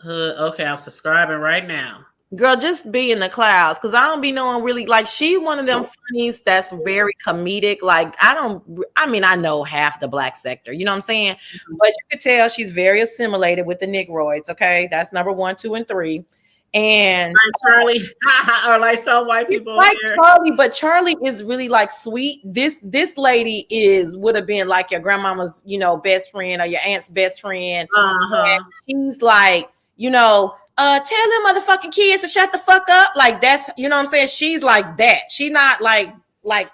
Hood. Okay, I'm subscribing right now. Girl, just be in the clouds, because I don't be knowing really, like, she one of them funnies that's very comedic. Like, I mean, I know half the black sector, you know what I'm saying? But you could tell she's very assimilated with the Negroids, okay? That's number 1, 2, and 3. And like Charlie, or like some white people like here. Charlie, but Charlie is really like sweet. This lady would have been like your grandmama's, best friend, or your aunt's best friend. Uh-huh. And she's like, tell them motherfucking kids to shut the fuck up. Like, that's, you know what I'm saying? She's like that. She not like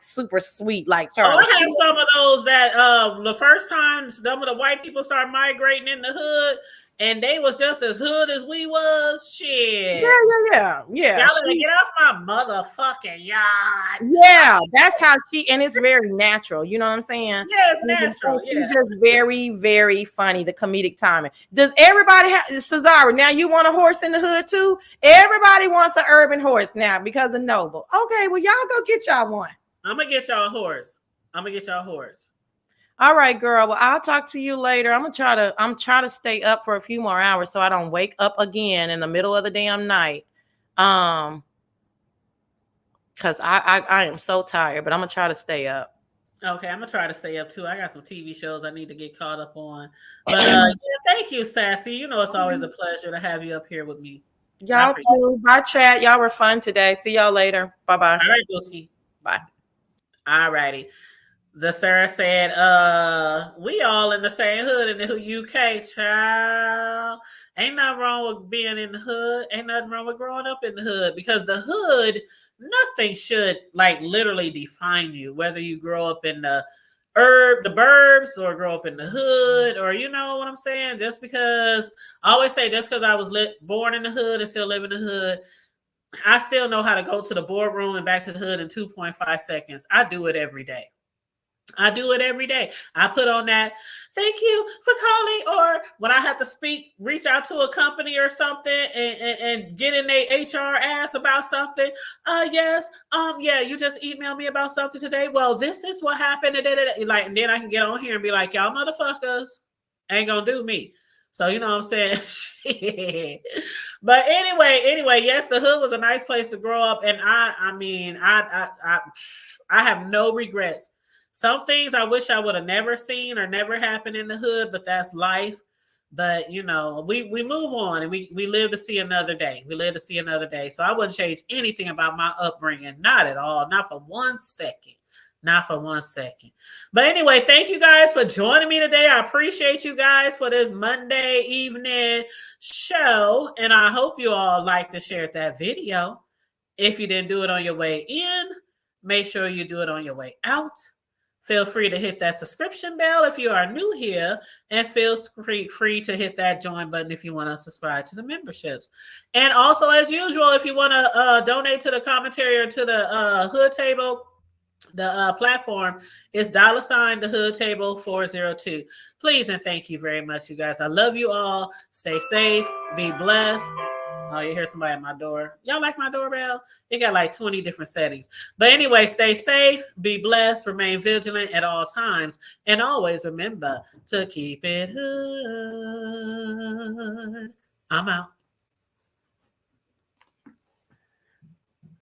super sweet like Charlie. I have some of those that the first time some of the white people start migrating in the hood, and they was just as hood as we was. Shit. Yeah. Y'all better get off my motherfucking yard. Yeah, that's how and it's very natural. You know what I'm saying? Yeah, it's natural. Yeah. She's just very, very funny. The comedic timing. Does everybody have Cesara? Now you want a horse in the hood too? Everybody wants an urban horse now because of Noble. Okay, well, y'all go get y'all one. I'm gonna get y'all a horse. All right, girl. Well, I'll talk to you later. I'm trying to stay up for a few more hours so I don't wake up again in the middle of the damn night. Because I am so tired, but I'm gonna try to stay up. Okay, I'm gonna try to stay up too. I got some TV shows I need to get caught up on. But yeah, thank you, Sassy. You know it's always a pleasure to have you up here with me. Y'all too. Bye, chat. Y'all were fun today. See y'all later. Bye-bye. All right, Booski. Bye. All righty. Sarah said, we all in the same hood in the UK, child. Ain't nothing wrong with being in the hood. Ain't nothing wrong with growing up in the hood, because the hood, nothing should like literally define you, whether you grow up in the burbs or grow up in the hood, or you know what I'm saying? Just because I always say, just because I was born in the hood and still live in the hood, I still know how to go to the boardroom and back to the hood in 2.5 seconds. I do it every day. I put on that, thank you for calling, or when I have to reach out to a company or something and get in their HR ass about something. Yes. Yeah, you just emailed me about something today. Well, this is what happened. Like, and then I can get on here and be like, y'all motherfuckers ain't gonna do me. So, you know what I'm saying? But anyway, yes, the hood was a nice place to grow up. And I have no regrets. Some things I wish I would have never seen or never happened in the hood, but that's life. But, we move on, and we live to see another day. So I wouldn't change anything about my upbringing. Not at all. Not for 1 second. But anyway, thank you guys for joining me today. I appreciate you guys for this Monday evening show. And I hope you all liked and shared that video. If you didn't do it on your way in, make sure you do it on your way out. Feel free to hit that subscription bell if you are new here, and feel free to hit that join button if you want to subscribe to the memberships. And also, as usual, if you want to donate to the commentary or to the Hood Table, the platform is $ the Hood Table 402. Please and thank you very much, you guys. I love you all. Stay safe. Be blessed. Oh, you hear somebody at my door. Y'all like my doorbell? It got like 20 different settings. But anyway, stay safe, be blessed, remain vigilant at all times, and always remember to keep it hood. I'm out.